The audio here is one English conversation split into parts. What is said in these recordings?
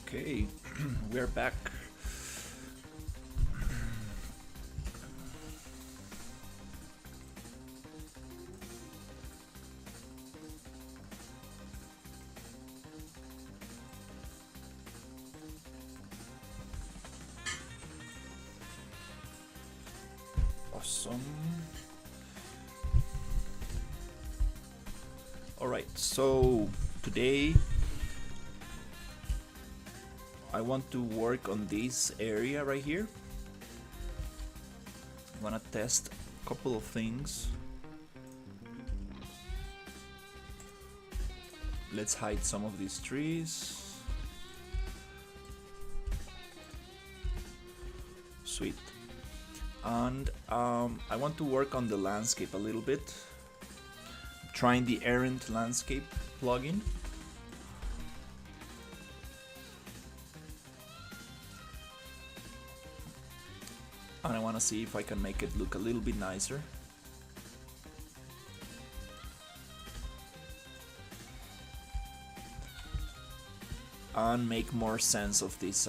Okay, we're back. Awesome. Alright, so today I want to work on this area right here. I want to test a couple of things. Let's hide some of these trees. Sweet. And I want to work on the landscape a little bit. Trying the errant landscape plugin. And I want to see if I can make it look a little bit nicer. And make more sense of this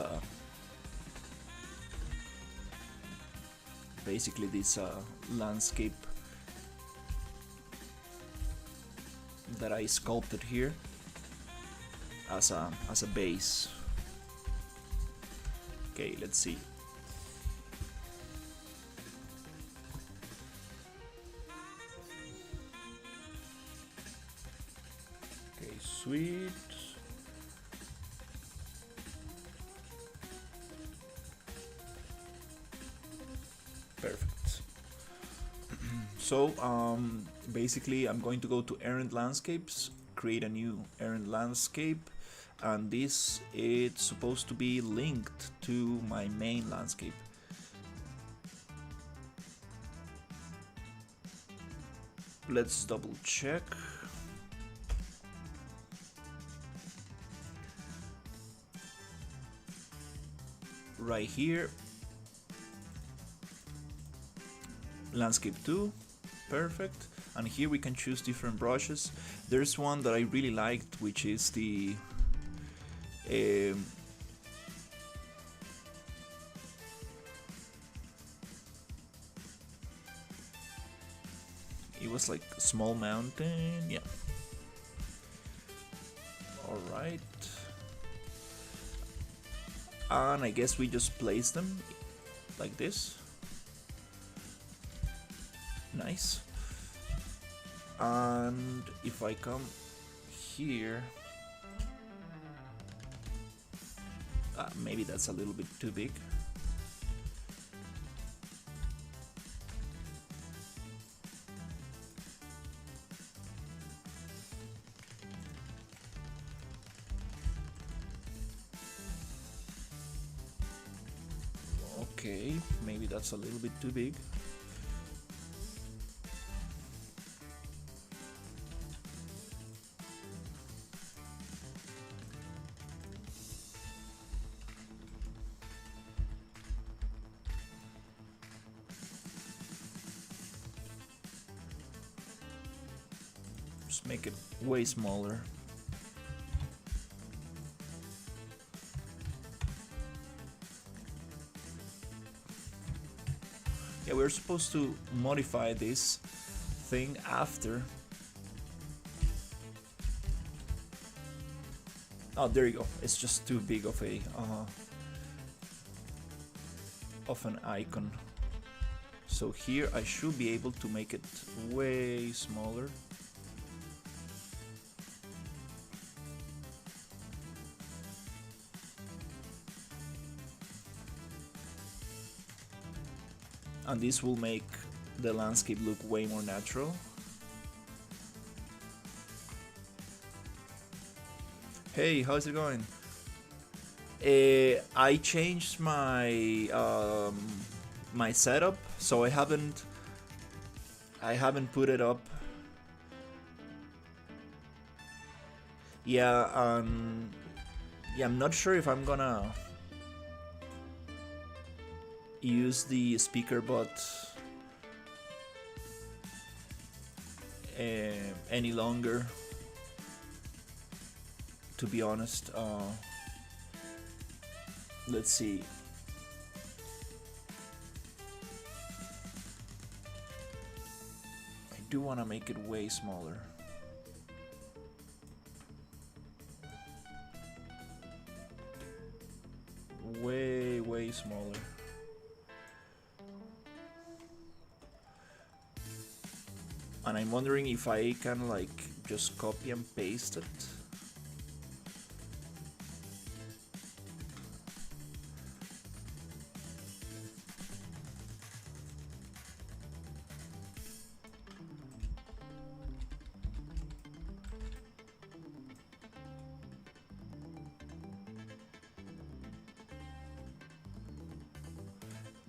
basically this landscape that I sculpted here as a base. Okay, let's see. Okay, sweet. Perfect. So basically I'm going to go to errant landscapes, create a new errant landscape, and this it's supposed to be linked to my main landscape. Let's double check. Right here, landscape 2, perfect. And here we can choose different brushes. There's one that I really liked, which is the it was like a small mountain, yeah. Alright. And I guess we just place them like this. Nice. And if I come here, maybe that's a little bit too big. Okay, maybe that's a little bit too big. Just make it way smaller. Yeah, we're supposed to modify this thing after. Oh, there you go. It's just too big of a of an icon. So here I should be able to make it way smaller. And this will make the landscape look way more natural. Hey, how's it going? I changed my my setup, so I haven't put it up. Yeah, yeah, I'm not sure if I'm gonna use the speaker bot any longer, to be honest. Let's see. I do want to make it way smaller. Way smaller. And I'm wondering if I can like just copy and paste it.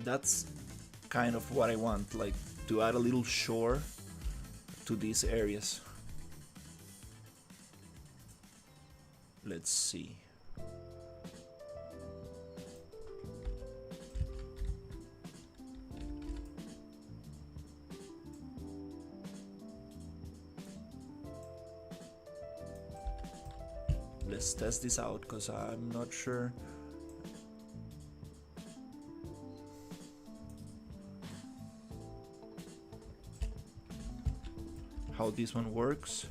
That's kind of what I want, like to add a little shore to these areas. Let's see. Let's test this out because I'm not sure. How this one works.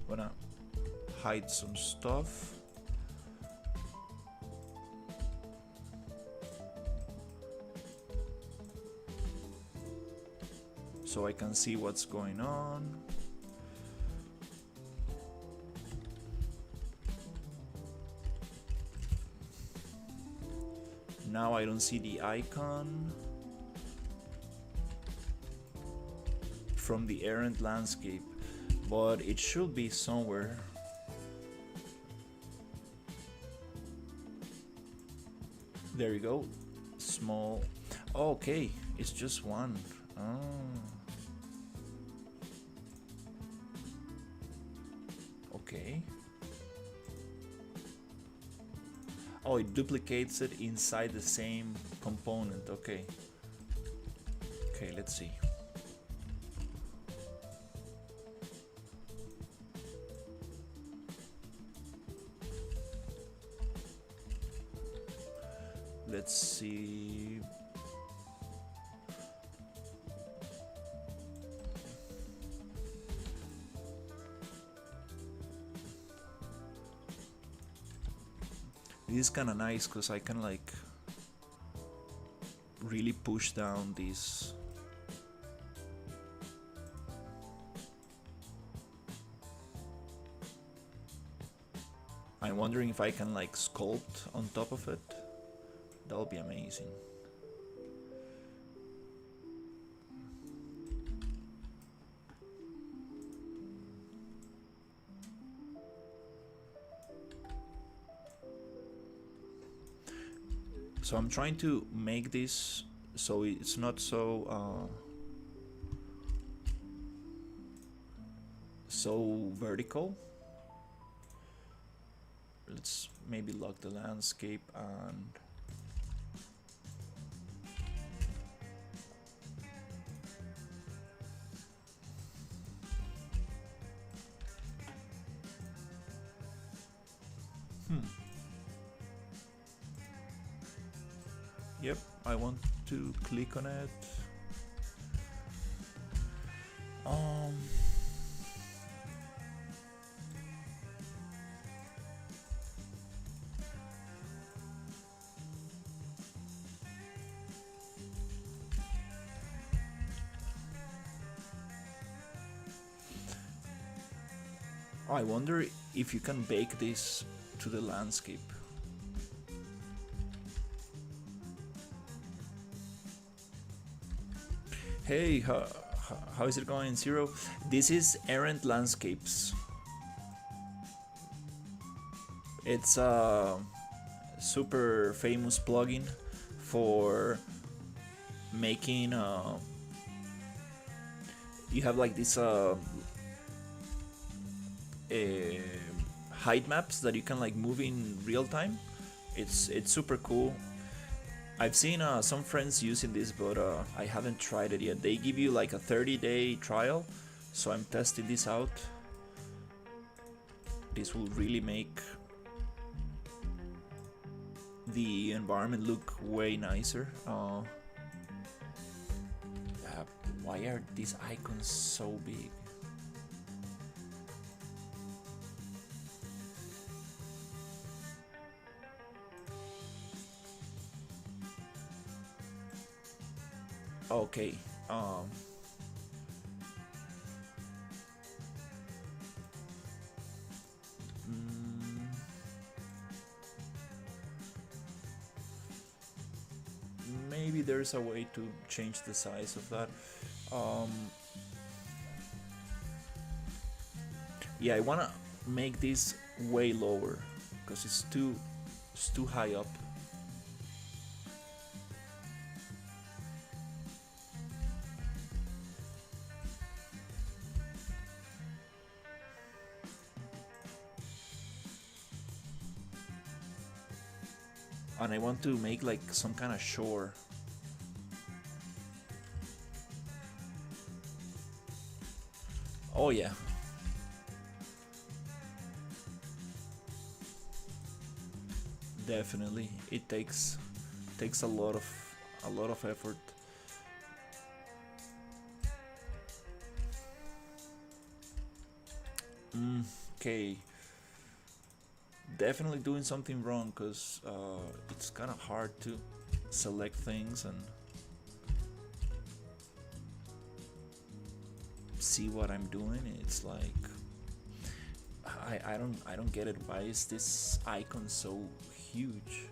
Wanna hide some stuff. So I can see what's going on. Now I don't see the icon from the errant landscape, but it should be somewhere. There you go. Small. Oh, okay, it's just one. Oh. Okay. Oh, it duplicates it inside the same component. Okay. Okay, let's see. Let's see. This is kind of nice because I can like really push down these. I'm wondering if I can like sculpt on top of it. That'll be amazing. So I'm trying to make this so it's not so vertical. Let's maybe lock the landscape and Yep, I want to click on it. I wonder if you can bake this to the landscape. Hey, how is it going, Zero? This is Errant Landscapes. It's a super famous plugin for making you have like this height maps that you can like move in real time. It's super cool. I've seen some friends using this, but I haven't tried it yet. They give you like a 30-day trial, so I'm testing this out. this will really make the environment look way nicer. Why are these icons so big? Okay. Maybe there's a way to change the size of that. Yeah, I wanna make this way lower because it's too high up. And I want to make like some kind of shore. Oh yeah. Definitely. It takes a lot of effort. Okay. Definitely doing something wrong because it's kind of hard to select things and see what I'm doing. It's like I don't get it. Why is this icon so huge?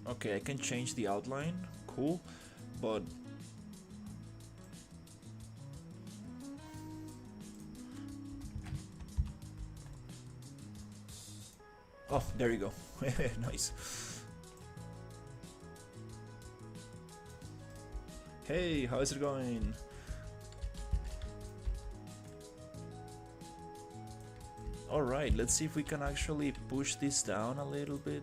Okay, I can change the outline. Cool, but oh, there you go. Nice. Hey, how's it going? Alright, let's see if we can actually push this down a little bit.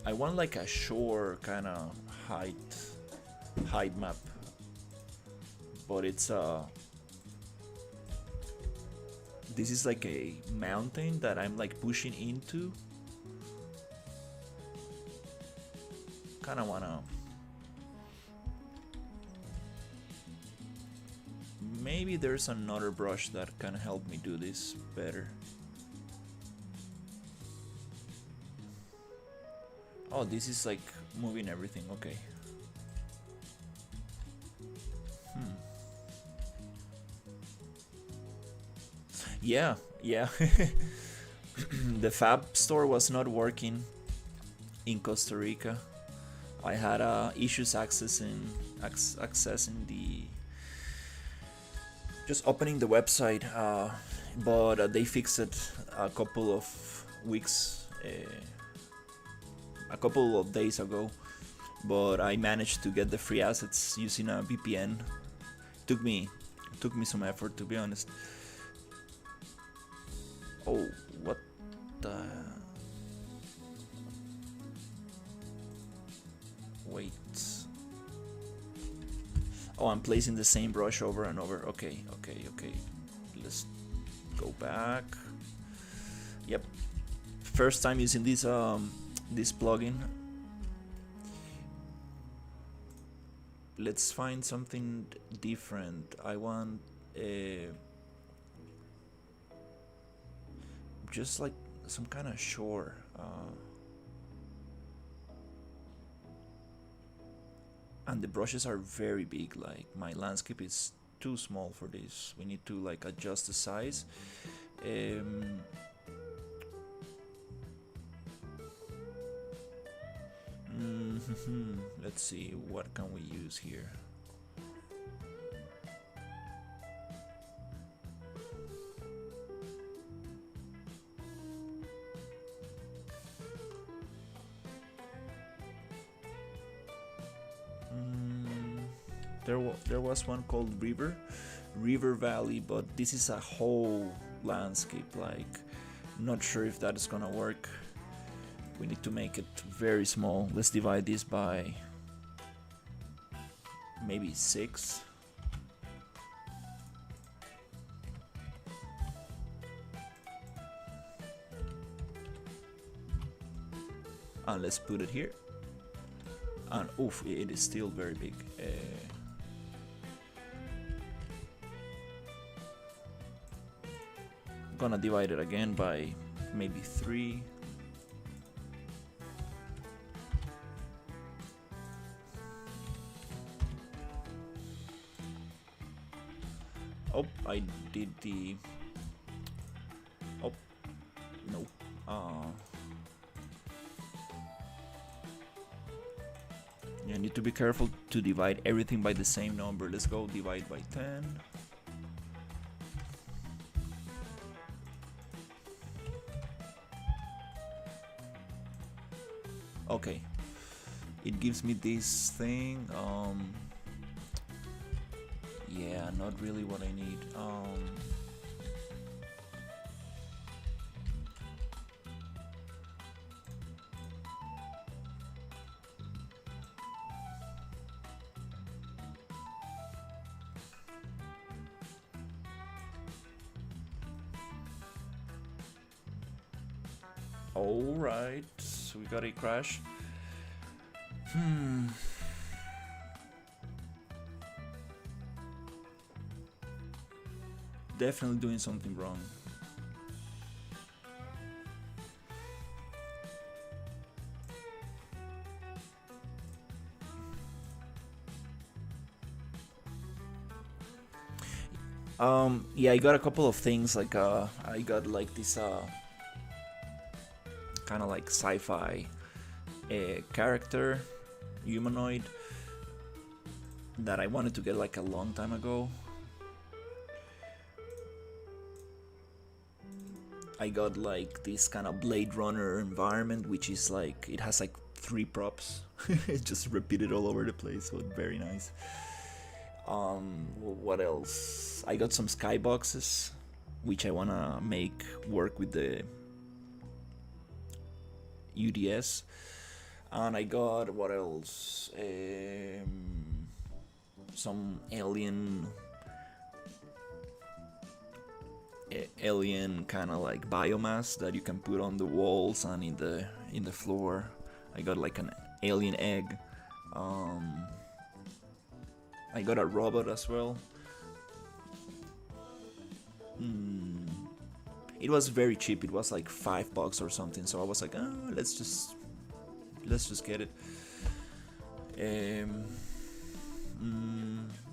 I want like a shore kind of height map, but it's this is like a mountain that I'm like pushing into. Kind of wanna maybe there's another brush that can help me do this better. Oh, this is like moving everything, okay. Yeah. The Fab store was not working in Costa Rica. I had issues accessing the just opening the website, but they fixed it a couple of weeks. A couple of days ago, but I managed to get the free assets using a VPN. Took me some effort, to be honest. Oh, what the? Wait. Oh, I'm placing the same brush over and over. Okay. Let's go back. Yep. First time using this this plugin. Let's find something different. I want just like some kind of shore. And the brushes are very big. Like my landscape is too small for this. We need to like adjust the size. Let's see, what can we use here? there was one called River Valley, but this is a whole landscape. Like, not sure if that is gonna work. We need to make it very small. Let's divide this by maybe 6. And let's put it here. And oof, it is still very big. Gonna divide it again by maybe 3. Oh, I did the... Oh, no. You need to be careful to divide everything by the same number. Let's go divide by 10. Okay, it gives me this thing. Yeah, not really what I need. All right, so we got a crash. Definitely doing something wrong. Yeah, I got a couple of things, like I got like this kind of like sci-fi character, humanoid, that I wanted to get like a long time ago. I got like this kind of Blade Runner environment, which is like, it has like 3 props. It just repeated all over the place, so very nice. What else? I got some skyboxes, which I wanna make work with the UDS. And I got, what else? Some alien kind of like biomass that you can put on the walls and in the floor. I got like an alien egg. I got a robot as well. It was very cheap. It was like $5 or something. So I was like, let's just get it. And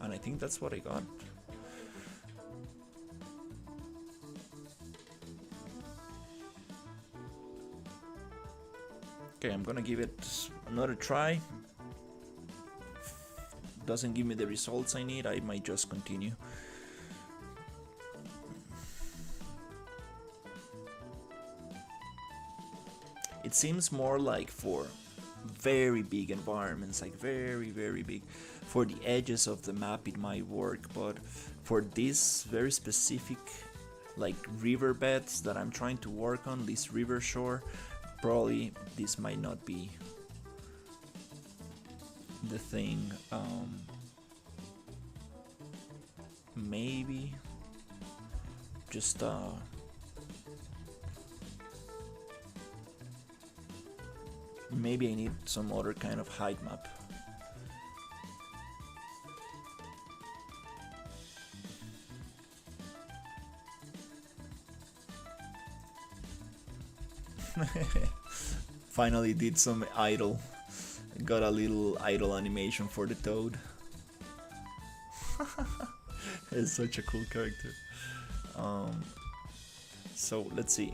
I think that's what I got. Okay, I'm gonna give it another try. Doesn't give me the results I need, I might just continue. It seems more like for very big environments, like very, very big. For the edges of the map it might work, but for this very specific like riverbeds that I'm trying to work on, this river shore, probably this might not be the thing. Maybe just maybe I need some other kind of height map. Finally did some idle. Got a little idle animation for the toad. It's such a cool character. So let's see.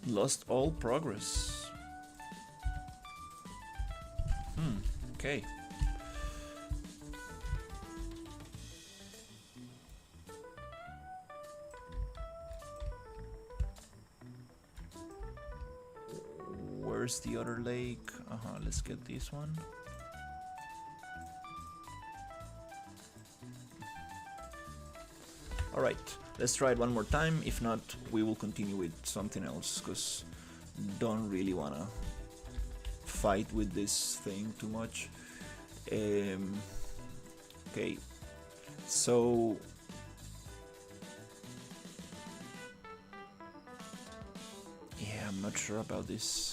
Lost all progress. Okay. where's the other lake? Let's get this one. Alright, let's try it one more time. If not, we will continue with something else, because don't really wanna fight with this thing too much. Okay, so yeah, I'm not sure about this.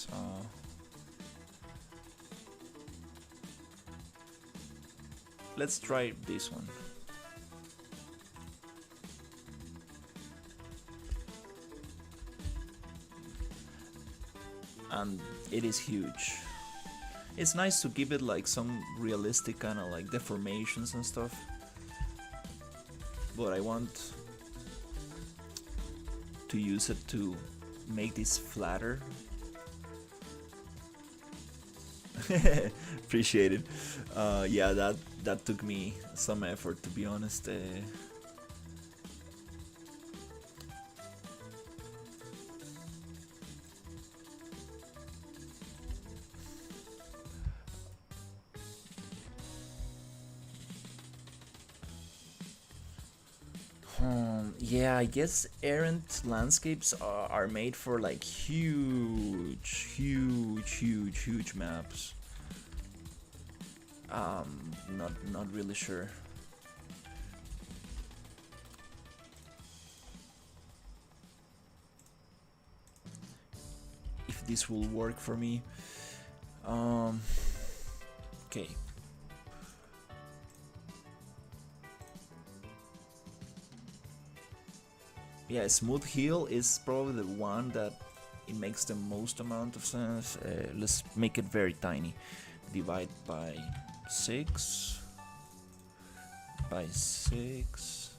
Let's try this one. And it is huge. It's nice to give it like some realistic kind of like deformations and stuff, but I want to use it to make this flatter. Appreciate it. Yeah, that took me some effort, to be honest. Yeah, I guess errant landscapes are made for like huge maps. Not really sure. If this will work for me. Okay. Yeah, smooth heel is probably the one that it makes the most amount of sense. Let's make it very tiny. Divide by 6 by 6.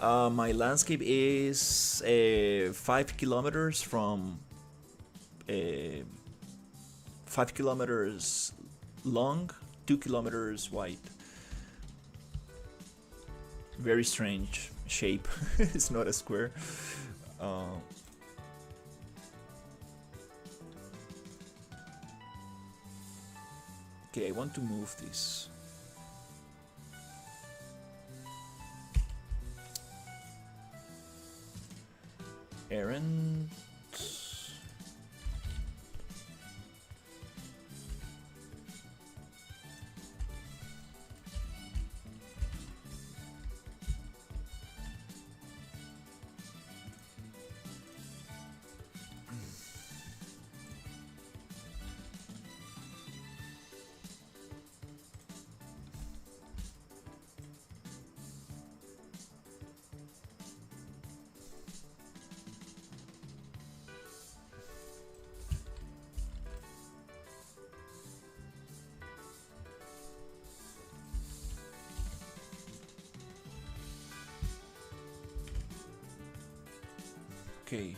My landscape is 5 kilometers from 5 kilometers long, 2 kilometers wide. Very strange shape. It's not a square. Okay, I want to move this. Aaron. Okay.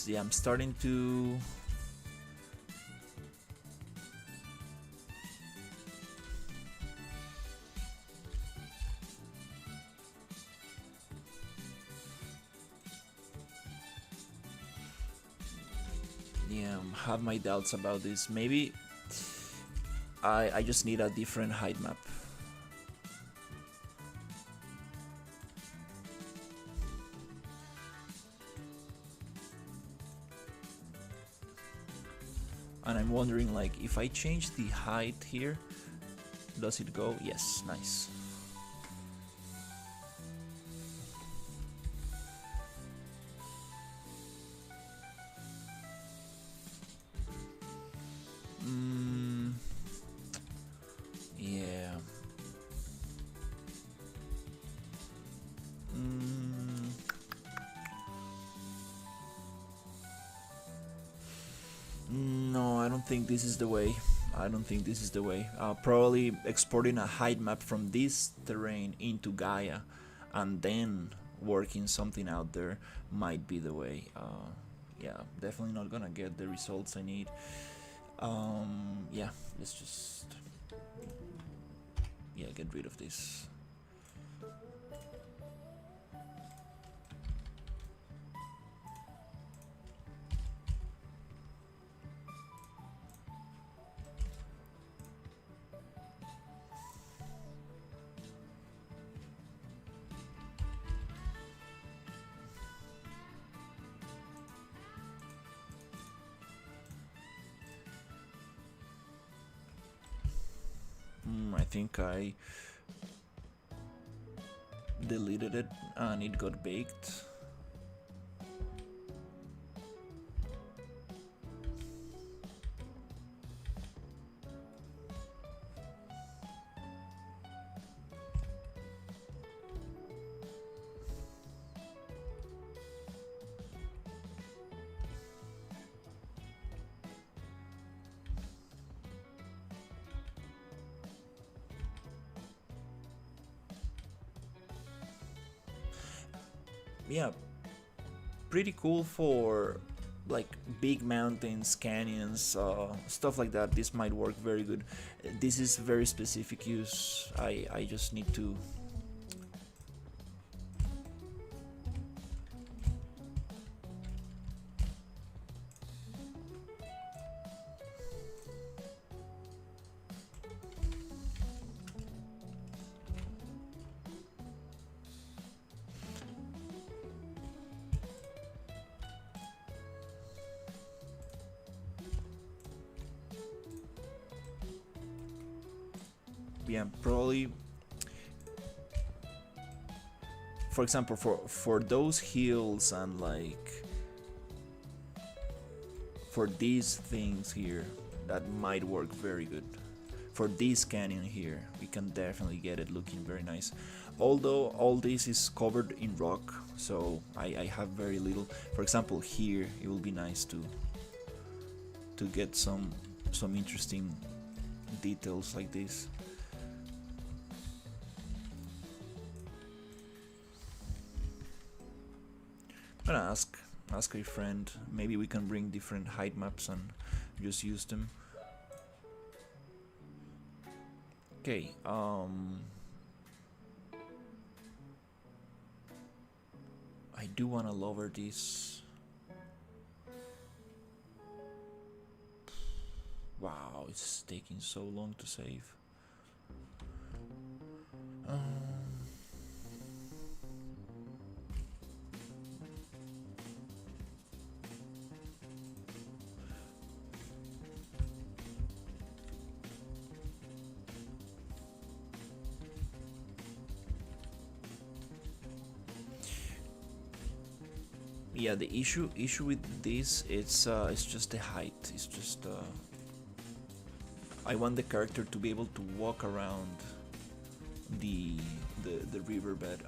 Yeah, I'm starting to have my doubts about this. Maybe I just need a different height map. And I'm wondering, like, if I change the height here, does it go? Yes, nice. Yeah. No, I don't think this is the way. I don't think this is the way. Probably exporting a height map from this terrain into Gaia and then working something out there might be the way. Yeah, definitely not gonna get the results I need. Yeah, let's just get rid of this. I think I deleted it and it got baked. Yeah, pretty cool for like big mountains, canyons, stuff like that. This might work very good. This is very specific use. I just need to. Yeah, probably. For example, for those hills and like for these things here, that might work very good. For this canyon here, we can definitely get it looking very nice. Although all this is covered in rock, so I have very little. For example, here it will be nice to get some interesting details like this. I'm gonna ask a friend. Maybe we can bring different height maps and just use them. Okay. I do wanna lower this. Wow, it's taking so long to save. Yeah, the issue with this, it's just the height. It's just I want the character to be able to walk around the riverbed.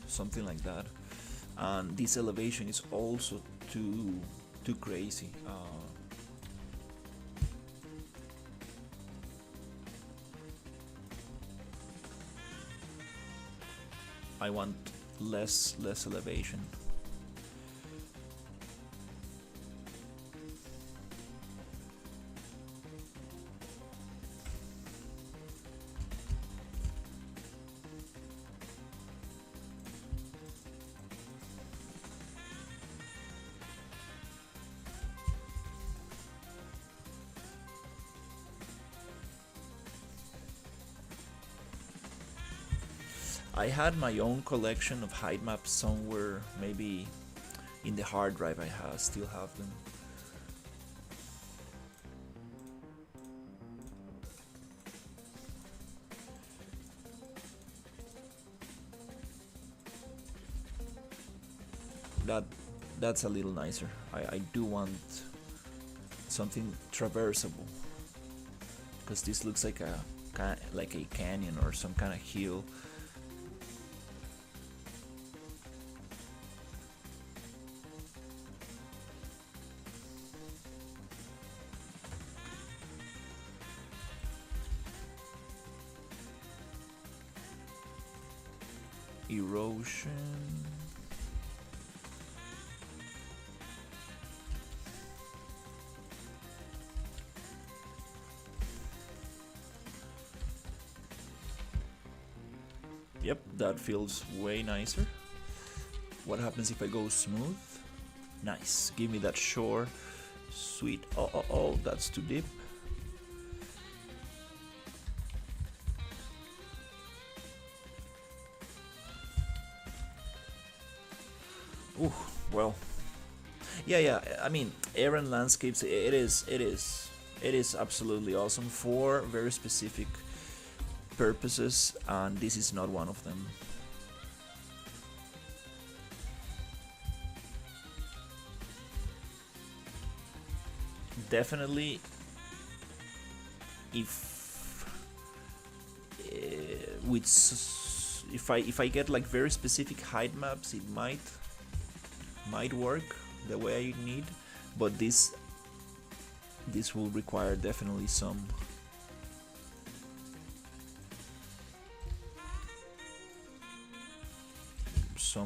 Something like that. And this elevation is also too crazy. I want less elevation. I had my own collection of height maps somewhere, maybe in the hard drive. Still have them. That's a little nicer. I do want something traversable. because this looks like a canyon or some kind of hill. Erosion. Yep, that feels way nicer. What happens if I go smooth? Nice. Give me that shore. Sweet. Oh, that's too deep. Ooh, well. Yeah. I mean, Aaron landscapes. It is absolutely awesome for very specific purposes, and this is not one of them. Definitely, if if I get like very specific height maps, it might work the way I need, but this will require definitely some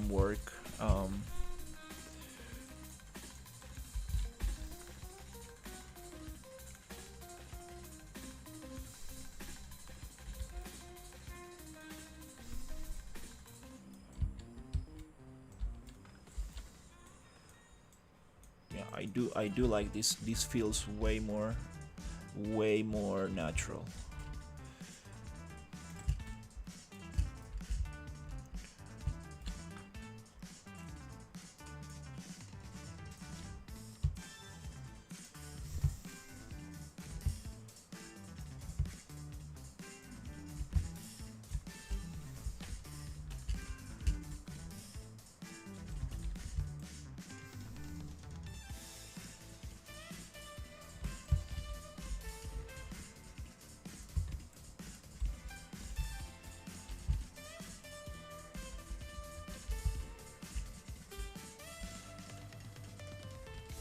work. Yeah, I do like this. This feels way more natural.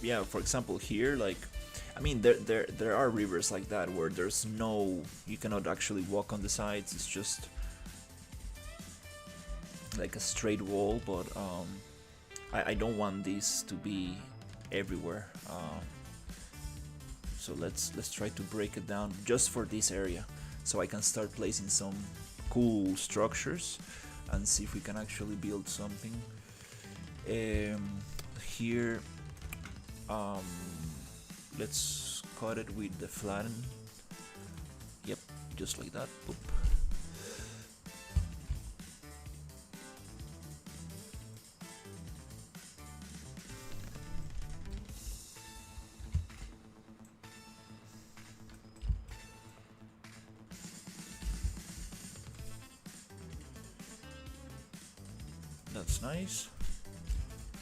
Yeah, for example here, like, I mean, there are rivers like that where there's no, you cannot actually walk on the sides. It's just like a straight wall. But I don't want this to be everywhere. So let's try to break it down just for this area, so I can start placing some cool structures and see if we can actually build something. Here, let's cut it with the flatten. Yep, just like that. Boop. That's nice.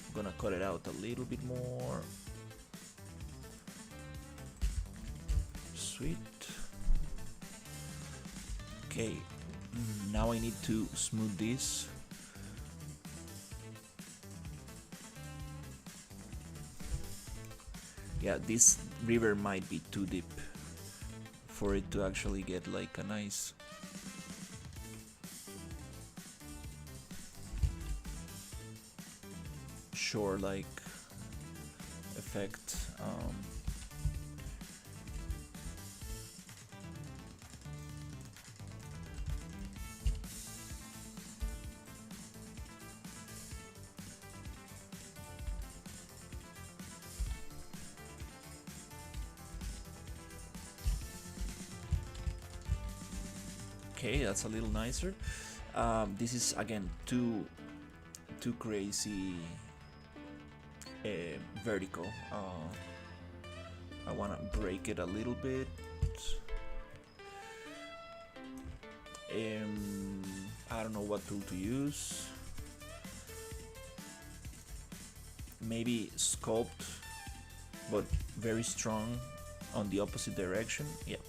I'm gonna cut it out a little bit more. Sweet. Okay, now I need to smooth this. Yeah, this river might be too deep for it to actually get like a nice shore-like effect. Okay, that's a little nicer. This is again too crazy vertical. I want to break it a little bit. I don't know what tool to use. Maybe sculpt, but very strong on the opposite direction. Yep.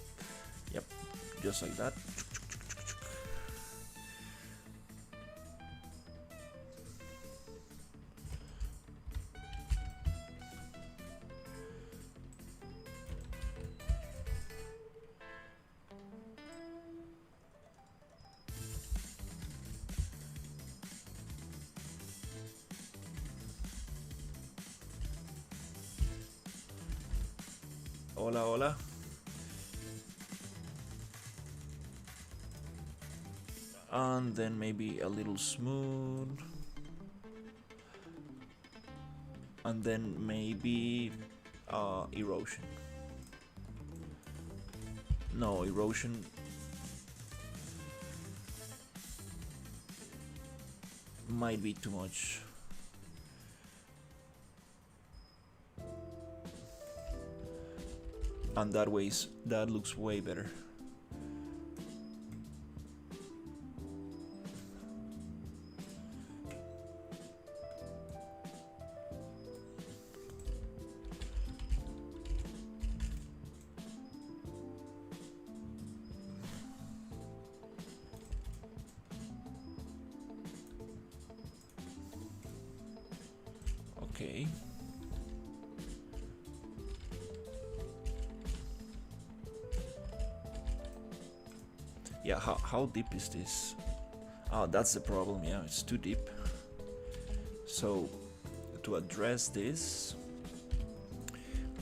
just like that. Hola, hola. And then maybe a little smooth. And then maybe erosion. No, erosion. Might be too much. And that looks way better. Okay. Yeah, how deep is this? Oh, that's the problem. Yeah, it's too deep. So to address this,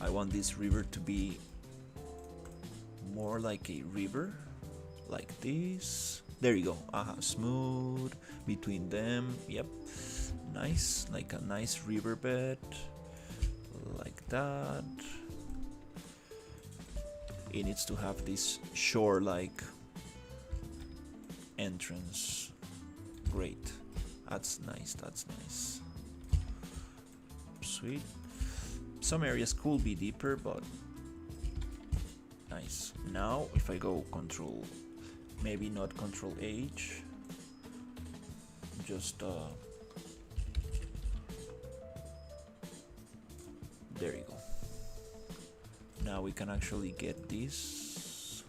I want this river to be more like a river, like this. There you go. Smooth between them. Yep, nice, like a nice riverbed, like that. It needs to have this shore-like entrance. Great. That's nice, that's nice. Sweet. Some areas could be deeper, but nice. Now if I go control, maybe not control H, just there you go. Now we can actually get this.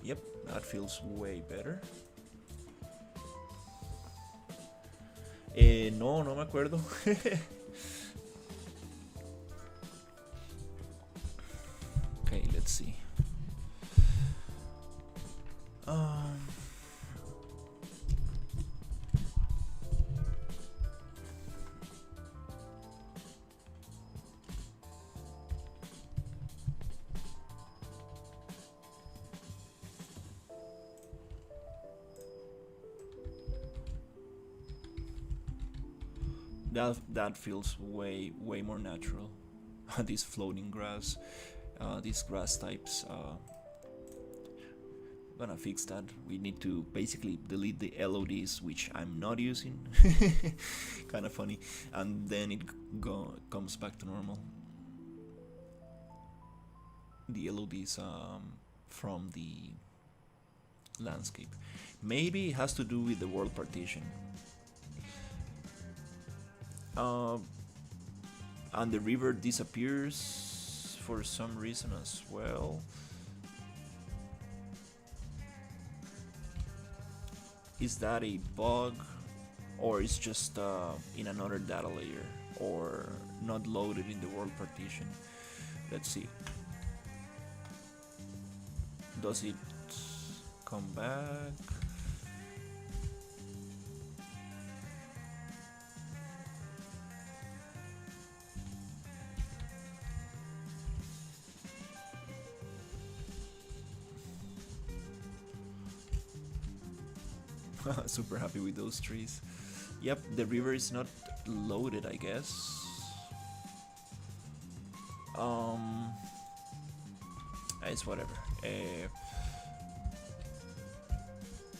Yep, that feels way better. No me acuerdo. Okay, let's see. That feels way more natural. This floating grass, these grass types. Gonna fix that. We need to basically delete the LODs, which I'm not using. Kind of funny, and then it comes back to normal. The LODs from the landscape. Maybe it has to do with the world partition. And the river disappears for some reason as well. Is that a bug, or is just in another data layer, or not loaded in the world partition? Let's see. Does it come back? Super happy with those trees. Yep, the river is not loaded, I guess. It's whatever.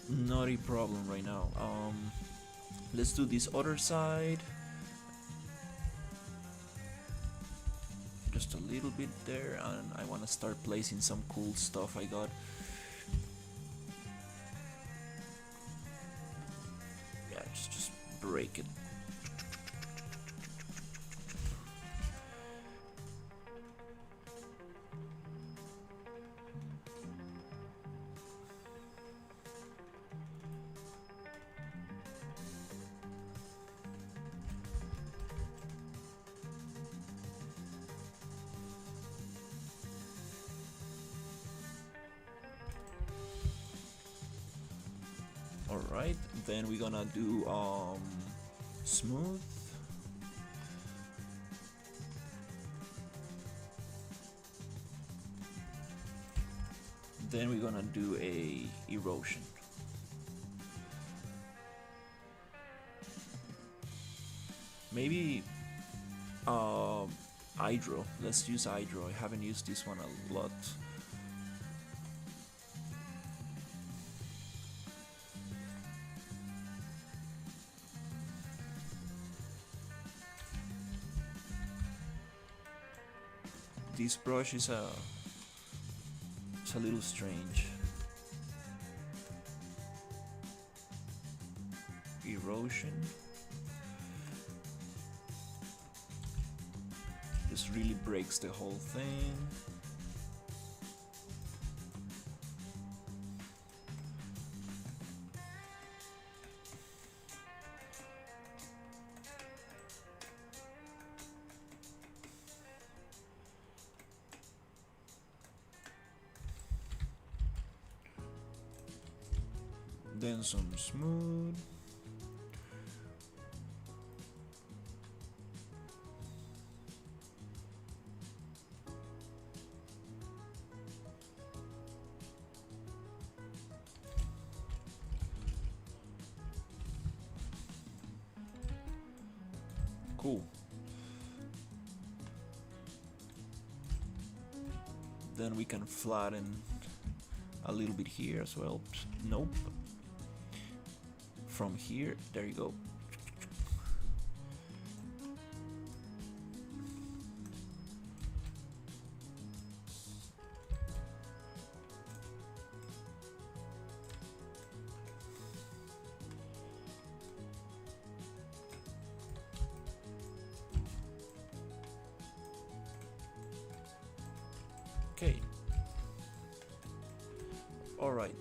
Not a problem right now. Let's do this other side. Just a little bit there, and I want to start placing some cool stuff I got. Yeah, just break it. Alright, then we're gonna do smooth. Then we're gonna do a erosion. Maybe hydro. Let's use hydro. I haven't used this one a lot. This brush is it's a little strange. Erosion. This really breaks the whole thing. Then some smooth. Cool. Then we can flatten a little bit here as well. Nope. From here, there you go. Okay. All right.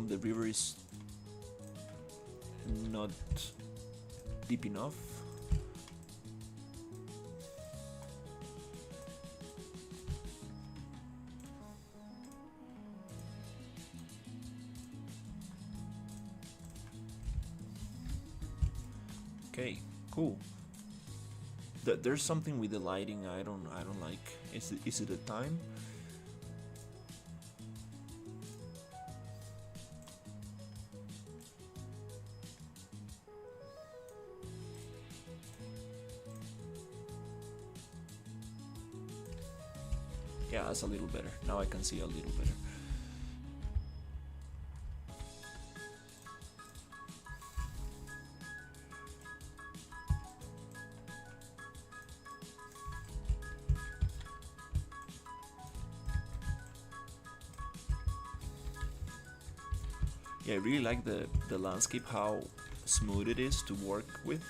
The river is not deep enough. Okay, cool. There's something with the lighting I don't like. Is it the time? Yeah, that's a little better. Now I can see a little better. Yeah, I really like the landscape, how smooth it is to work with.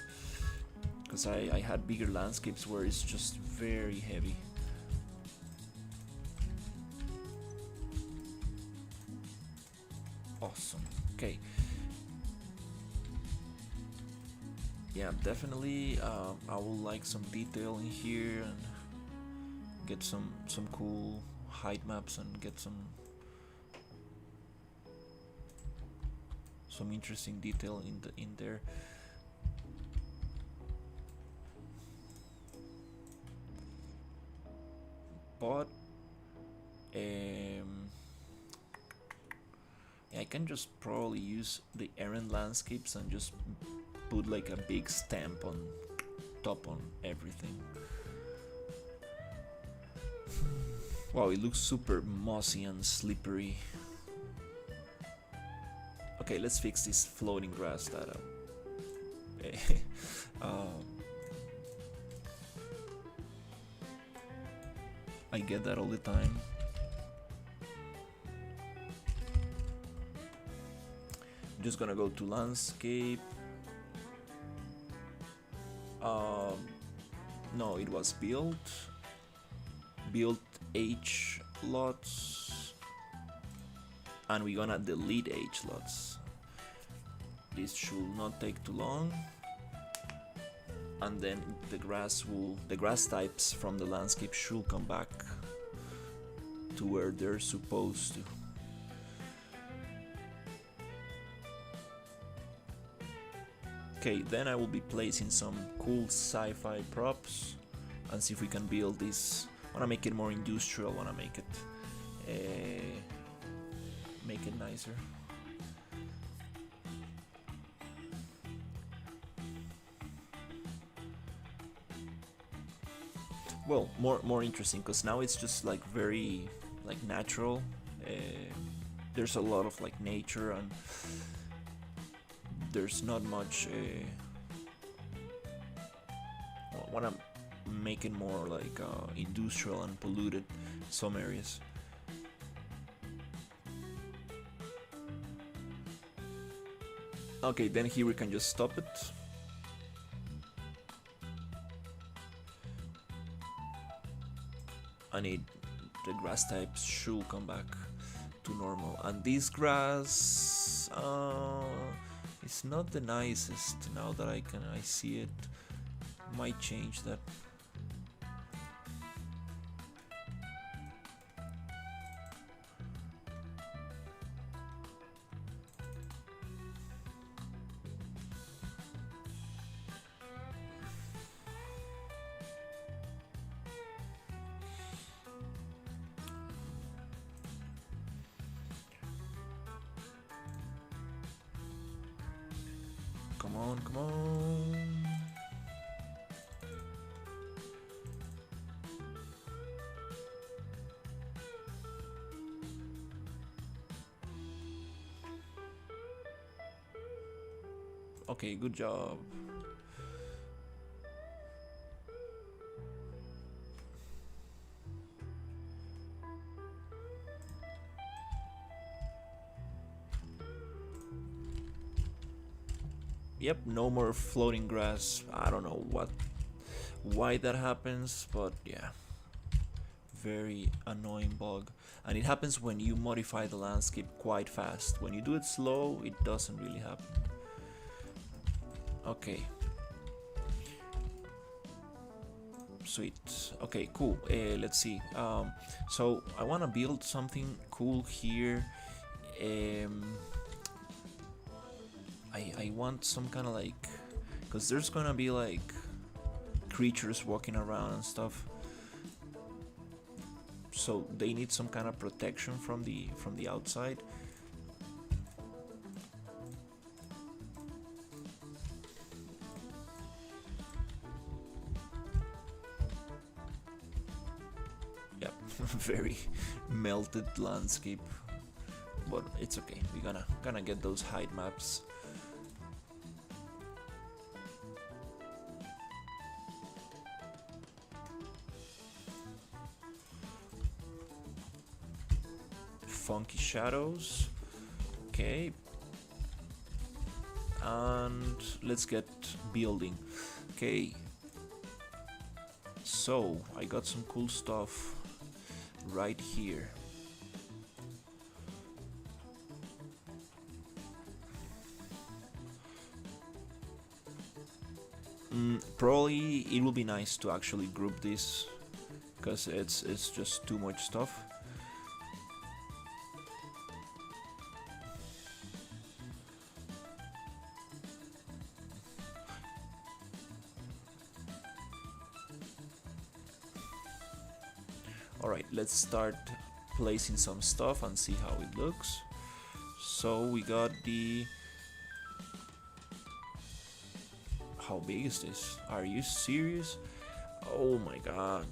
Because I had bigger landscapes where it's just very heavy. Awesome. Okay. Yeah, definitely. I would like some detail in here and get some cool height maps and get some interesting detail in there. But I can just probably use the errand landscapes and just put like a big stamp on top on everything. Wow, it looks super mossy and slippery. Okay, let's fix this floating grass that I get that all the time. I'm just gonna go to landscape. No, it was built H lots, and we're gonna delete H lots. This should not take too long. and then the grass types from the landscape should come back to where they're supposed to. Okay, then I will be placing some cool sci-fi props and see if we can build this. I wanna make it more industrial, wanna make it nicer. Well, more interesting, because now it's just like very like natural. There's a lot of like nature, and there's not much. I want to make it more like industrial and polluted some areas. Okay, then here we can just stop it. I need the grass types should come back to normal, and this grass it's not the nicest. Now that I see it, might change that. Come on, come on. Okay, good job. Yep, no more floating grass. I don't know why that happens, but yeah. Very annoying bug. And it happens when you modify the landscape quite fast. When you do it slow, it doesn't really happen. Okay. Sweet. Okay, cool. Let's see. So I want to build something cool here. I want some kind of like, because there's gonna be like creatures walking around and stuff, so they need some kind of protection from the outside. Yep. Very melted landscape, but it's okay. We're gonna get those height maps. Funky shadows. Okay, and let's get building. Okay, so I got some cool stuff right here. Probably it will be nice to actually group this, because it's just too much stuff. Alright, let's start placing some stuff and see how it looks. So we got the... How big is this? Are you serious? Oh my god.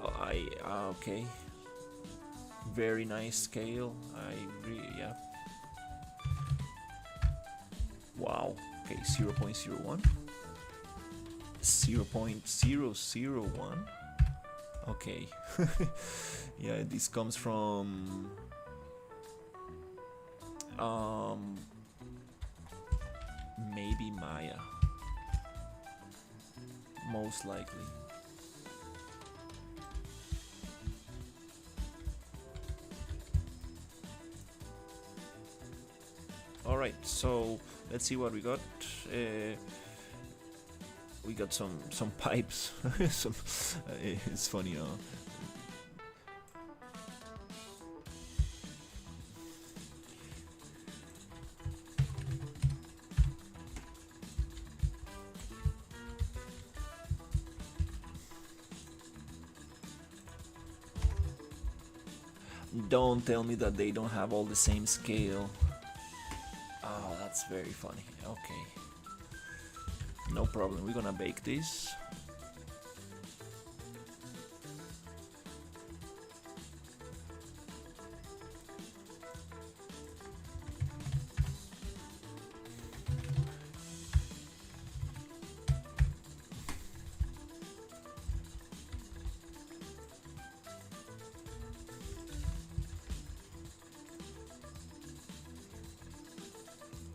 Okay. Very nice scale. Yeah. Wow. Okay, 0.01. 0.001. Okay. Yeah, this comes from maybe Maya, most likely. Alright, so let's see what we got. We got some pipes. some it's funny, Don't tell me that they don't have all the same scale. Oh, that's very funny. Okay. No problem, we're gonna bake this.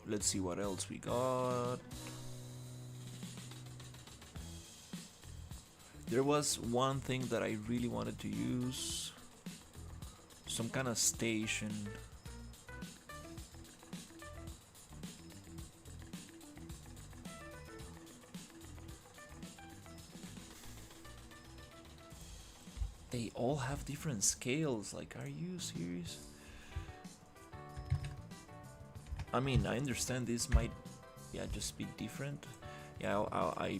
Let's see what else we got. There was one thing that I really wanted to use. Some kind of station. They all have different scales. Like, are you serious? I mean, I understand this might, yeah, just be different. Yeah, I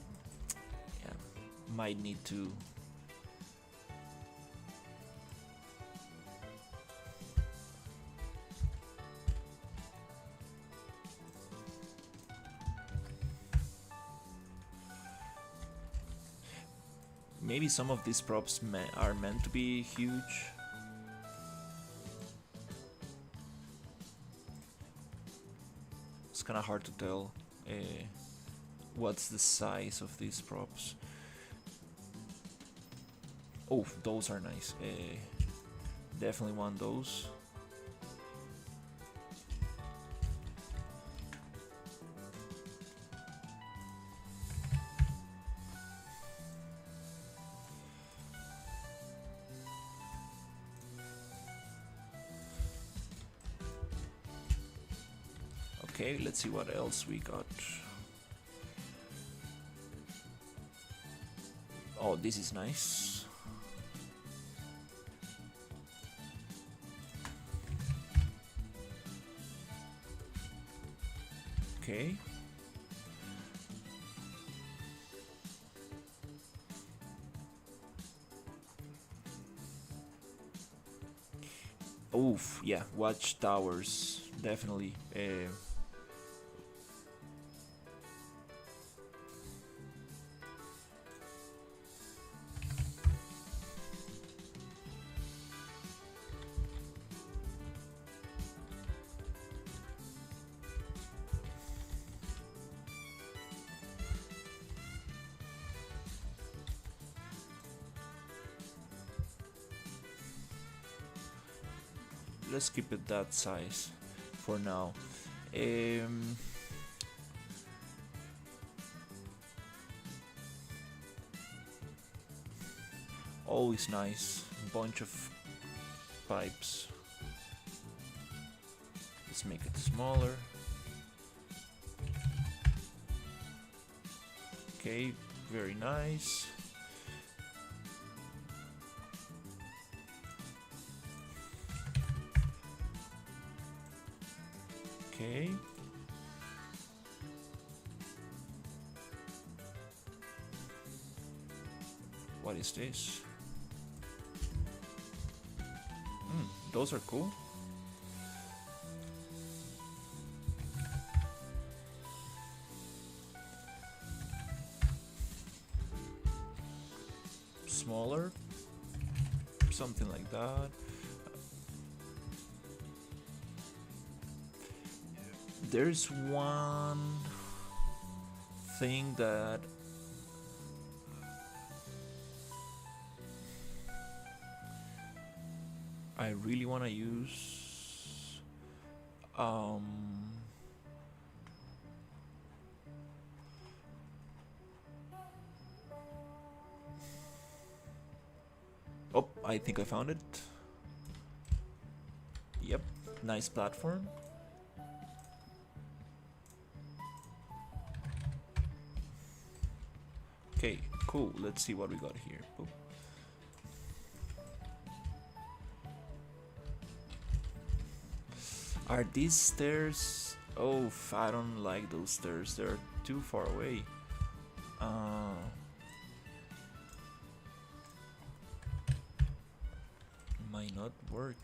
yeah, might need to. Maybe some of these props are meant to be huge. It's kind of hard to tell what's the size of these props. Oh, those are nice. Definitely want those. Okay, let's see what else we got. Oh, this is nice. Okay. Oof, yeah, watchtowers, definitely. Let's keep it that size for now. Always nice. Bunch of pipes. Let's make it smaller. Okay, very nice. Okay. What is this? Those are cool. Smaller, something like that. There's one thing that I really want to use. Oh, I think I found it. Yep, nice platform. Okay, cool. Let's see what we got here. Boop. Are these stairs? Oh, I don't like those stairs. They're too far away. Uh, might not work.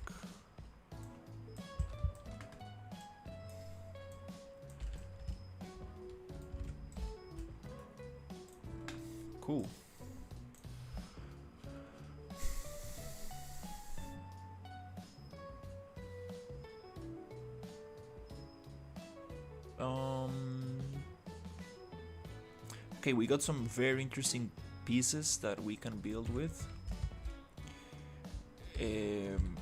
Cool. Um. Okay, we got some very interesting pieces that we can build with. Um,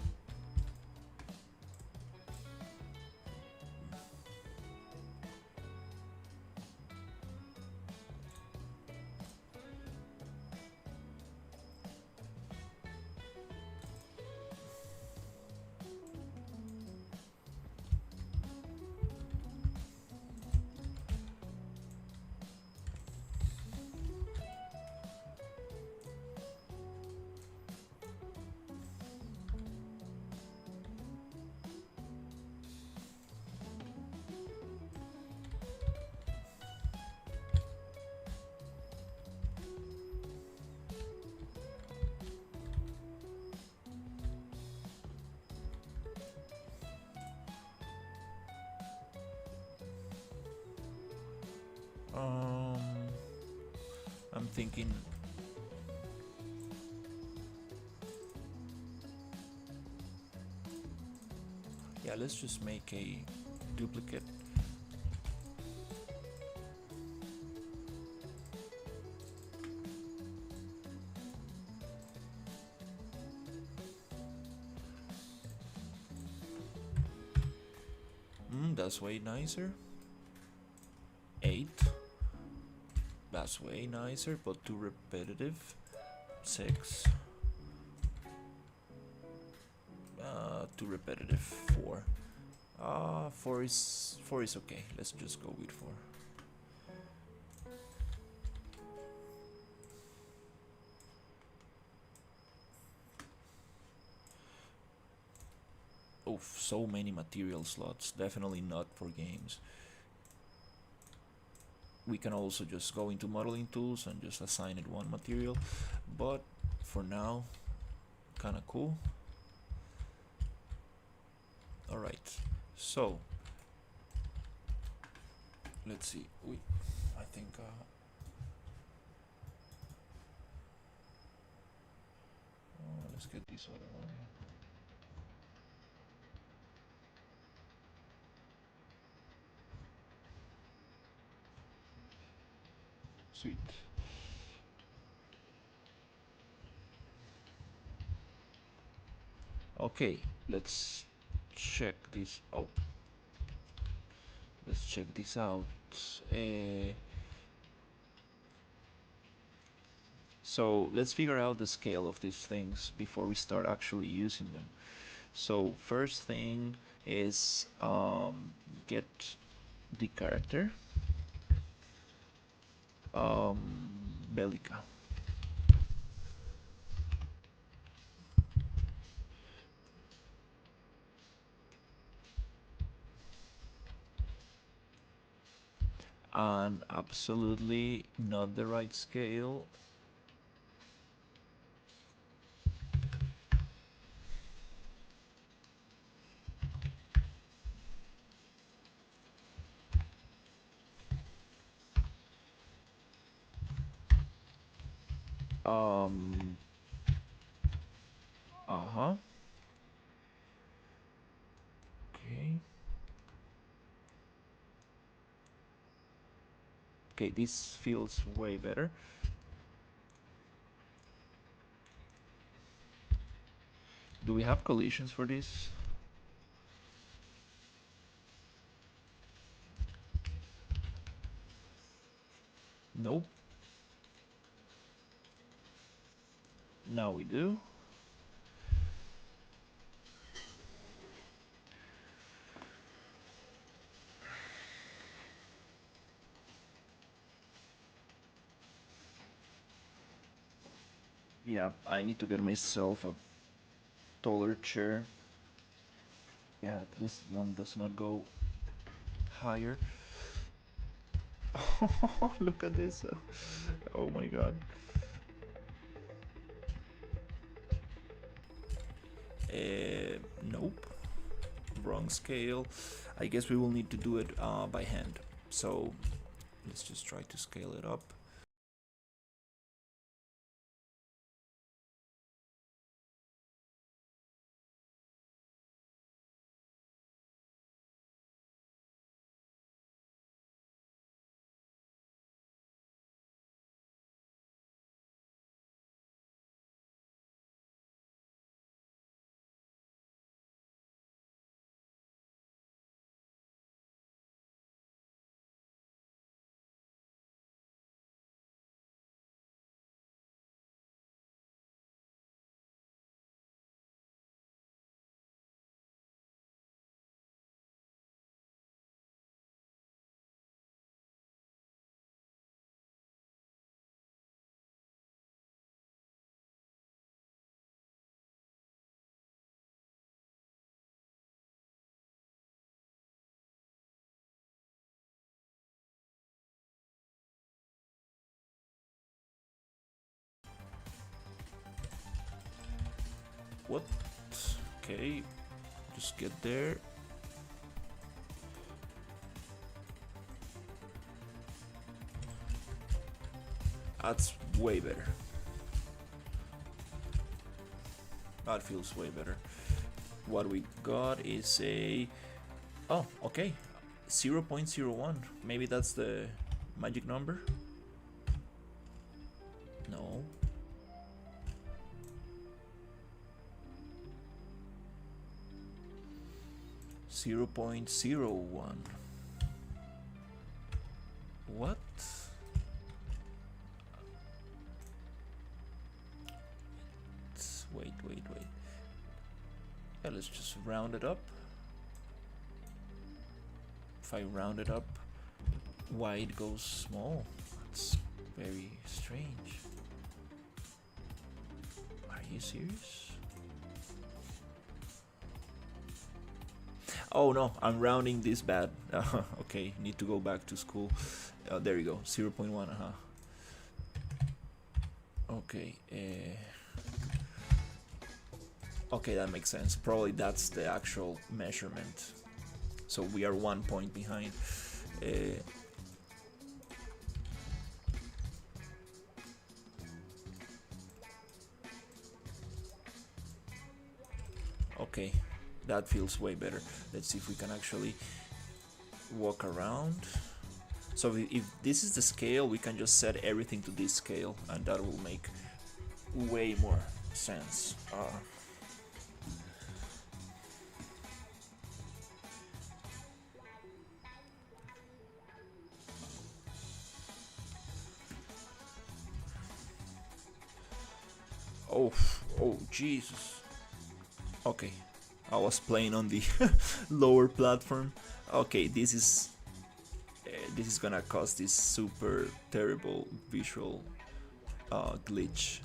um, I'm thinking. Yeah, let's just make a duplicate. That's way nicer. 8. That's way nicer, but too repetitive. 6. Too repetitive. 4. 4 is okay. Let's just go with 4. Oh, so many material slots. Definitely not for games. We can also just go into modeling tools and just assign it one material, but for now, kind of cool. All right, so let's see. I think let's get this other one. Sweet. Okay, let's check this out. Let's check this out. Uh, so let's figure out the scale of these things before we start actually using them. So first thing is get the character um, Bellica. And absolutely not the right scale. Um, uh-huh. Okay. Okay, this feels way better. Do we have collisions for this? Nope. Now we do. Yeah, I need to get myself a taller chair. Yeah, this one does not go higher. Look at this. Oh my god. Nope. Wrong scale. I guess we will need to do it by hand. So let's just try to scale it up. What? Okay, just get there. That's way better. That feels way better. What we got is a... Oh, okay. 0.01. Maybe that's the magic number? No. Zero 0.01. What? Wait. Yeah, let's just round it up. If I round it up, why it goes small? That's very strange. Are you serious? Oh no, I'm rounding this bad. Okay, need to go back to school. There you go, 0.1. Okay. Okay, that makes sense. Probably that's the actual measurement. So we are 1 point behind. Okay, that feels way better. Let's see if we can actually walk around. So if this is the scale, we can just set everything to this scale, and that will make way more sense. Oh, Jesus. Okay, I was playing on the lower platform. Okay, this is gonna cause this super terrible visual glitch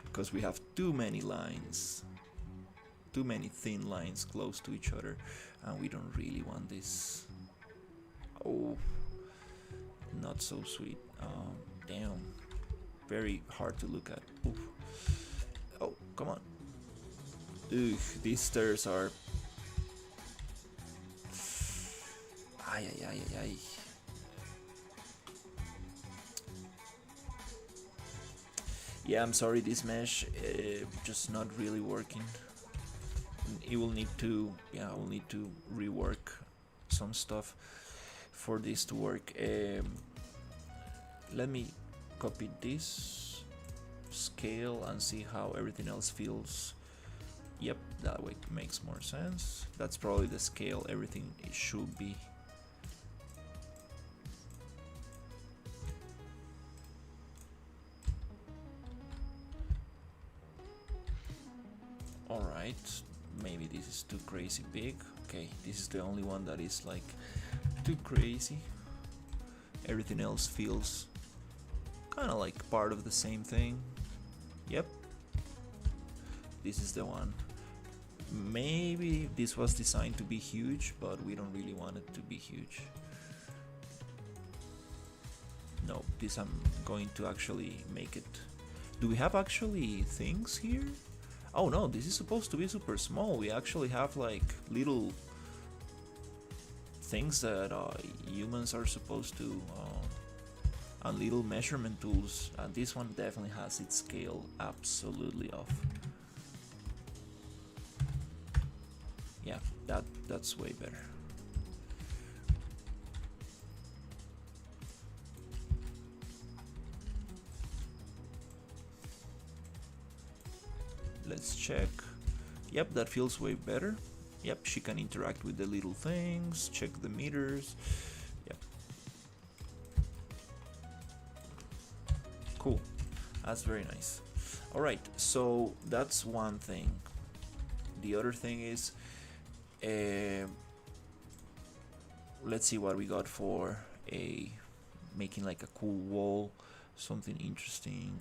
because we have too many lines, too many thin lines close to each other, and we don't really want this. Oh, not so sweet. Damn, very hard to look at. Oof. Oh, come on. Ugh, these stairs are... Ay. Yeah, I'm sorry, this mesh just not really working. It will need to... Yeah, I will need to rework some stuff for this to work. Let me copy this scale and see how everything else feels. Yep, that way makes more sense. That's probably the scale everything should be. Alright, maybe this is too crazy big. Okay, this is the only one that is like too crazy. Everything else feels kind of like part of the same thing. Yep, this is the one. Maybe this was designed to be huge, but we don't really want it to be huge. No, this I'm going to actually make it. Do we have actually things here? Oh no, this is supposed to be super small. We actually have like little things that humans are supposed to, and little measurement tools. And this one definitely has its scale absolutely off. Yeah, that's way better. Let's check. Yep, that feels way better. Yep, she can interact with the little things, check the meters. Yep. Cool. That's very nice. Alright, so that's one thing. The other thing is, let's see what we got for a making like a cool wall, something interesting.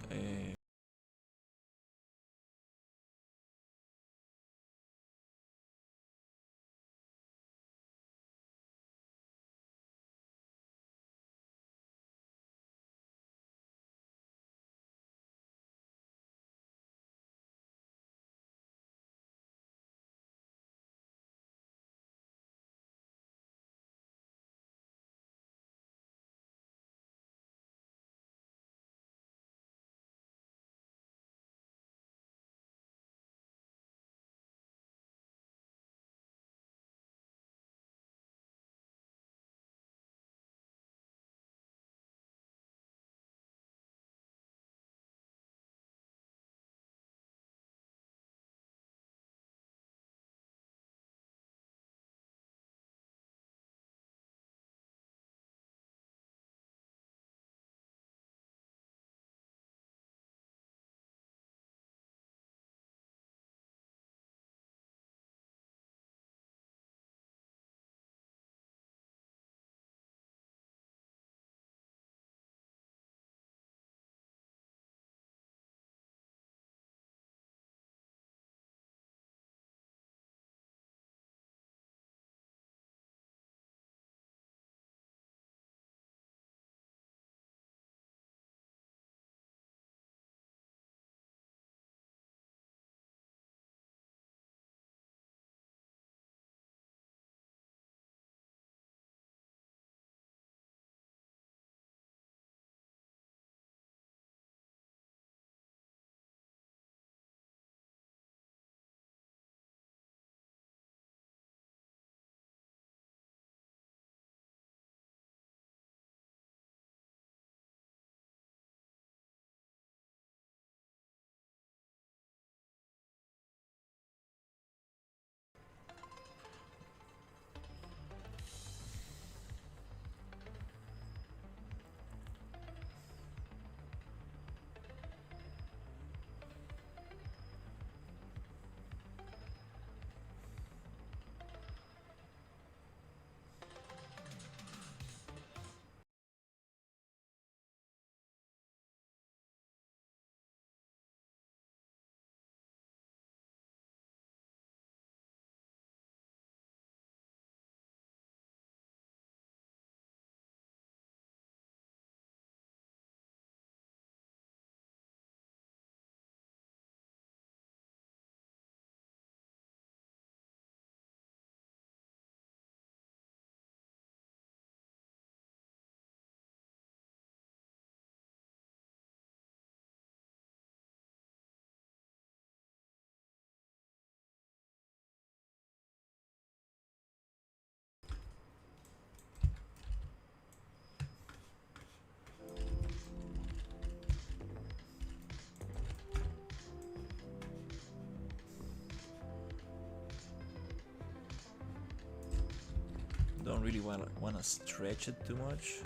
Don't really want to stretch it too much.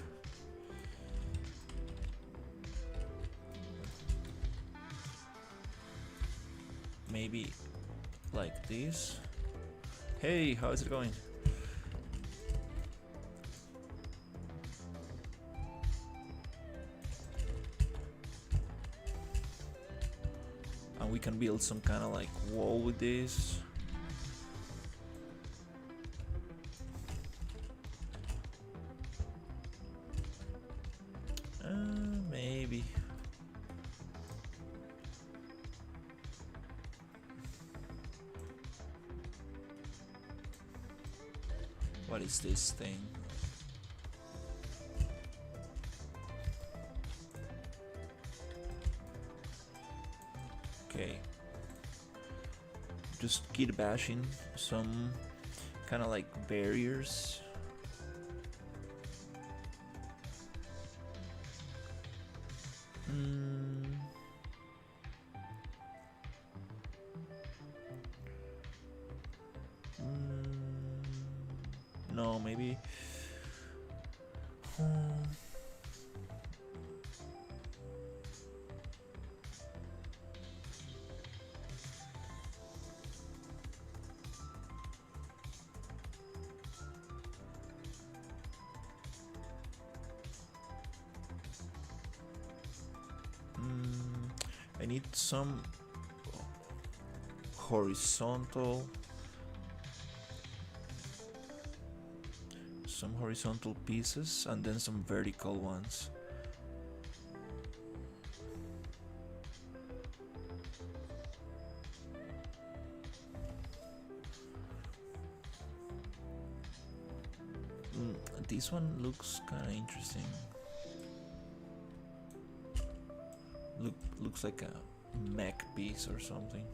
Maybe like this. Hey, how is it going? and we can build some kind of like wall with this. Maybe. What is this thing? Okay. Just keep bashing some kind of like barriers. No, maybe. I need some horizontal pieces and then some vertical ones. This one looks kind of interesting. Looks like a mech piece or something.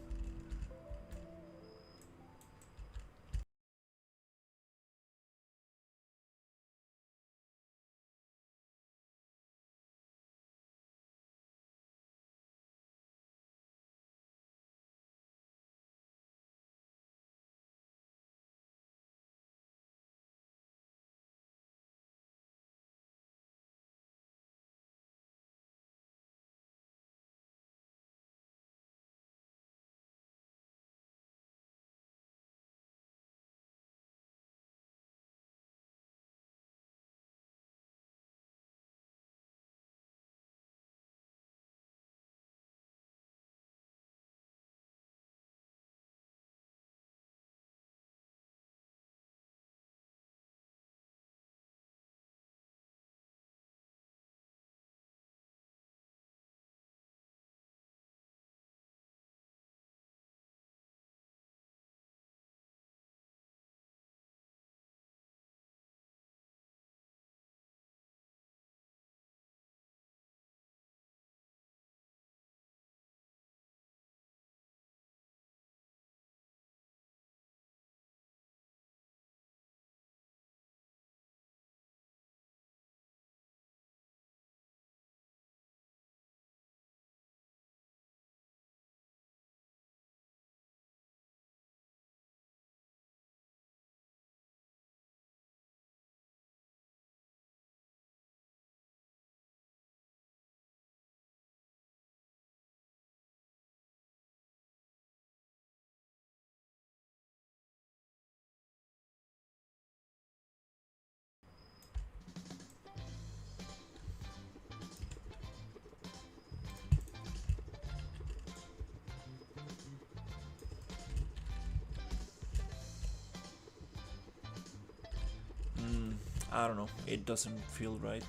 I don't know, it doesn't feel right.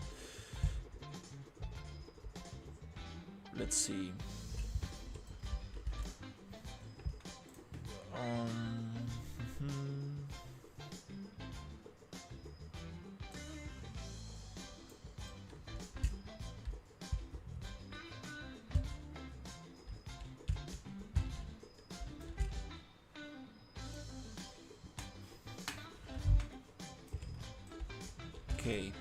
Let's see. Okay.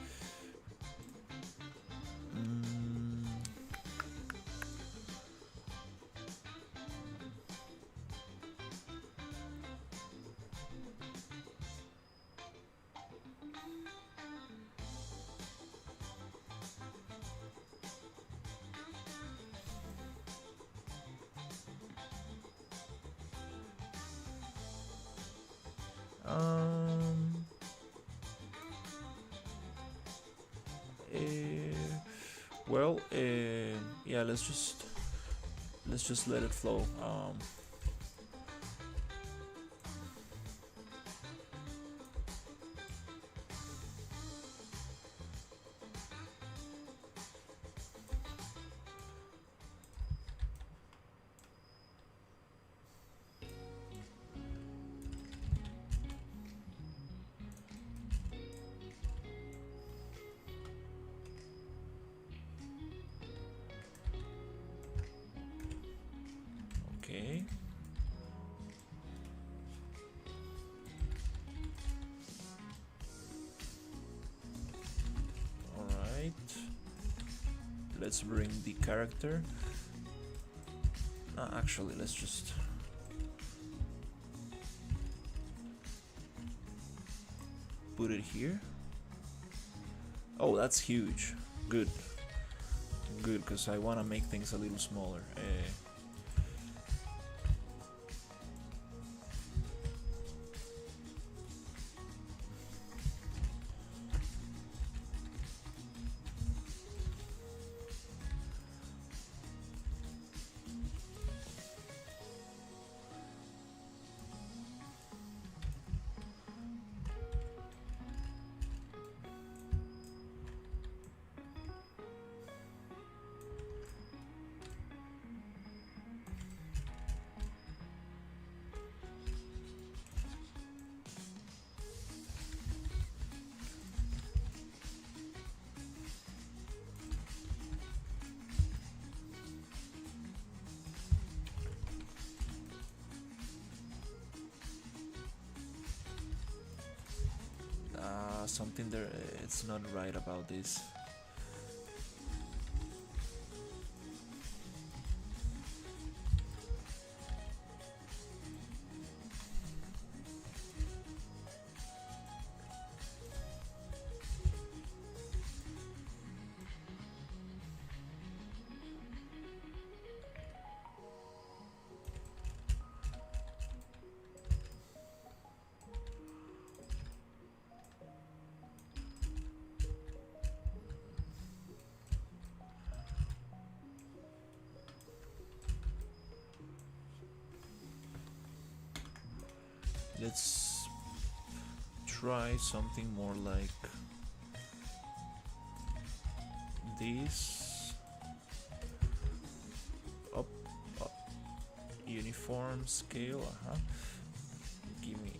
Well, yeah, let's just let's just let it flow. Okay. All right. Let's bring the character. Actually, let's just put it here. Oh, that's huge. Good. Good, because I want to make things a little smaller. Something there, it's not right about this. Let's try something more like this. Up, up. Uniform scale. Give me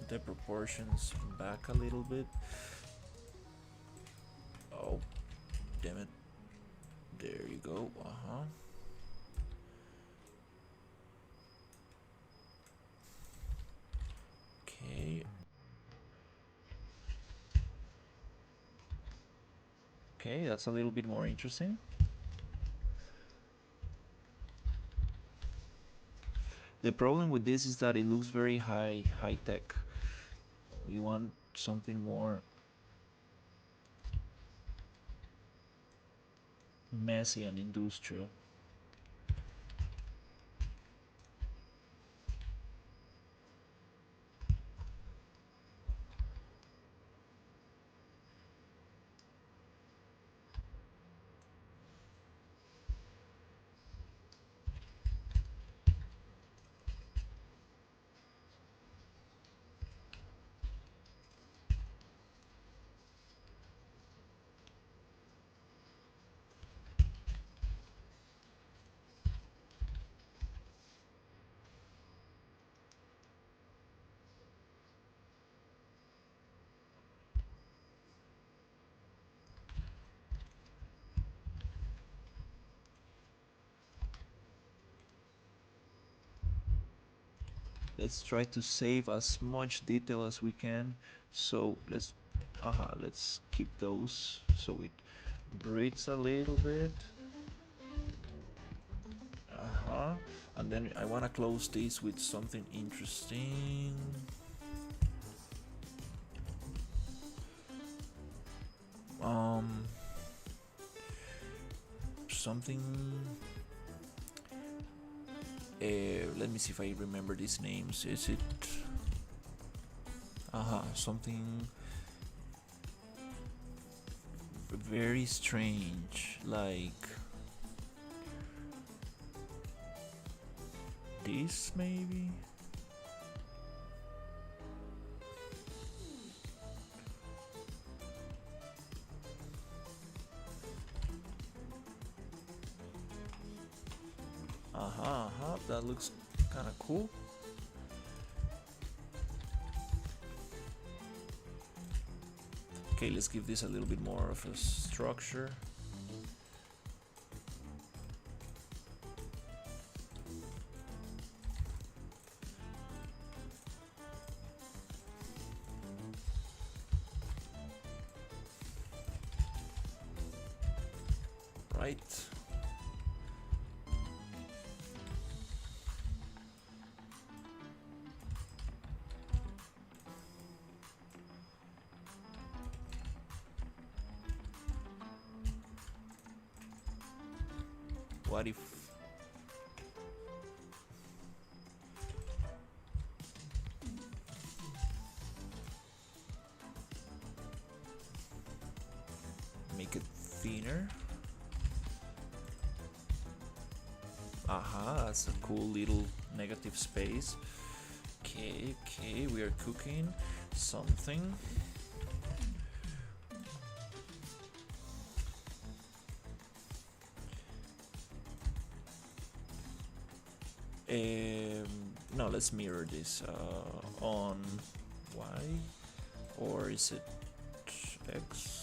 the proportions back a little bit. Oh, damn it. There you go. Okay. Okay, that's a little bit more interesting. The problem with this is that it looks very high tech. We want something more messy and industrial. Let's try to save as much detail as we can. So let's keep those so it breathes a little bit. And then I want to close this with something interesting. Something. Let me see if I remember these names. Is it? Something very strange, like this maybe. That looks kind of cool. Okay, let's give this a little bit more of a structure. Right. What if make it thinner? Aha, that's a cool little negative space. Okay, we are cooking something. No, let's mirror this on Y, or is it X?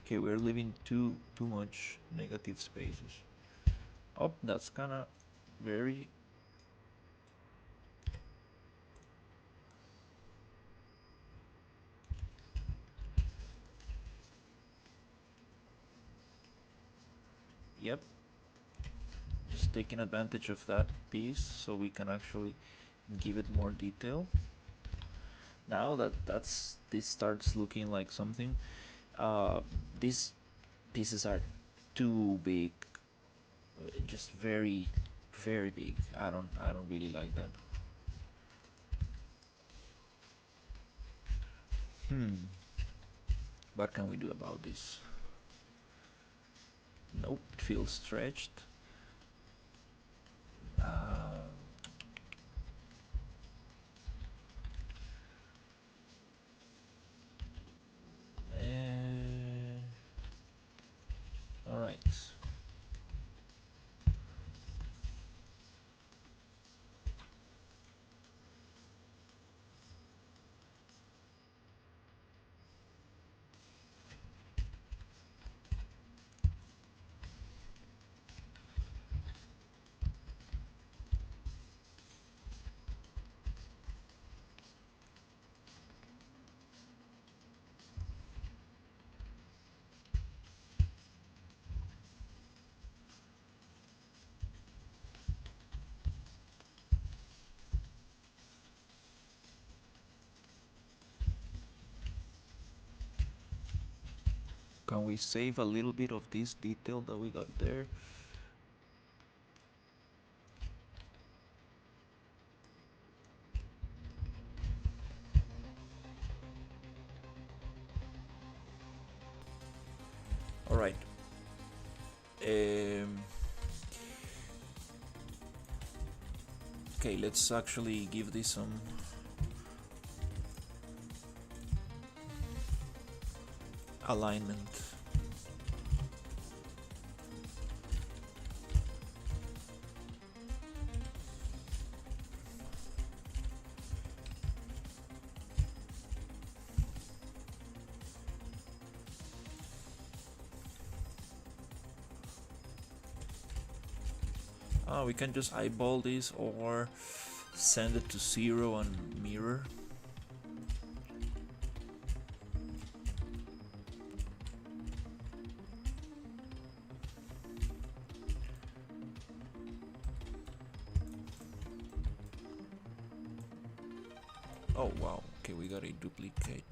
Okay, we're leaving too much negative spaces. Oh, that's kind of very. Yep. Just taking advantage of that piece so we can actually give it more detail. Now that this starts looking like something. These pieces are too big, just very big. I don't really like that. What can we do about this? Nope, it feels stretched. All right. Can we save a little bit of this detail that we got there? All right. Okay, let's actually give this some alignment. We can just eyeball this or send it to 0 and mirror. Oh wow, okay, we got a duplicate.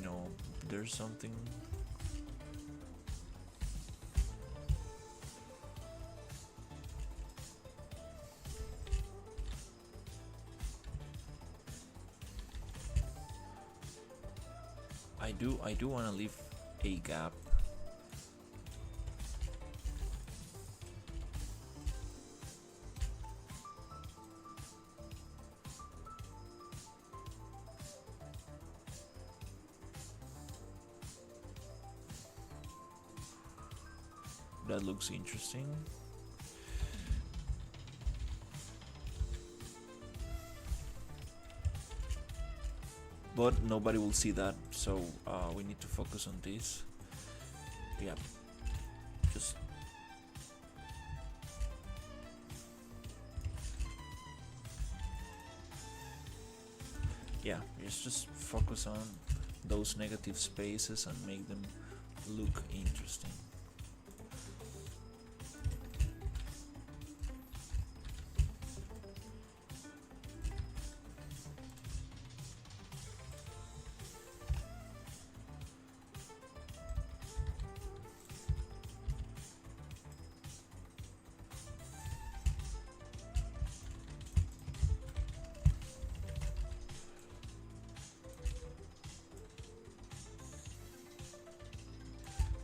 No, there's something. I do want to leave a gap. That looks interesting. But nobody will see that, so we need to focus on this. Yeah, just yeah, just focus on those negative spaces and make them look interesting.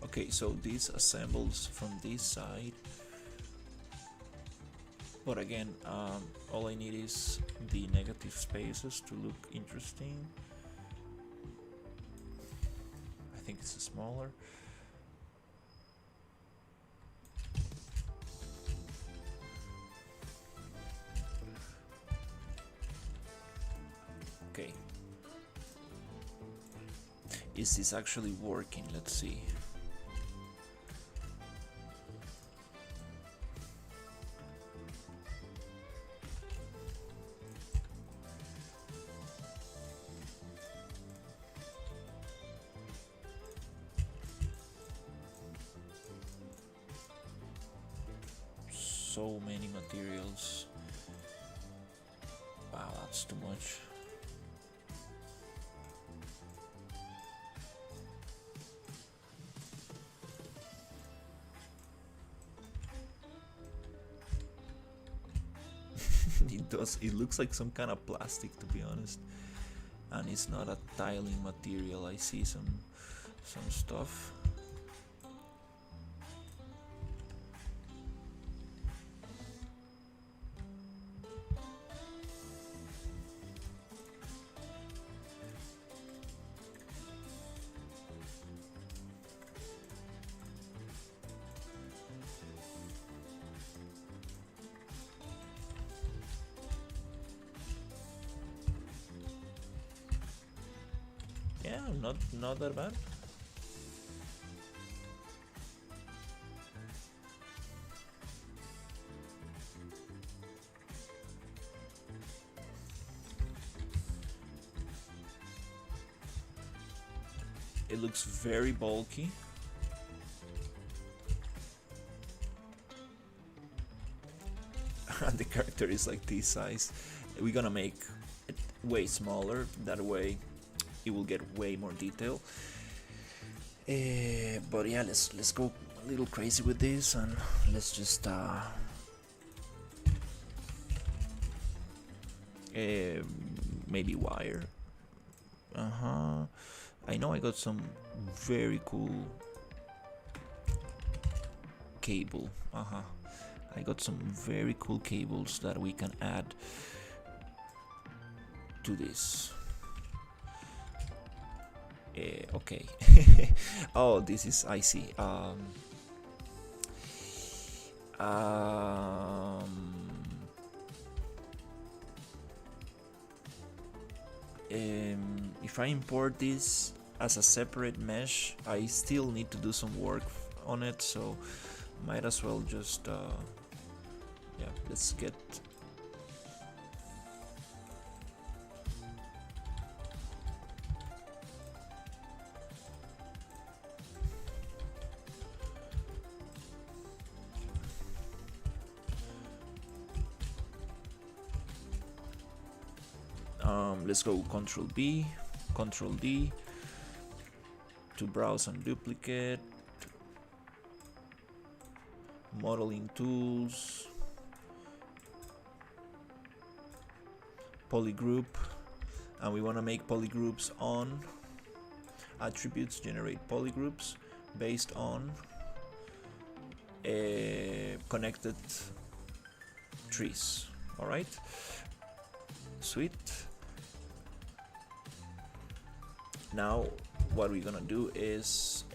Okay, so this assembles from this side, but again, all I need is the negative spaces to look interesting. I think it's smaller. Okay, is this actually working? Let's see. So many materials. Wow, that's too much. It looks like some kind of plastic, to be honest, and it's not a tiling material. I see some stuff. Yeah, not that bad. It looks very bulky. The character is like this size. We're gonna make it way smaller. That way it will get way more detail. But yeah, let's go a little crazy with this, and let's just maybe wire. I know I got some very cool cable. I got some very cool cables that we can add to this. Okay. Oh, this is, I see. If I import this as a separate mesh, I still need to do some work on it, so might as well just yeah, let's get let's go Control B, Control D to browse and duplicate, modeling tools, polygroup, and we want to make polygroups on attributes, generate polygroups based on connected trees. All right, sweet. Now what we're gonna do is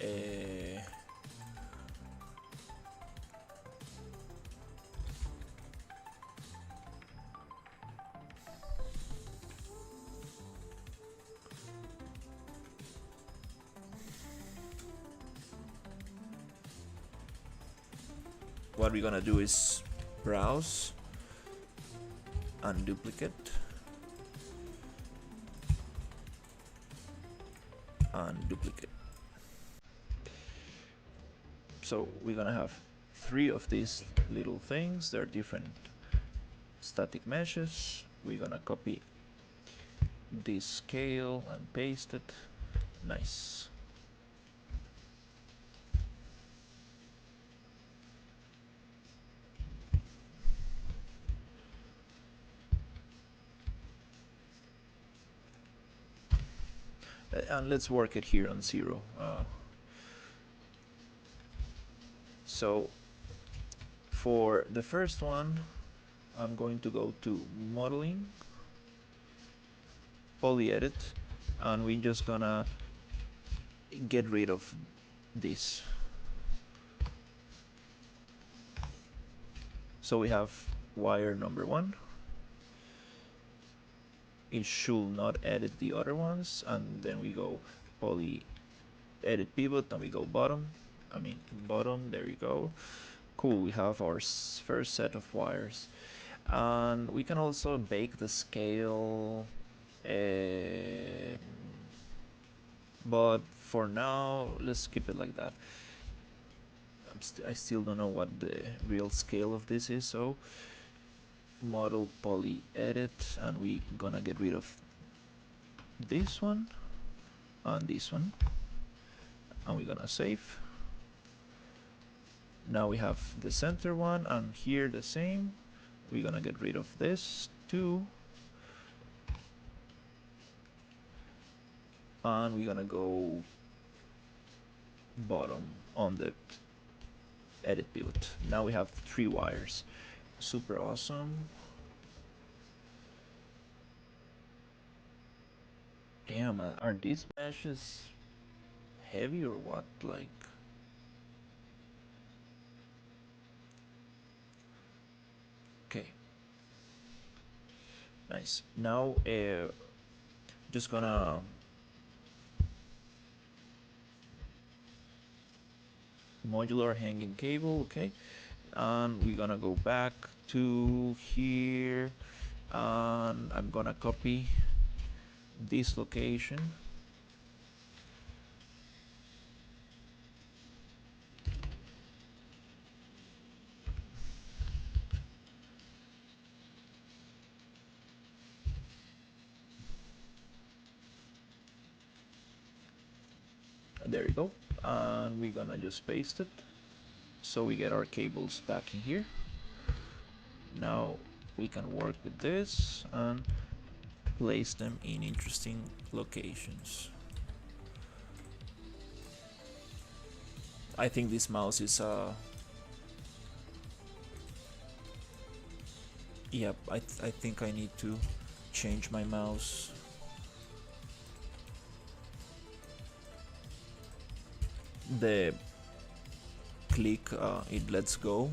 browse and duplicate and duplicate. So we're gonna have 3 of these little things. They're different static meshes. We're gonna copy this scale and paste it. Nice. And let's work it here on 0. So for the first one, I'm going to go to modeling, poly edit, and we're just gonna get rid of this. So we have wire number 1. It should not edit the other ones, and then we go poly edit pivot and we go bottom. Bottom, there you go. Cool, we have our first set of wires. And we can also bake the scale, but for now, let's keep it like that. I still don't know what the real scale of this is, so model poly edit, and we gonna get rid of this one and this one, and we're gonna save. Now we have the center one, and here the same. We're gonna get rid of this too, and we're gonna go bottom on the edit pivot. Now we have 3 wires. Super awesome. Damn, are these meshes heavy or what? Like, okay, nice. Now just gonna modular hanging cable, okay, and we're gonna go back to here, and I'm gonna copy this location. There you go, and we're gonna just paste it so we get our cables back in here. Now we can work with this and place them in interesting locations. I think this mouse is yep, I think I need to change my mouse. The click it lets go,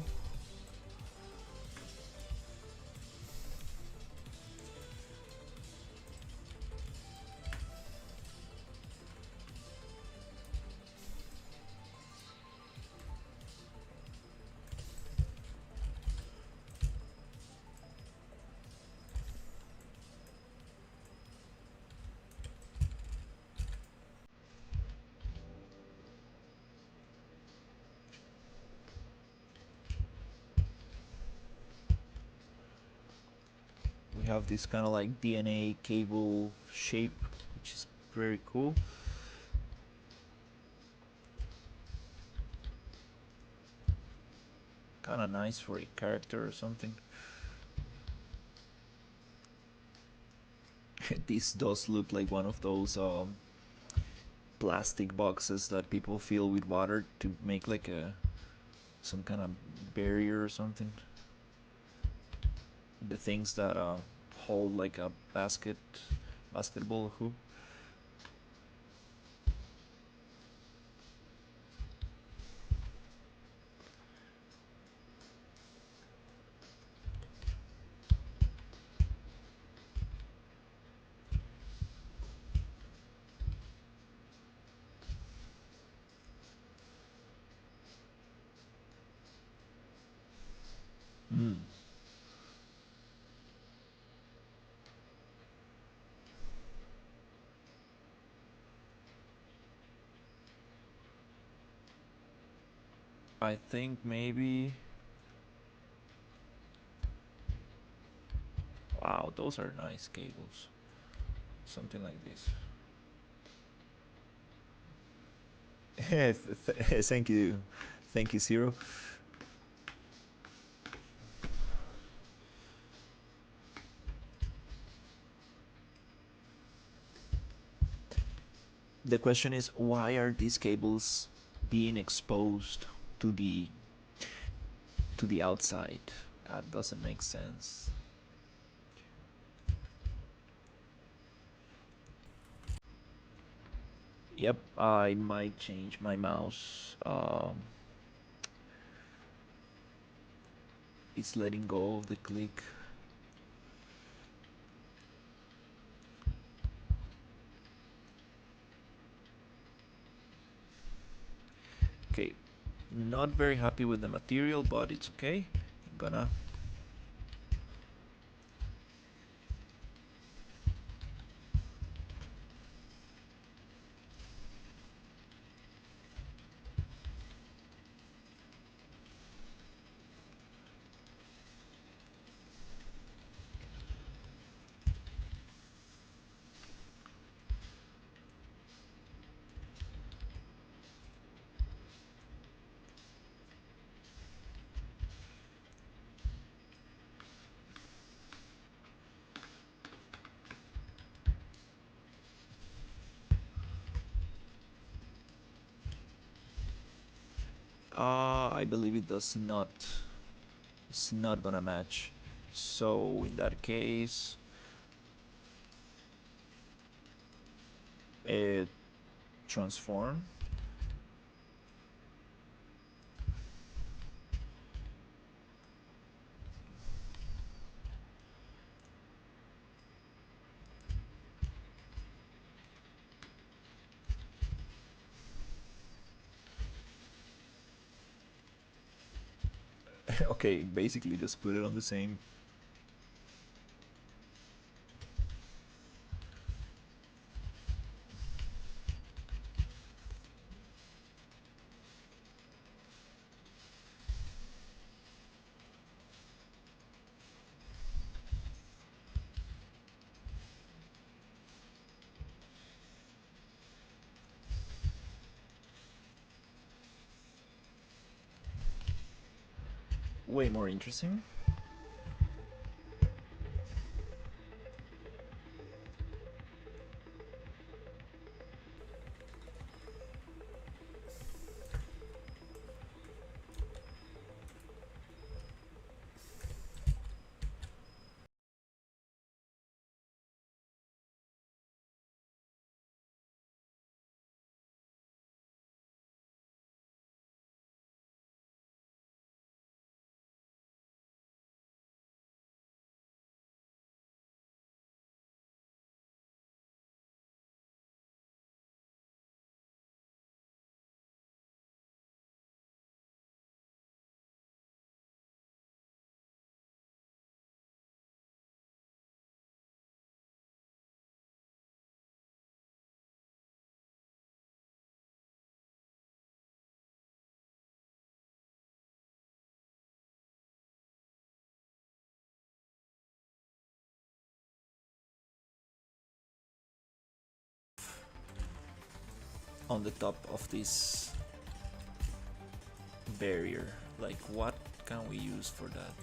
We have this kind of like DNA cable shape, which is very cool. Kind of nice for a character or something. This does look like one of those plastic boxes that people fill with water to make like a some kind of barrier or something. The things that hold like a basketball hoop. Mm. I think maybe. Wow, those are nice cables. Something like this. Thank you, Zero. The question is, why are these cables being exposed to the outside? That doesn't make sense. Yep, I might change my mouse. It's letting go of the click. Okay, not very happy with the material, but it's okay. I'm gonna. I believe it does not. It's not gonna match. So in that case, it transform. Okay, basically just put it on the same. Way more interesting. on the top of this barrier. Like, what can we use for that?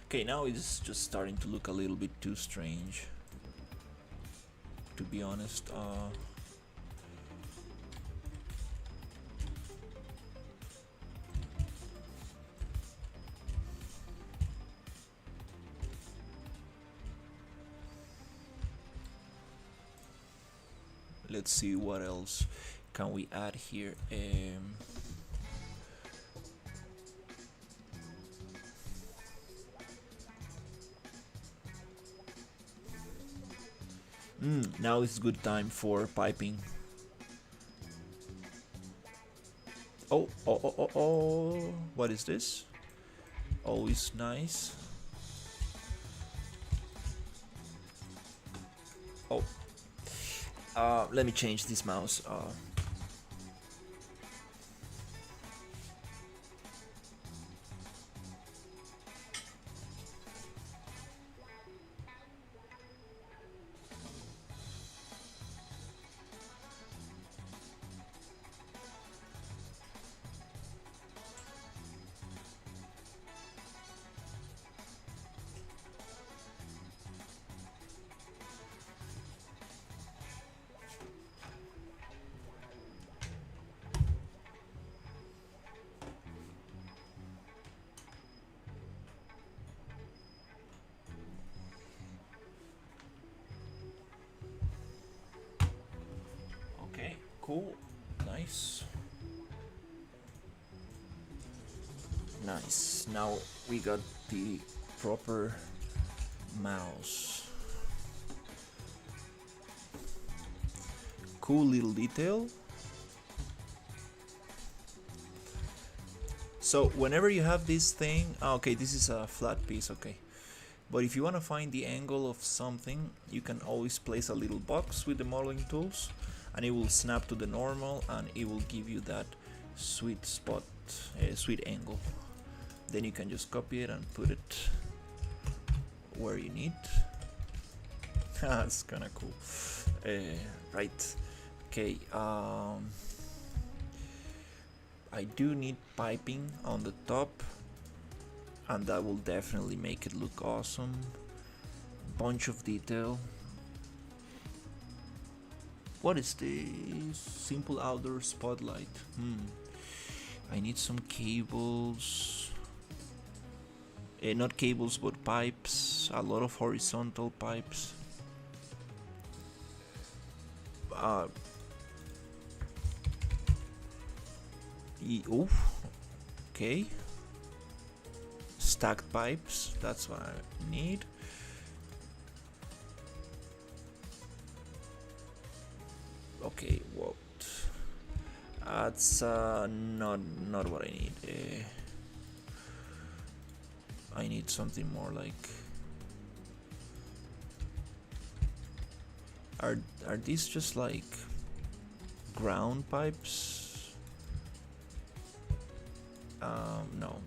Okay, now it's just starting to look a little bit too strange, to be honest. Let's see what else can we add here. Now is good time for piping. Oh, what is this? Always nice. Oh, let me change this mouse. Okay, cool, nice. Nice. Now we got the proper mouse. Cool little detail. So whenever you have this thing, okay, this is a flat piece, okay. But if you want to find the angle of something, you can always place a little box with the modeling tools, and it will snap to the normal, and it will give you that sweet spot, sweet angle. Then you can just copy it and put it where you need. That's kind of cool. Right. Okay. I do need piping on the top, and that will definitely make it look awesome. Bunch of detail. What is this? Simple outdoor spotlight. I need some cables. Not cables, but pipes. A lot of horizontal pipes. Okay. Stacked pipes. That's what I need. Okay, what? That's not what I need. I need something more like. Are these just like ground pipes? No.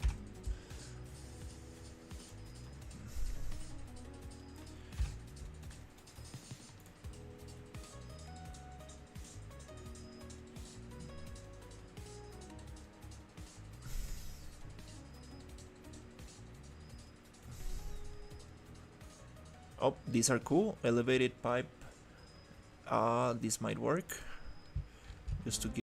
Oh, these are cool. Elevated pipe. This might work. Just to give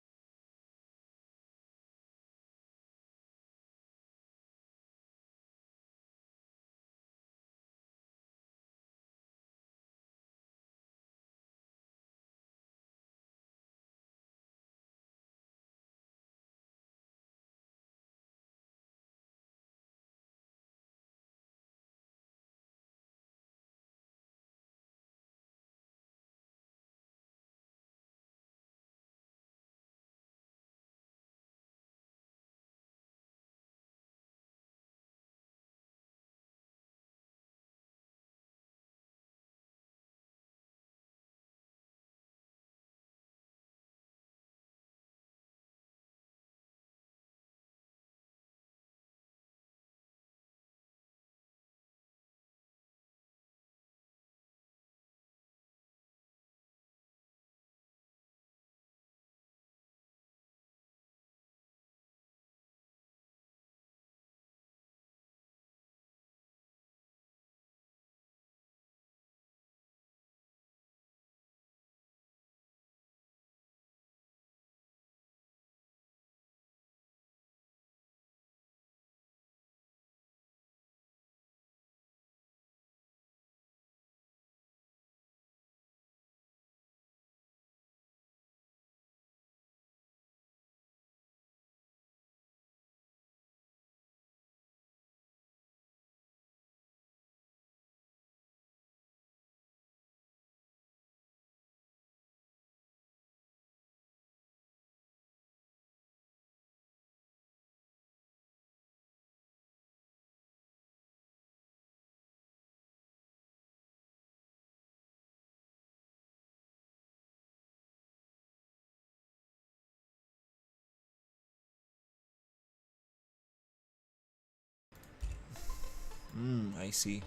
I see.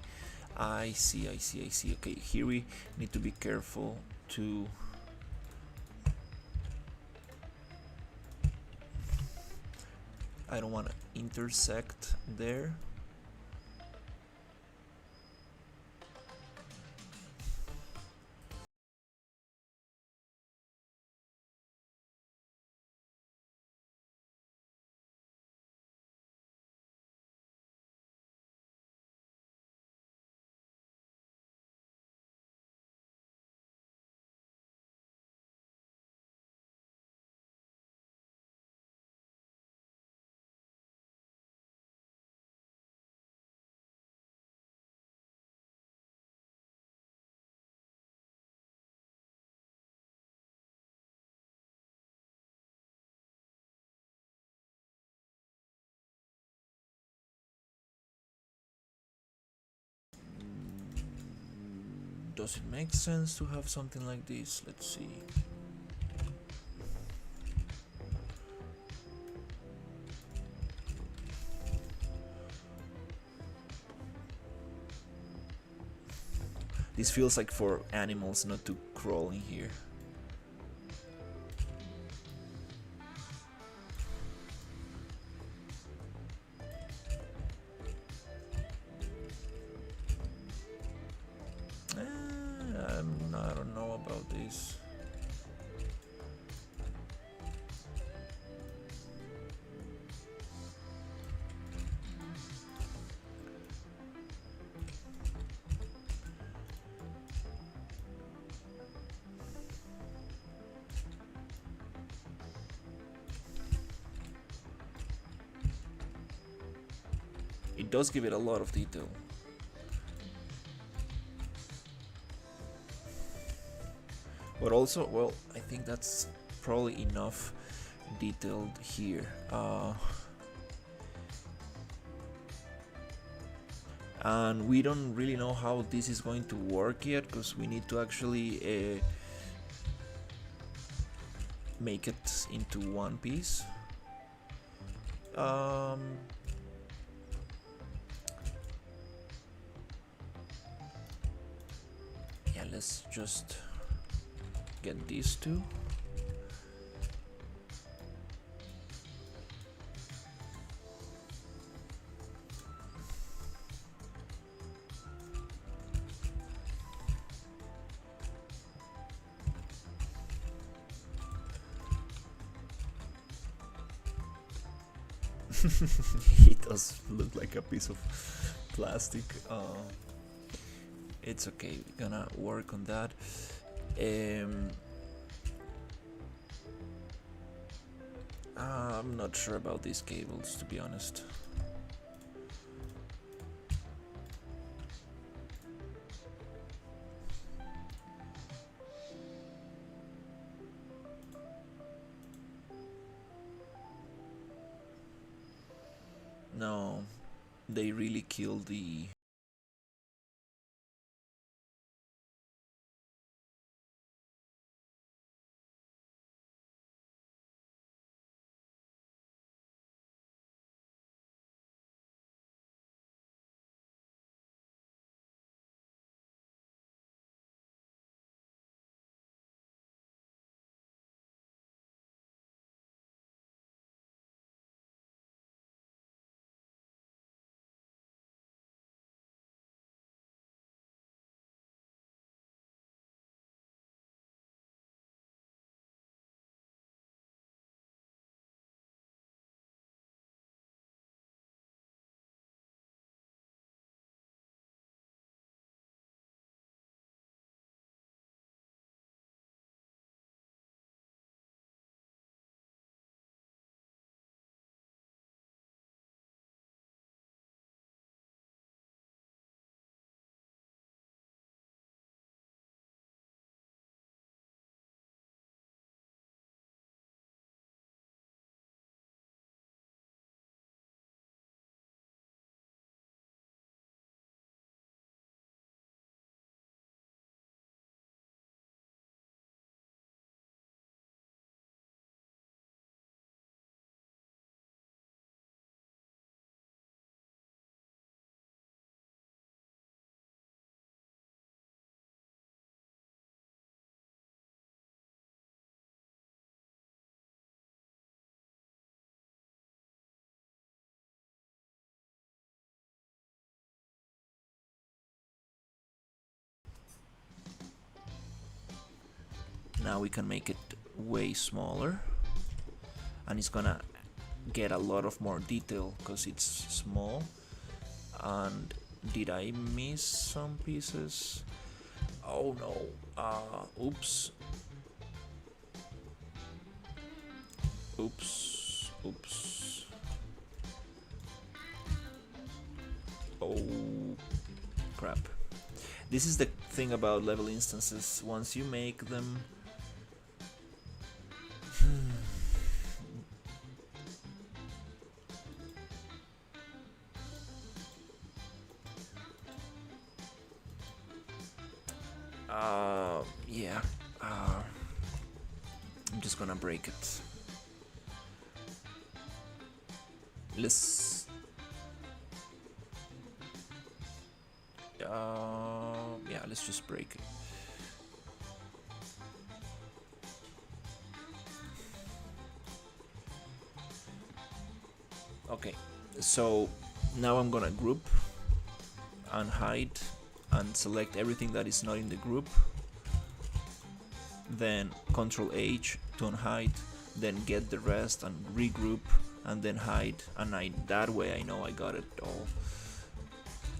I see. Okay, here we need to be careful to... I don't want to intersect there. Does it make sense to have something like this? Let's see. This feels like for animals not to crawl in here. I don't know about this. It does give it a lot of detail. But also, well, I think that's probably enough detailed here. And we don't really know how this is going to work yet, because we need to actually make it into one piece. Yeah, let's just get these two. It does look like a piece of plastic. It's okay, we're gonna work on that. I'm not sure about these cables, to be honest. No, they really killed the Now we can make it way smaller, and it's gonna get a lot of more detail because it's small. And did I miss some pieces? Oh no. Oops. Oops. Oh crap. This is the thing about level instances. Once you make them, yeah, I'm just gonna break it. Let's, yeah, let's just break it. Okay, so now I'm gonna group and hide and select everything that is not in the group, then Ctrl H to unhide, then get the rest and regroup, and then hide, and that way I know I got it all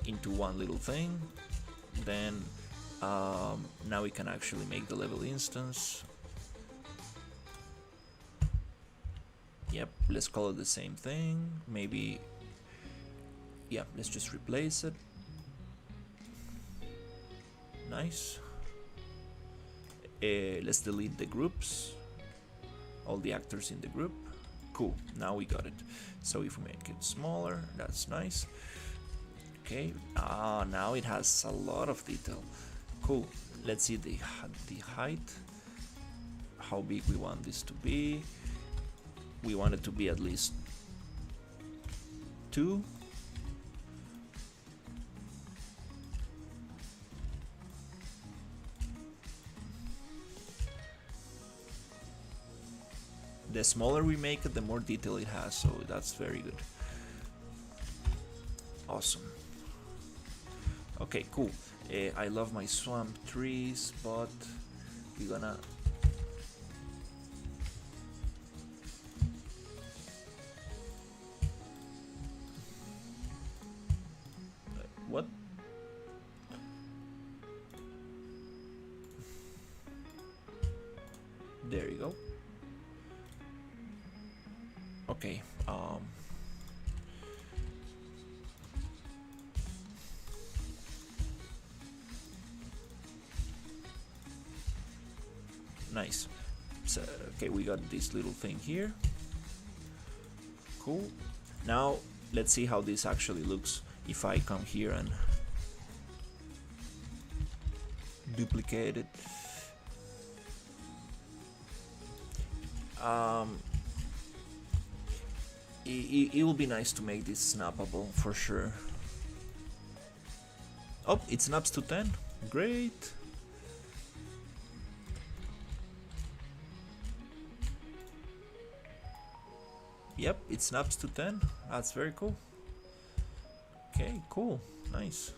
into one little thing. Then now we can actually make the level instance. Yep, let's call it the same thing. Maybe, yeah, let's just replace it. Nice. Let's delete the groups, all the actors in the group. Cool, now we got it. So if we make it smaller, that's nice. Okay, now it has a lot of detail. Cool, let's see the height, how big we want this to be. We want it to be at least 2. The smaller we make it, the more detail it has, so that's very good. Awesome. Okay, cool. I love my swamp trees, but we're gonna... What? There you go. Okay, nice. So, okay, we got this little thing here. Cool. Now let's see how this actually looks if I come here and duplicate it. It will be nice to make this snappable for sure. Oh, it snaps to 10. Great. Yep, it snaps to 10. That's very cool. Okay, cool. Nice.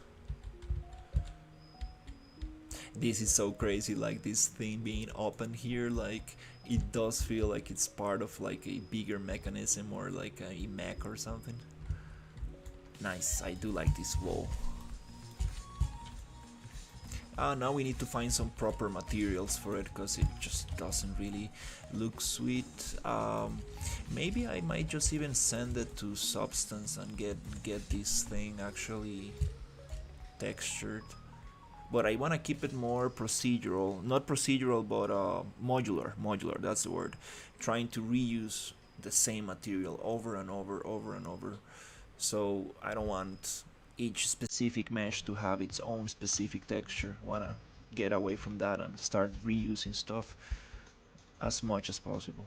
This is so crazy, like this thing being open here, like it does feel like it's part of like a bigger mechanism or like a mech or something. Nice, I do like this wall. Now we need to find some proper materials for it because it just doesn't really look sweet. Maybe I might just even send it to Substance and get this thing actually textured. But I want to keep it more procedural, not procedural, but modular, that's the word. Trying to reuse the same material over and over. So I don't want each specific mesh to have its own specific texture. Want to get away from that and start reusing stuff as much as possible.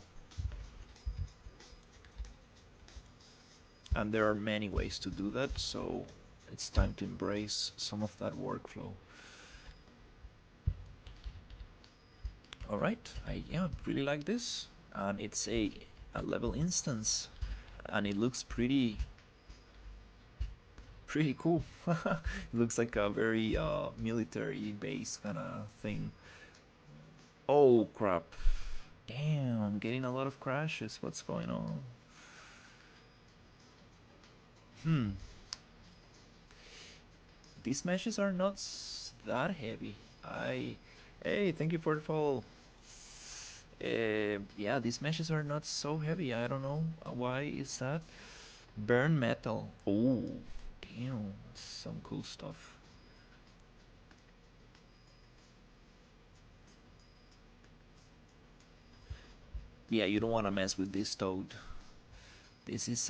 And there are many ways to do that, so it's time to embrace some of that workflow. Alright, I really like this, and it's a level instance, and it looks pretty cool. It looks like a very military base kind of thing. Oh crap. Damn, I'm getting a lot of crashes. What's going on? Hmm. These meshes are not that heavy. I. Hey, thank you for the follow. Yeah, these meshes are not so heavy. I don't know why is that. Burn metal. Oh, damn, some cool stuff. Yeah, you don't want to mess with this toad. This is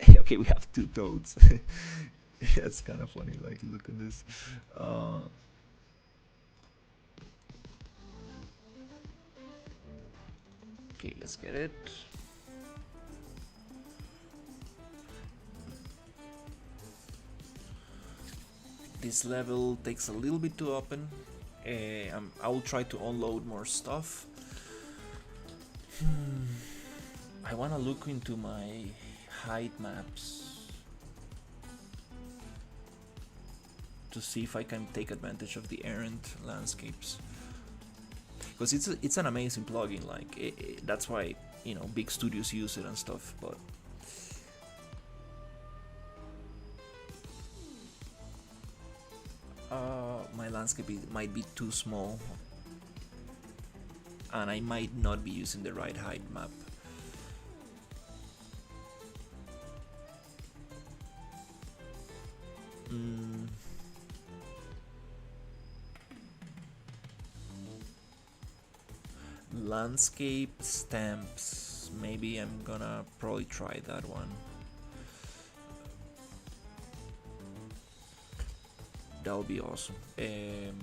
okay, we have two toads. Yeah, it's kind of funny. Like, look at this. Uh, okay, let's get it. This level takes a little bit to open. I will try to unload more stuff. I want to look into my height maps to see if I can take advantage of the errant landscapes, because it's an amazing plugin. Like that's why big studios use it and stuff. But my landscape might be too small, and I might not be using the right height map. Mm, landscape stamps. Maybe I'm gonna probably try that one. That would be awesome. Mm,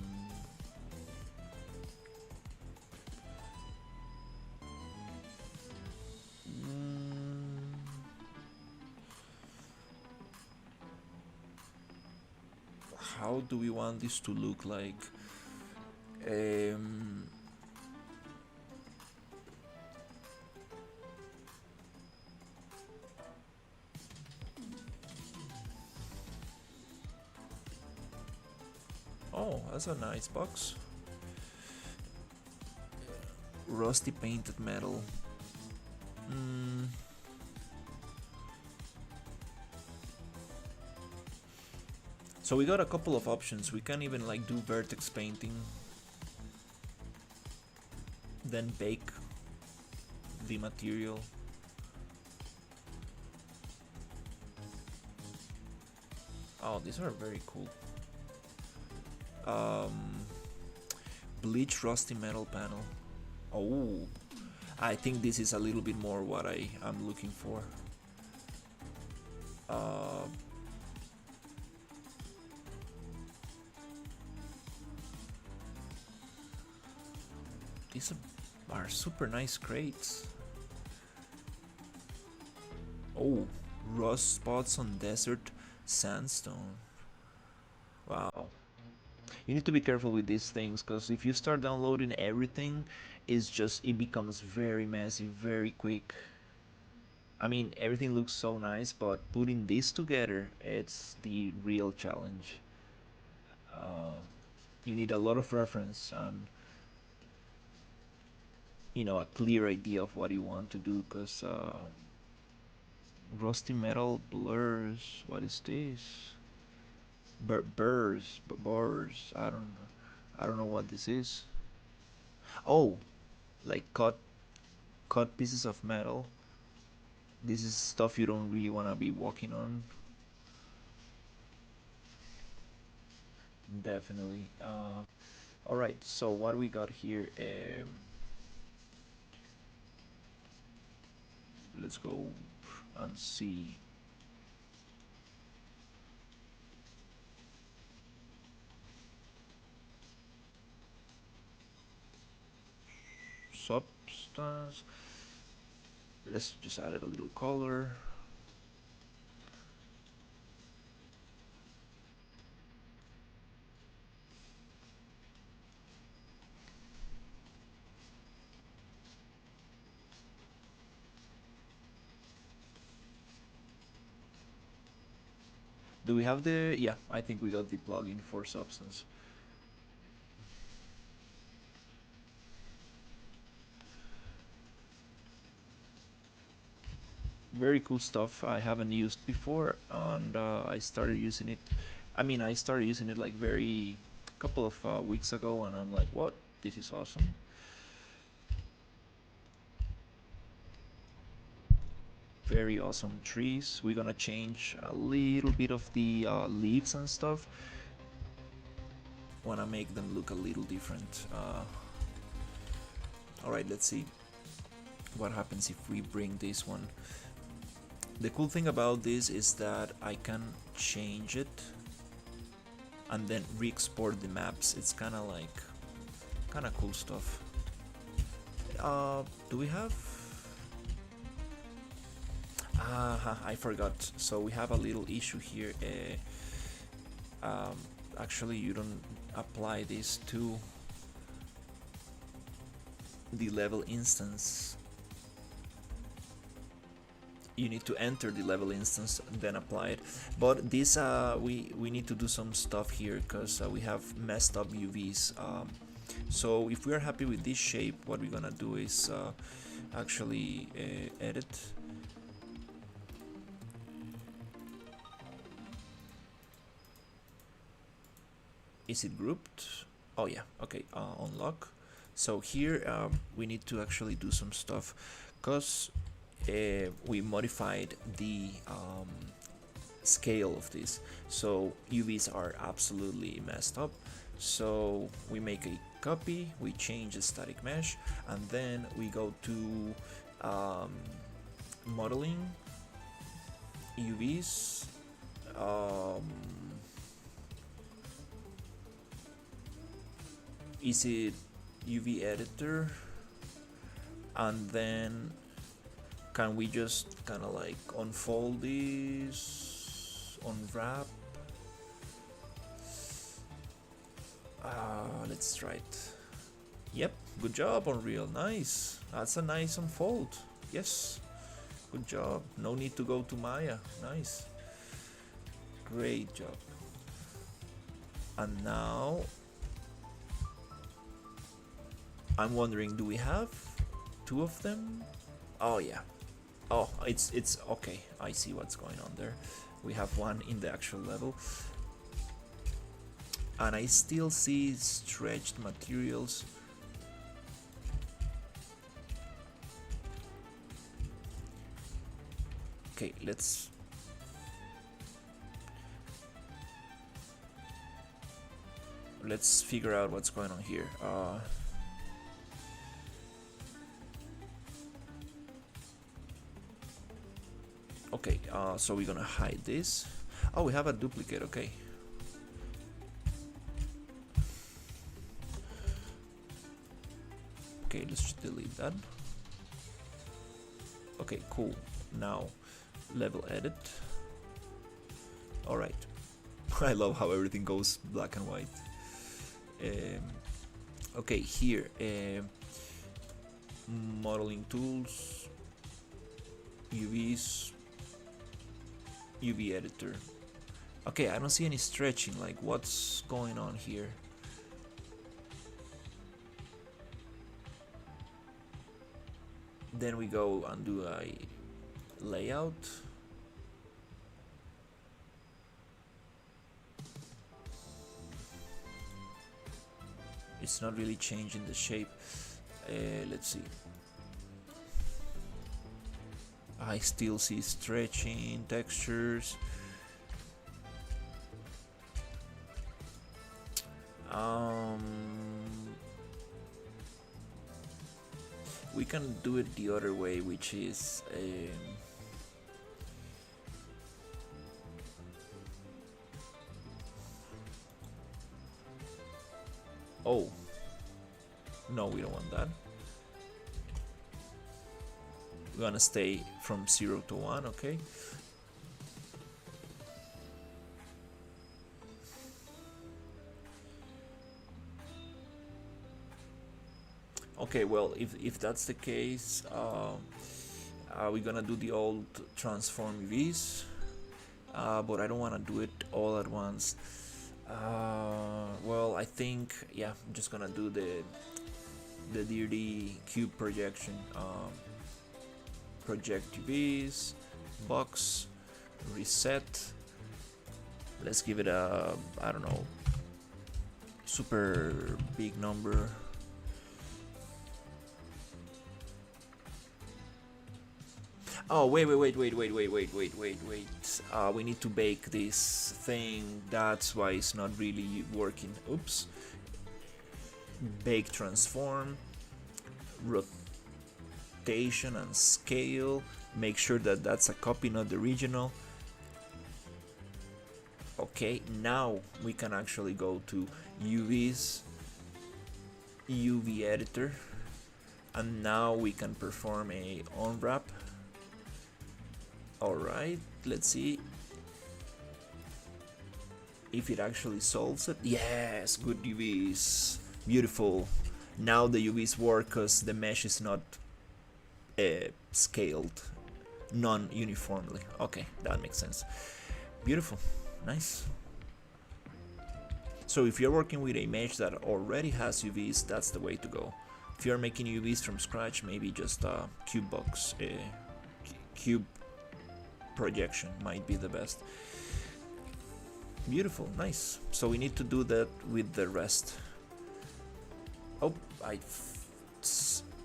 how do we want this to look like? Um, oh, that's a nice box. Rusty painted metal. Mm, so we got a couple of options. We can even like do vertex painting, then bake the material. Oh, these are very cool. Um, bleach rusty metal panel. Oh, I think this is a little bit more what I am looking for. Uh, these are super nice crates. Oh, rust spots on desert sandstone. Wow. You need to be careful with these things, because if you start downloading everything, it becomes very messy very quick. I mean, everything looks so nice, but putting this together, it's the real challenge. Uh, you need a lot of reference and a clear idea of what you want to do, because rusty metal blurs. What is this? Burrs. I don't know what this is. Oh, like cut pieces of metal. This is stuff you don't really want to be walking on. Definitely. All right. So what we got here? Let's go and see. Substance. Let's just add it a little color. Do we have the? Yeah, I think we got the plugin for substance. very cool stuff I haven't used before, and I started using it. I mean, I started using it like very couple of weeks ago, and I'm like, what? This is awesome. Very awesome trees. We're gonna change a little bit of the leaves and stuff. Wanna make them look a little different. All right, let's see what happens if we bring this one. The cool thing about this is that I can change it and then re-export the maps. It's kind of like cool stuff. Do we have? I forgot. So we have a little issue here. Actually, you don't apply this to the level instance. You need to enter the level instance and then apply it. But this we need to do some stuff here because we have messed up UVs. So if we are happy with this shape, what we're gonna do is actually edit. Is it grouped? Oh yeah, okay, unlock. So here we need to actually do some stuff because we modified the scale of this. So UVs are absolutely messed up. So we make a copy, we change the static mesh, and then we go to modeling, UVs, is it UV editor, and then can we just kind of like unfold this, unwrap? Let's try it. Yep, good job, Unreal. Nice. That's a nice unfold. Yes, good job. No need to go to Maya. Nice. Great job. And now I'm wondering, do we have two of them? Oh yeah. Oh, it's okay. I see what's going on there. We have one in the actual level. And I still see stretched materials. Okay, let's figure out what's going on here. Okay, so we're gonna hide this. Oh, we have a duplicate. Okay. Okay, let's just delete that. Okay, cool. Now, level edit. All right. I love how everything goes black and white. Okay, here, modeling tools, UVs, UV editor. Okay, I don't see any stretching. Like, what's going on here? Then we go and do a layout. It's not really changing the shape. Let's see. I still see stretching, textures. We can do it the other way, which is oh no, we don't want that. We're gonna stay from 0 to 1. Okay. Okay, well, if that's the case, we're gonna do the old transform UVs, but I don't want to do it all at once. Well, I think, yeah, I'm just gonna do the DRD cube projection. Project UVs, box, reset. Let's give it a, I don't know, super big number. Oh, wait. We need to bake this thing. That's why it's not really working. Oops. Bake transform, rotation and scale. Make sure that that's a copy, not the original. Okay, now we can actually go to UVs, UV editor, and now we can perform a unwrap. Alright, let's see if it actually solves it. Yes, good UVs. Beautiful. Now the UVs work because the mesh is not scaled non-uniformly. Okay, that makes sense. Beautiful. Nice. So if you're working with a mesh that already has UVs, that's the way to go. If you're making UVs from scratch, maybe just a cube box, cube projection might be the best. Beautiful, nice. So we need to do that with the rest. Oh, I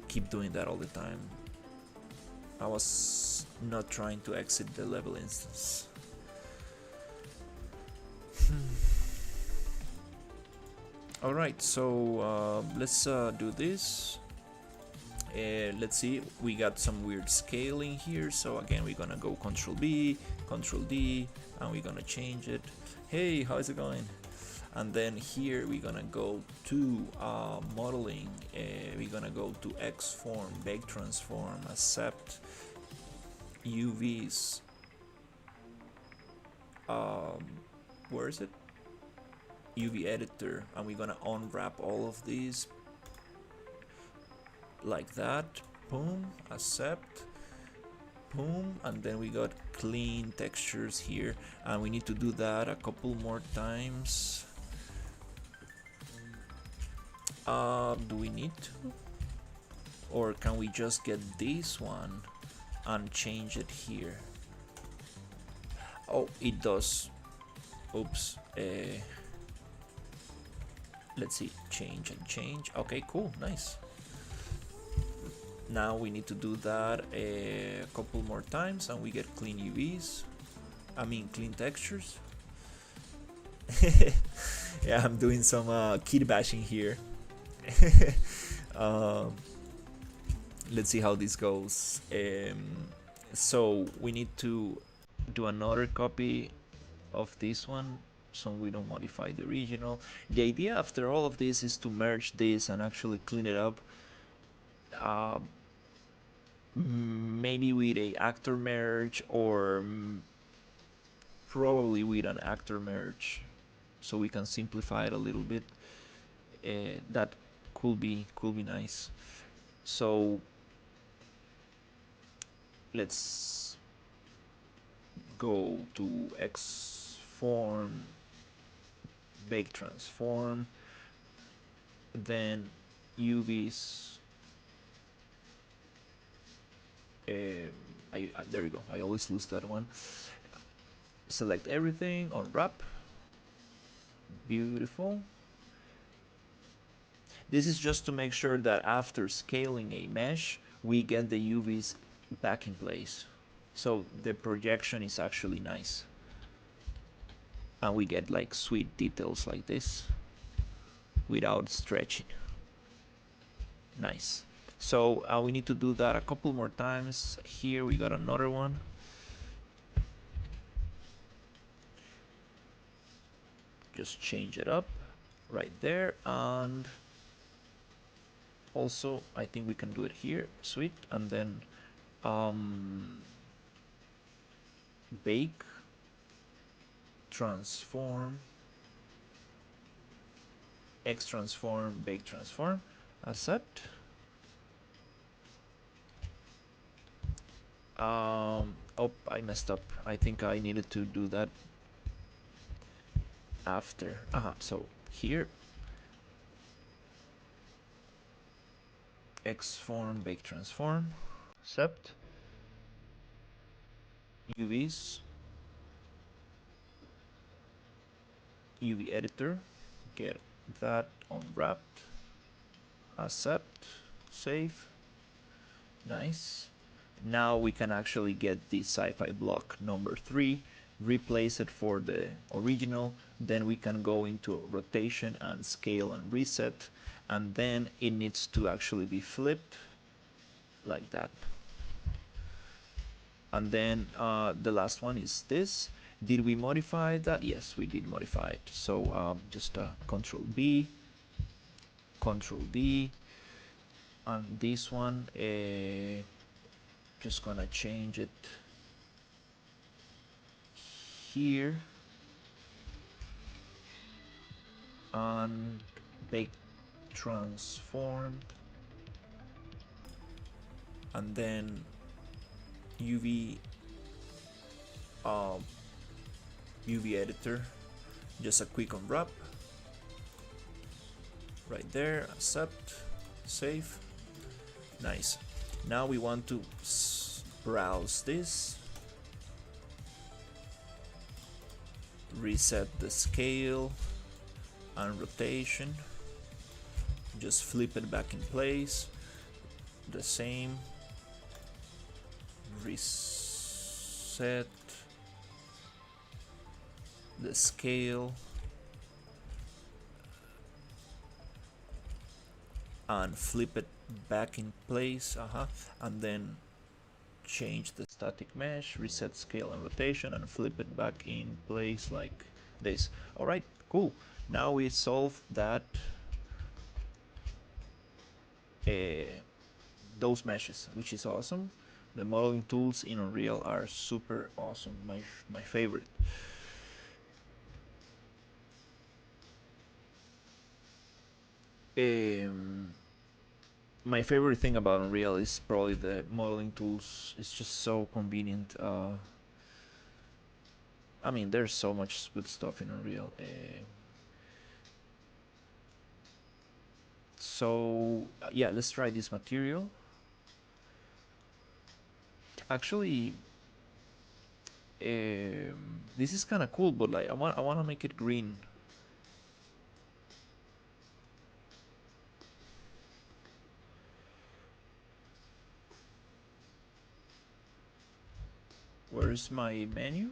keep doing that all the time. I was not trying to exit the level instance. Alright, so let's do this. Let's see, we got some weird scaling here, so again we're gonna go Control B, Control D, and we're gonna change it. Hey, how's it going? And then here we're gonna go to modeling, we're gonna go to X form, bake transform, accept, UVs, where is it? UV editor, and we're gonna unwrap all of these like that. Boom, accept, boom, and then we got clean textures here, and we need to do that a couple more times. Do we need to, or can we just get this one and change it here? Oh, it does. Oops. Let's see, change and change. Okay, cool, nice. Now we need to do that a couple more times and we get clean UVs. I mean clean textures. Yeah, I'm doing some kid bashing here. Let's see how this goes. So we need to do another copy of this one so we don't modify the original. The idea after all of this is to merge this and actually clean it up. Maybe with a actor merge, or probably with an actor merge, so we can simplify it a little bit. That could be nice. So let's go to X form, bake transform, then UVs. There you go. I always lose that one. Select everything, unwrap. Beautiful. This is just to make sure that after scaling a mesh, we get the UVs back in place. So the projection is actually nice. And we get like sweet details like this without stretching. Nice. So we need to do that a couple more times. Here we got another one. Just change it up right there, and also I think we can do it here. Sweet. And then bake transform, X transform, bake transform, accept. Oh, I messed up. I think I needed to do that after. So here, X form, bake transform, accept. UVs, UV editor, get that unwrapped, accept, save, nice. Now we can actually get the sci-fi block number 3, replace it for the original, then we can go into rotation and scale and reset, and then it needs to actually be flipped like that. And then the last one is this. Did we modify that? Yes, we did modify it. So just Control B, Control D, and this one, just gonna change it here and bake transform, and then UV UV editor, just a quick unwrap right there, accept, save, nice. Now we want to browse this, reset the scale and rotation, just flip it back in place, the same, reset the scale and flip it back in place, and then change the static mesh, reset scale and rotation, and flip it back in place like this. All right, cool. Now we solved that those meshes, which is awesome. The modeling tools in Unreal are super awesome. My favorite. Um, my favorite thing about Unreal is probably the modeling tools. It's just so convenient. I mean, there's so much good stuff in Unreal. So yeah, let's try this material. Actually, this is kind of cool, but like I want to make it green. Where is my menu?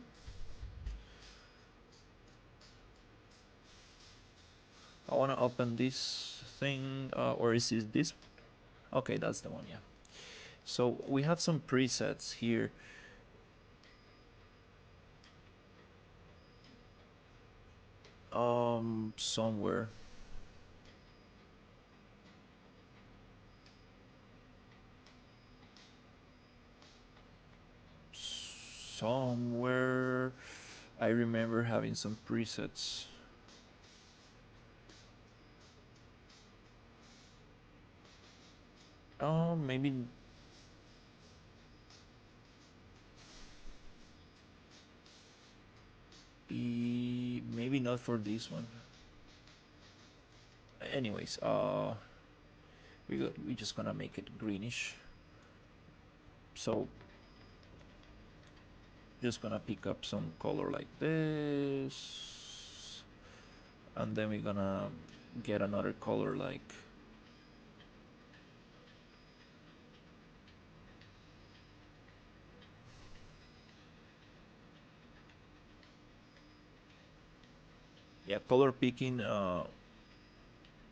I want to open this thing, or is it this? Okay, that's the one, yeah. So we have some presets here. Somewhere. Somewhere. I remember having some presets. Oh, maybe. Maybe not for this one. Anyways, we just gonna make it greenish. So just gonna pick up some color like this, and then we're gonna get another color like yeah, color picking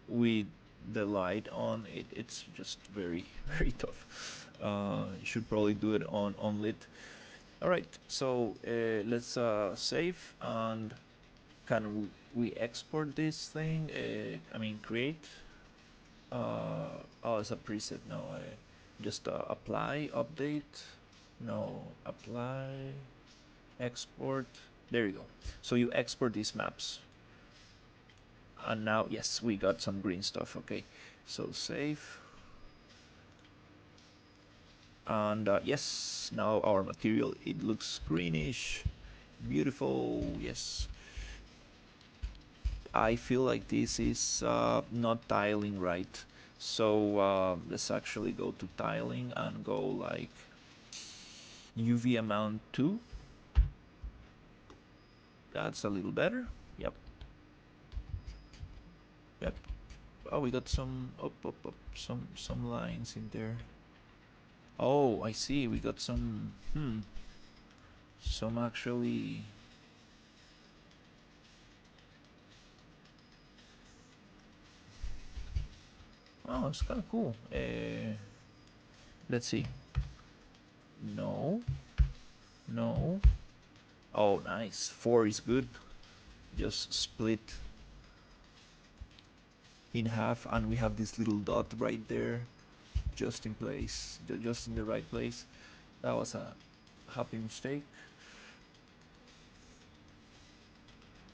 with the light on it, it's just very very tough. You should probably do it on lit. All right, so let's save, and can we export this thing? I mean, create. Oh, it's a preset. No, I just apply, update. No, apply, export. There you go. So you export these maps, and now yes, we got some green stuff. Okay, so save, and yes, now our material, it looks greenish, beautiful. Yes, I feel like this is not tiling right. So let's actually go to tiling and go like UV amount 2. That's a little better. Yep. Yep. Oh, we got some some lines in there. Oh, I see. We got some actually. Oh, it's kind of cool. Let's see. No, no. Oh, nice. 4 is good. Just split in half, and we have this little dot right there, just in place, just in the right place. That was a happy mistake.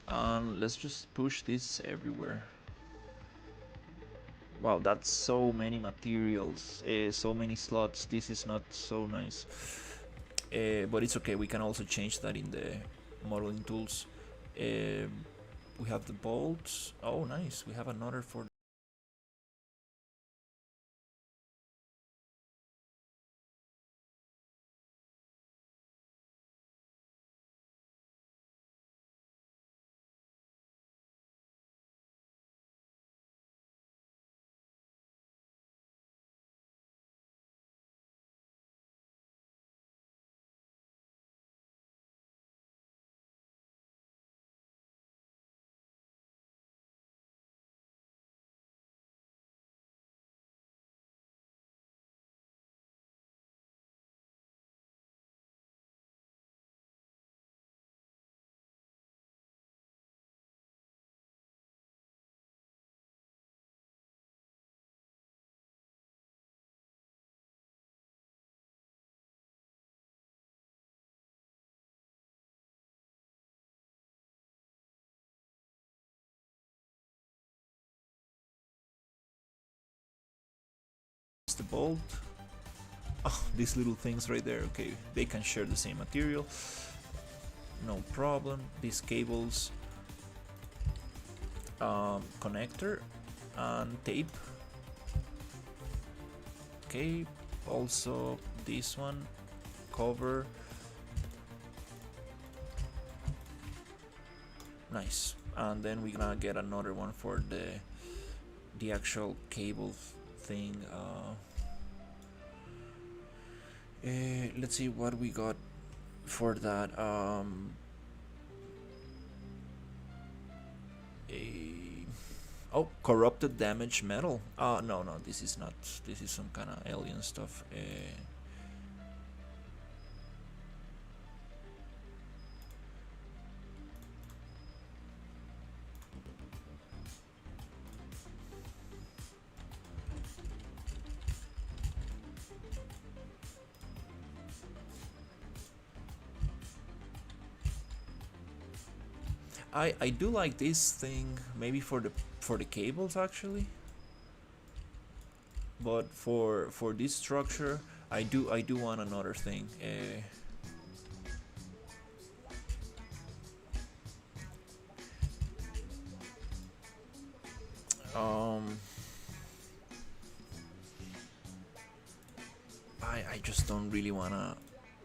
And let's just push this everywhere. Wow, that's so many materials, so many slots. This is not so nice. But it's okay, we can also change that in the modeling tools. We have the bolts. Oh, nice. We have another for the bolt. Oh, these little things right there. Okay, they can share the same material. No problem. These cables, connector, and tape. Okay, also this one, cover. Nice. And then we're gonna get another one for the actual cable thing. Let's see what we got for that. Oh, corrupted damaged metal. No, this is not. This is some kind of alien stuff. I do like this thing, maybe for the cables actually, but for this structure I do want another thing. Um, I just don't really wanna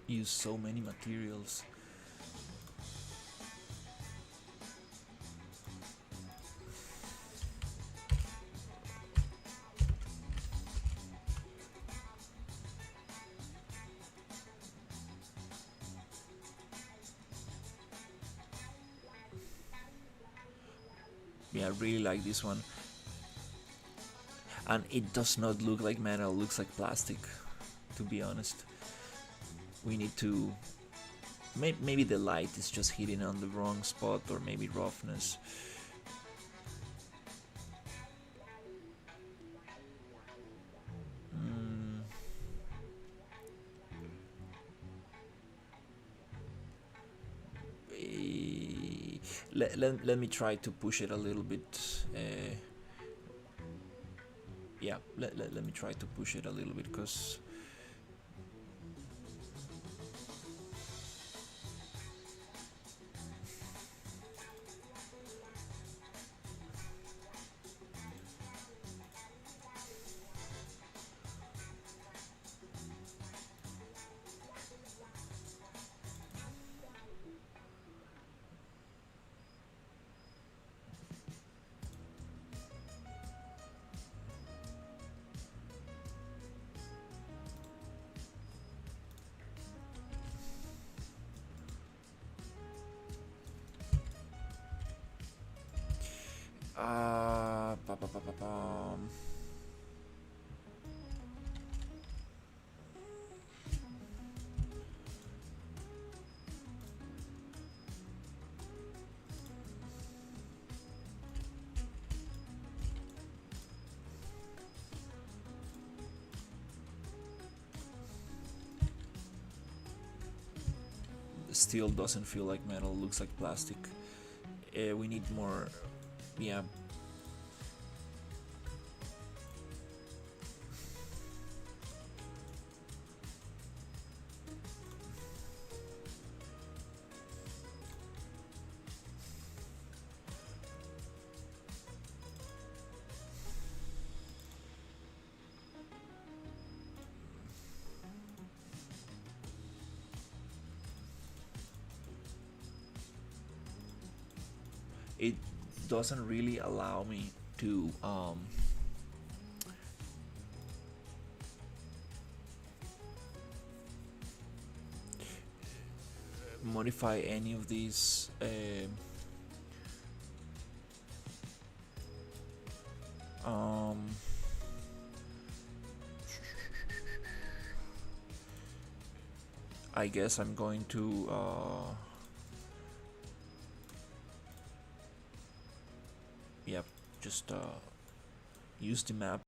use so many materials. Yeah, I really like this one, and it does not look like metal. It looks like plastic, to be honest. We need to maybe the light is just hitting on the wrong spot, or maybe roughness. Let me try to push it a little bit. Yeah, let me try to push it a little bit, because Ba, ba, ba, ba, ba. Steel doesn't feel like metal, looks like plastic. We need more, yeah. It doesn't really allow me to modify any of these I guess I'm going to yep, just use the map.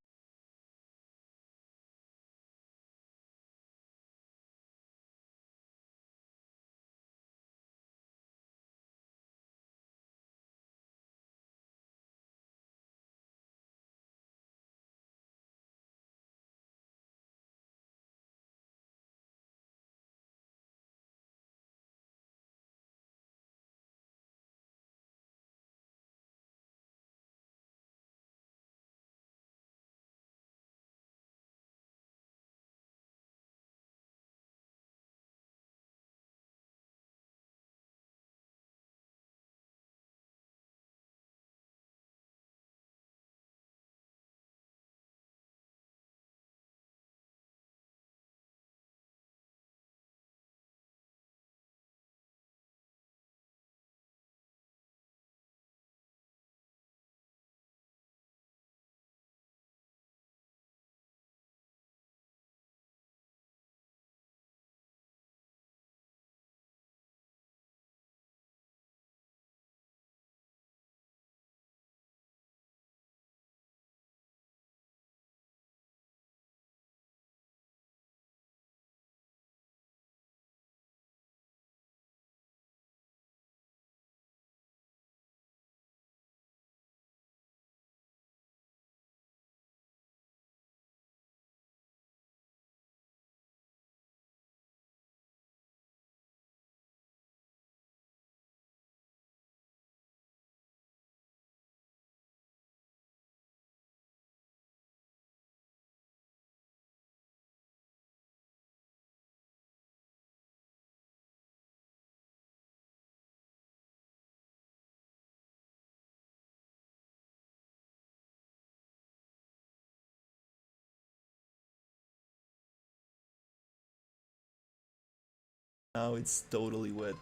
Now it's totally wet.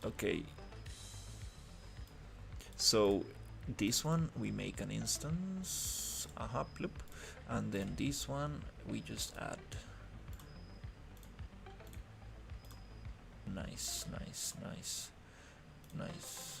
Okay, so this one we make an instance, aha, plop, and then this one we just add. Nice, nice, nice, nice.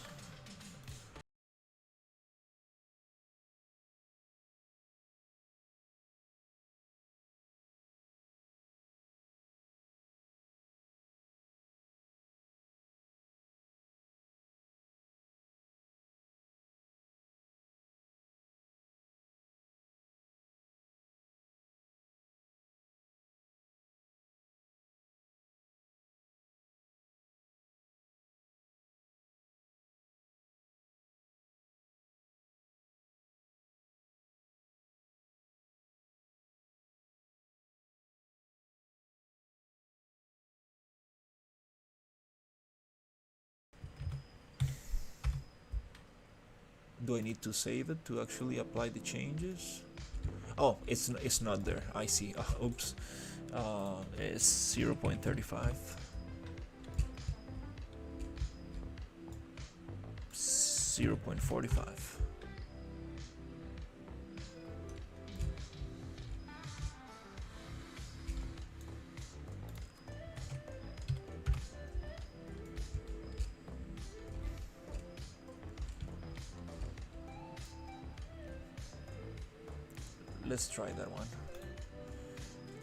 Do I need to save it to actually apply the changes? Oh, it's not there. I see. Oops. It's 0.35. 0.45. Let's try that one.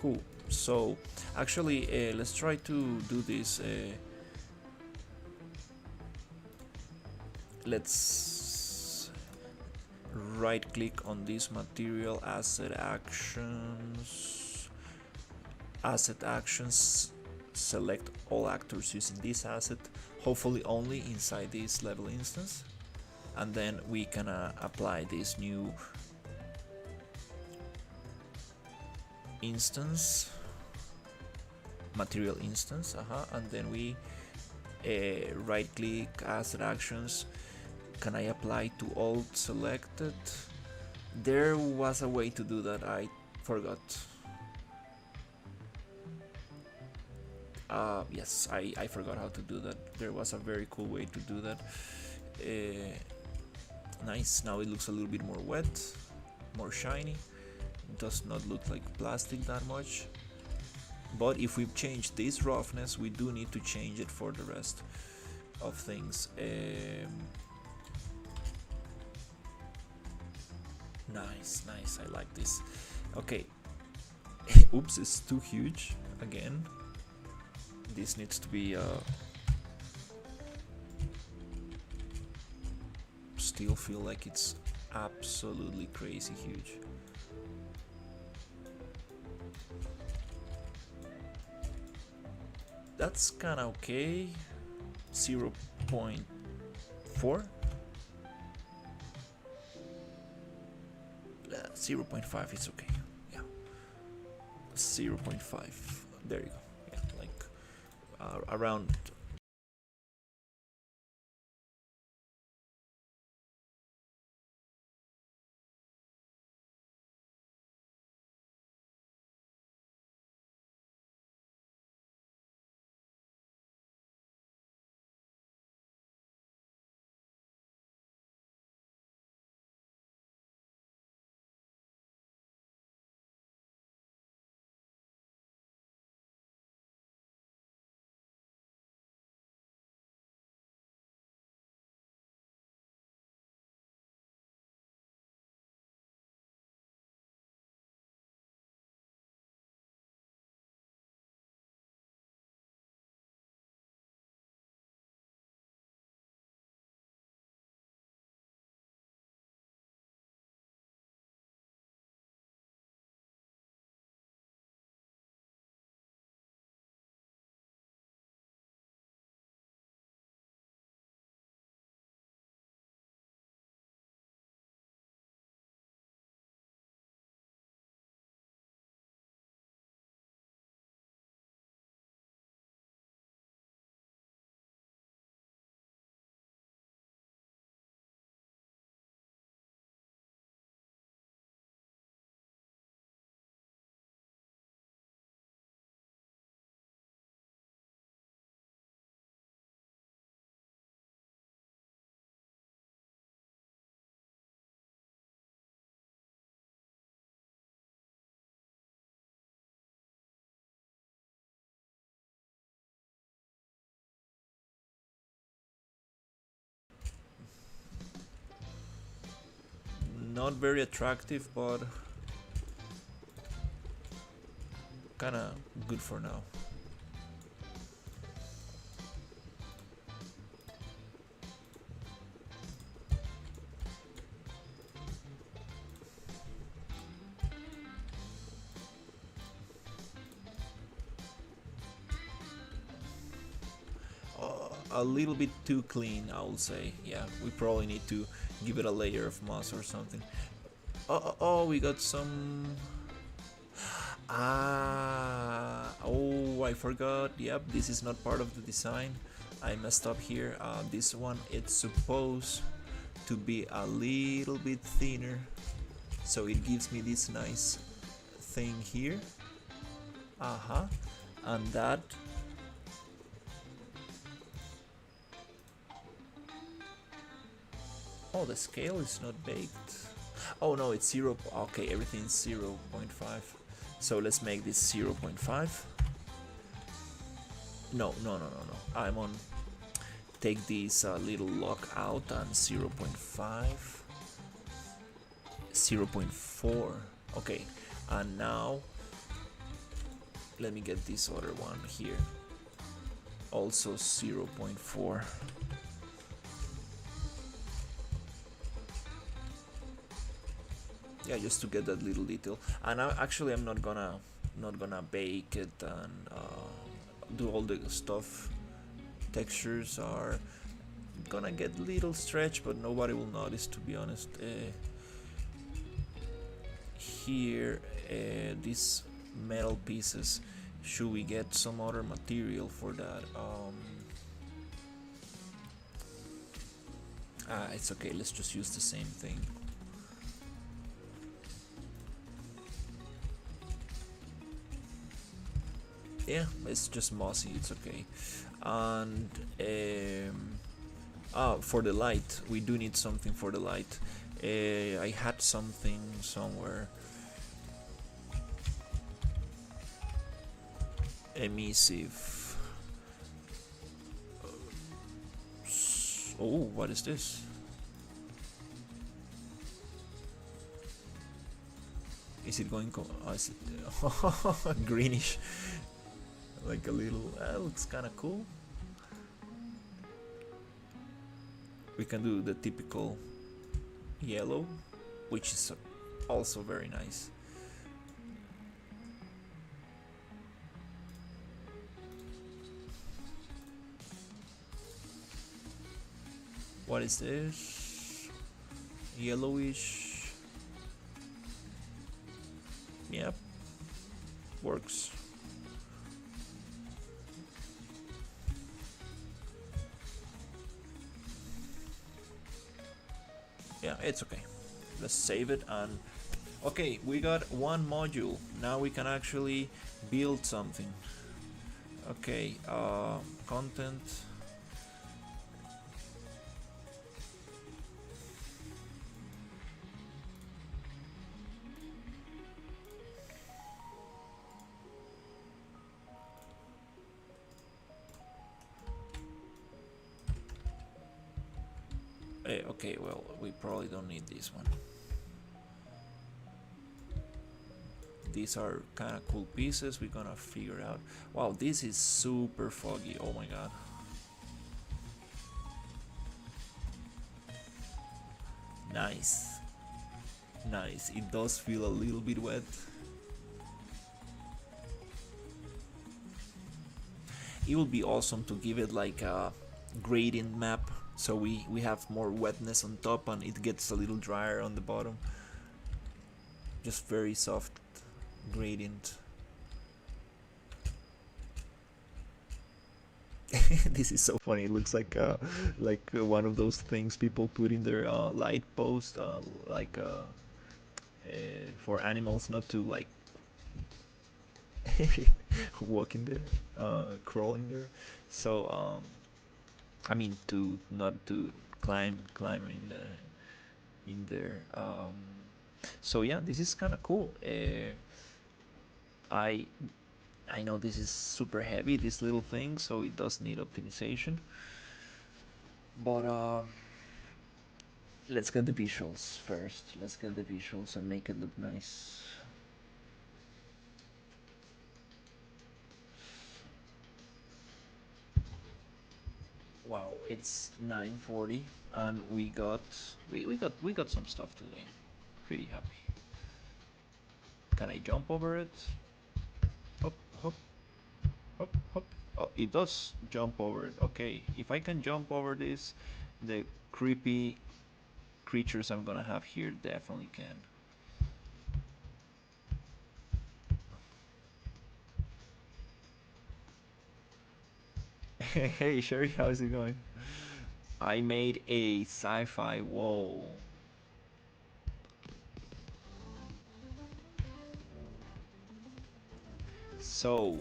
Cool. So actually, let's try to do this. Let's right click on this material, asset actions, select all actors using this asset, hopefully only inside this level instance, and then we can apply this new instance, material instance, and then we right click, asset actions. Can I apply to all selected? There was a way to do that, I forgot. Yes, I forgot how to do that. There was a very cool way to do that. Nice, now it looks a little bit more wet, more shiny. Does not look like plastic that much. But if we change this roughness, we do need to change it for the rest of things. Nice, I like this. Okay. Oops, it's too huge again. This needs to be still feel like it's absolutely crazy huge. That's kinda okay. 0.4. 0.5 is okay. Yeah. 0.5. There you go. Yeah, like around. Not very attractive, but kinda good for now. A little bit too clean, I would say. Yeah, we probably need to give it a layer of moss or something. Oh, we got some. Oh, I forgot. Yep, this is not part of the design. I messed up here. This one, it's supposed to be a little bit thinner, so it gives me this nice thing here. And that Oh, the scale is not baked. Oh no, it's 0. Okay, everything's 0.5. So let's make this 0.5. No, no, no, no, no. I'm on. Take this little lock out and 0.5. 0.4. Okay, and now let me get this other one here. Also 0.4. Yeah, just to get that little detail. And actually I'm not gonna bake it and do all the stuff. Textures are gonna get little stretch, but nobody will notice, to be honest. Here, these metal pieces, should we get some other material for that? It's okay, let's just use the same thing. Yeah, it's just mossy, it's okay. And for the light, we do need something for the light. I had something somewhere. Emissive. Oh, what is this? Is it going? Is it greenish? Like a little. Looks kind of cool. We can do the typical yellow, which is also very nice. What is this? Yellowish. Yep. Works. Yeah, it's okay. Let's save it and okay, we got one module. Now we can actually build something. Okay, content. Okay, well, we probably don't need this one. These are kind of cool pieces. We're gonna figure out. Wow, this is super foggy. Oh my god. Nice. Nice. It does feel a little bit wet. It would be awesome to give it like a gradient map, so we have more wetness on top and it gets a little drier on the bottom. Just very soft gradient. This is so funny. It looks like one of those things people put in their light post, for animals not to like walk in there, crawling there. So I mean to not to climb in there. So yeah, this is kind of cool. I I know this is super heavy, this little thing, so it does need optimization. But let's get the visuals first. Let's get the visuals and make it look nice. Wow, it's 9:40 and we got some stuff today. Pretty happy. Can I jump over it? Hop, hop, hop, hop. Oh, it does jump over it. Okay, if I can jump over this, the creepy creatures I'm gonna have here definitely can. Hey Sherry, how's it going? I made a sci-fi wall. So,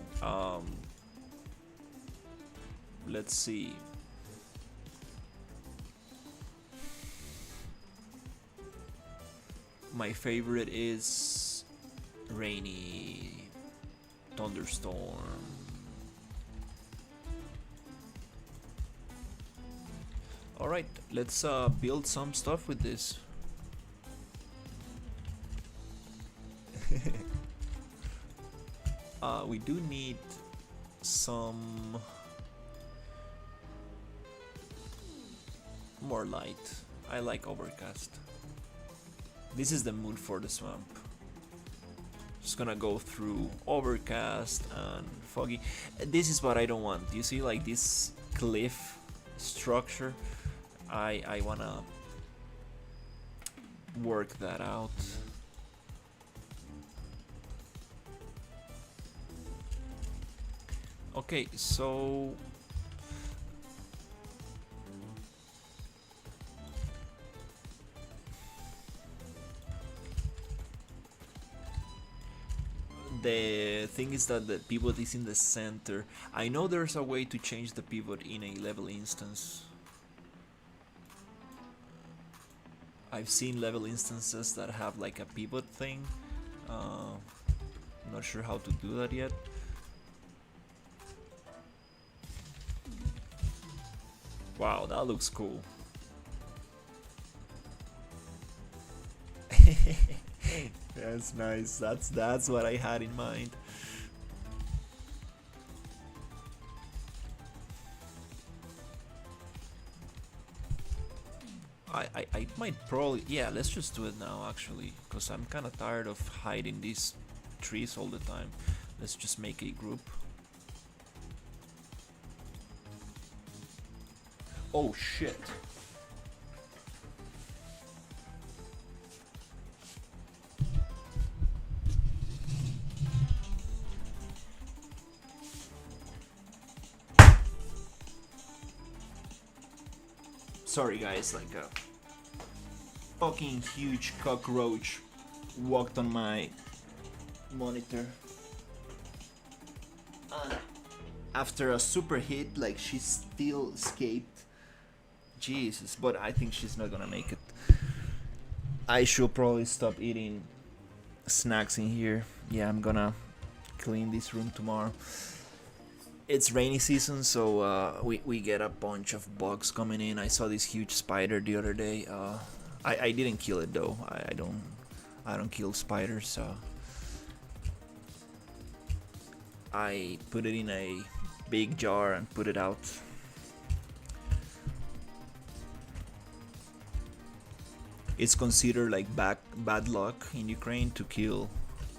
let's see. My favorite is rainy, thunderstorm. Alright, let's build some stuff with this. We do need some more light. I like overcast. This is the mood for the swamp. Just gonna go through overcast and foggy. This is what I don't want. You see, like this cliff structure. I wanna work that out. Okay, so the thing is that the pivot is in the center. I know there's a way to change the pivot in a level instance. I've seen level instances that have like a pivot thing. I'm not sure how to do that yet. Wow, that looks cool. That's nice. That's what I had in mind. I might probably, yeah, let's just do it now actually, because I'm kind of tired of hiding these trees all the time. Let's just make a group. Oh shit. Sorry guys, like a fucking huge cockroach walked on my monitor. After a super hit, like she still escaped. Jesus, but I think she's not gonna make it. I should probably stop eating snacks in here. Yeah, I'm gonna clean this room tomorrow. It's rainy season, so we get a bunch of bugs coming in. I saw this huge spider the other day. I didn't kill it though. I don't kill spiders. I put it in a big jar and put it out. It's considered like bad luck in Ukraine to kill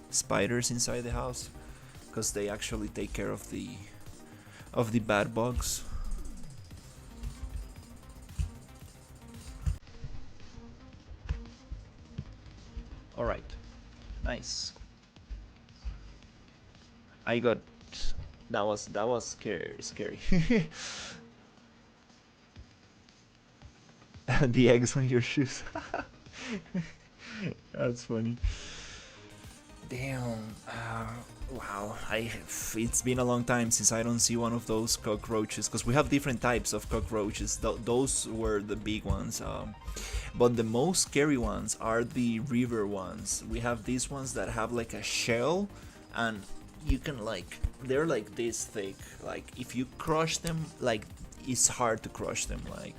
spiders inside the house, because they actually take care of the bad bugs. All right, nice. I got that was scary. The eggs on your shoes. That's funny. Damn. Wow. It's been a long time since I don't see one of those cockroaches, because we have different types of cockroaches. Those were the big ones. But the most scary ones are the river ones. We have these ones that have like a shell, and you can they're like this thick. Like if you crush them, like it's hard to crush them. Like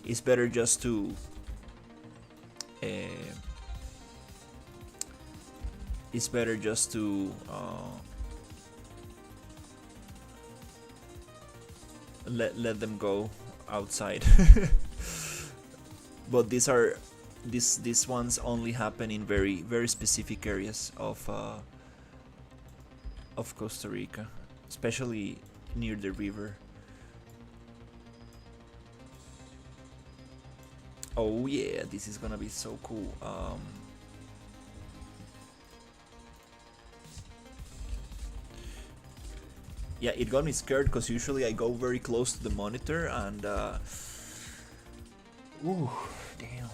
it's better just to let them go outside. But these ones only happen in very specific areas of Costa Rica, especially near the river. Oh yeah, this is gonna be so cool. Yeah, it got me scared because usually I go very close to the monitor and ooh, damn.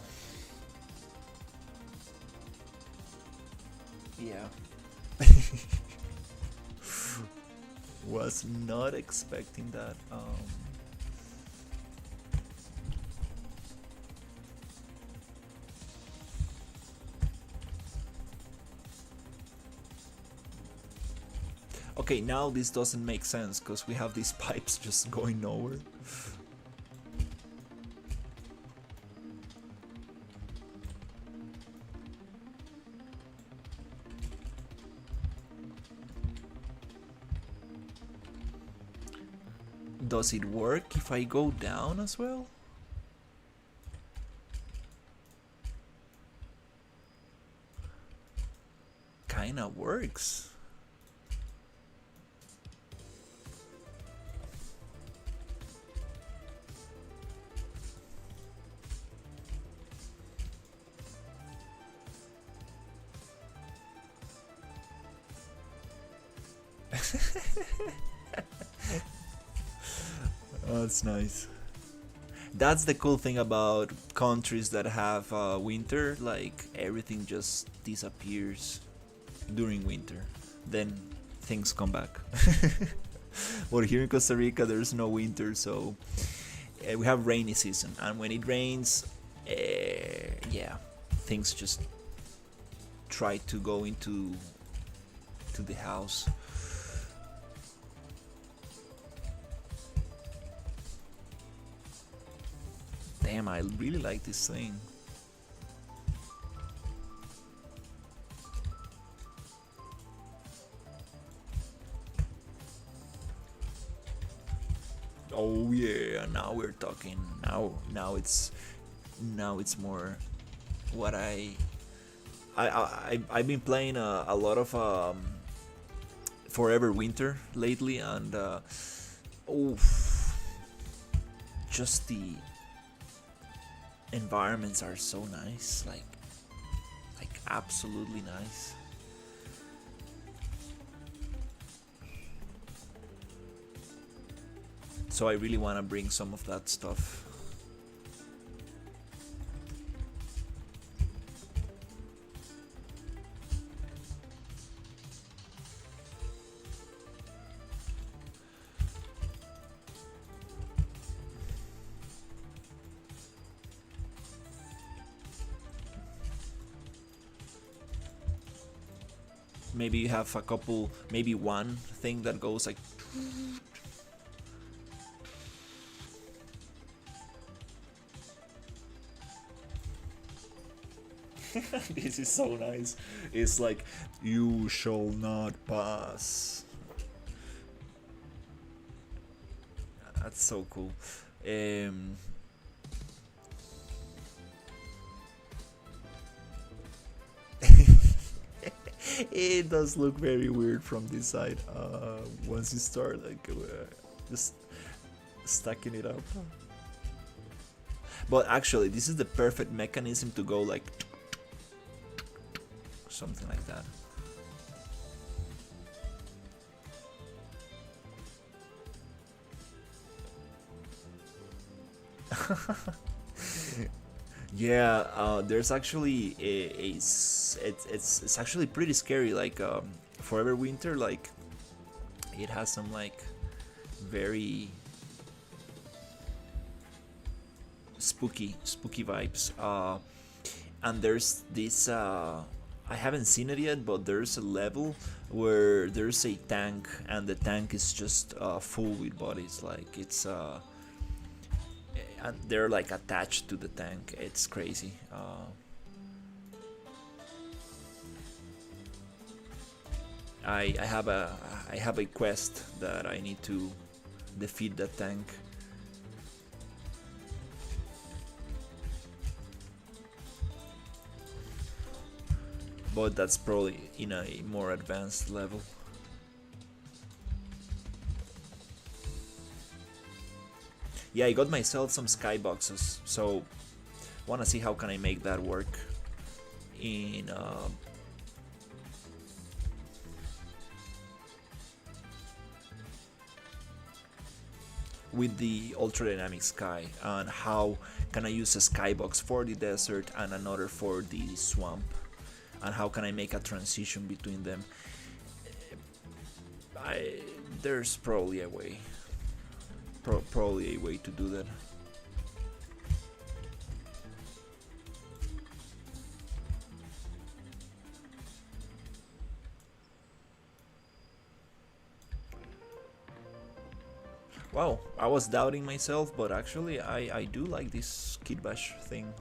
Yeah. Was not expecting that. Okay, now this doesn't make sense because we have these pipes just going nowhere. Does it work if I go down as well? Kinda works. Oh, that's nice. That's the cool thing about countries that have winter, like everything just disappears during winter. Then things come back. But here in Costa Rica, there's no winter, so we have rainy season, and when it rains, yeah, things just try to go into the house. Damn, I really like this thing. Oh yeah, now we're talking. Now it's more what I've been playing a lot of Forever Winter lately, and oh, just the environments are so nice, like absolutely nice. So I really want to bring some of that stuff. Maybe you have a couple, maybe one thing that goes like. This is so nice. It's like, you shall not pass. That's so cool. It does look very weird from this side. Once you start like just stacking it up. But actually, this is the perfect mechanism to go like something like that. Yeah, there's actually it's actually pretty scary. Like Forever Winter, like it has some like very spooky vibes. And there's this. I haven't seen it yet, but there's a level where there's a tank, and the tank is just full with bodies. Like it's and they're like attached to the tank. It's crazy. I have a quest that I need to defeat that tank. But that's probably in a more advanced level. Yeah, I got myself some skyboxes, so wanna see how can I make that work in with the ultra dynamic sky, and how can I use a skybox for the desert and another for the swamp, and how can I make a transition between them. There's probably a way. Probably a way to do that. Wow, I was doubting myself, but actually I do like this kit bash thing.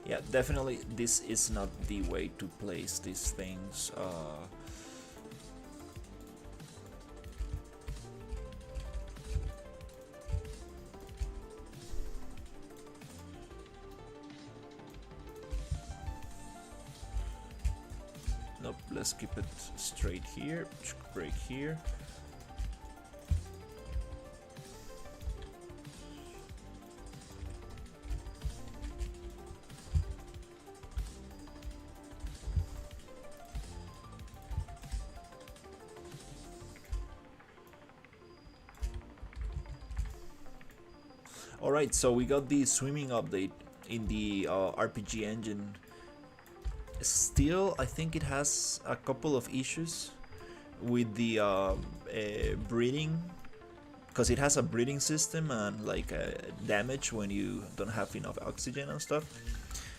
Yeah, definitely this is not the way to place these things. Nope, let's keep it straight here, break here. Alright, so we got the swimming update in the RPG engine. Still, I think it has a couple of issues with the breathing, because it has a breathing system and like damage when you don't have enough oxygen and stuff.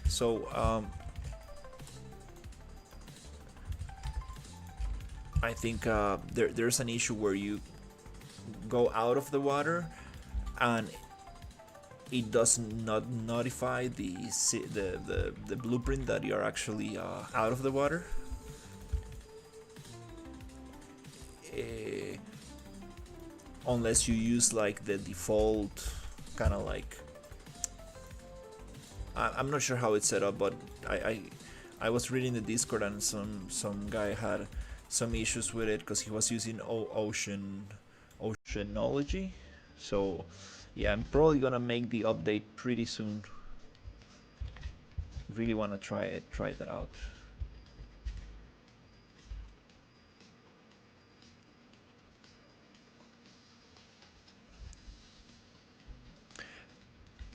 So I think there's an issue where you go out of the water and it does not notify the blueprint that you're actually out of the water. Uh, Unless you use like the default kind of like, I'm not sure how it's set up, but I was reading the Discord and some guy had some issues with it because he was using oceanology. So yeah, I'm probably gonna make the update pretty soon. Really wanna try that out.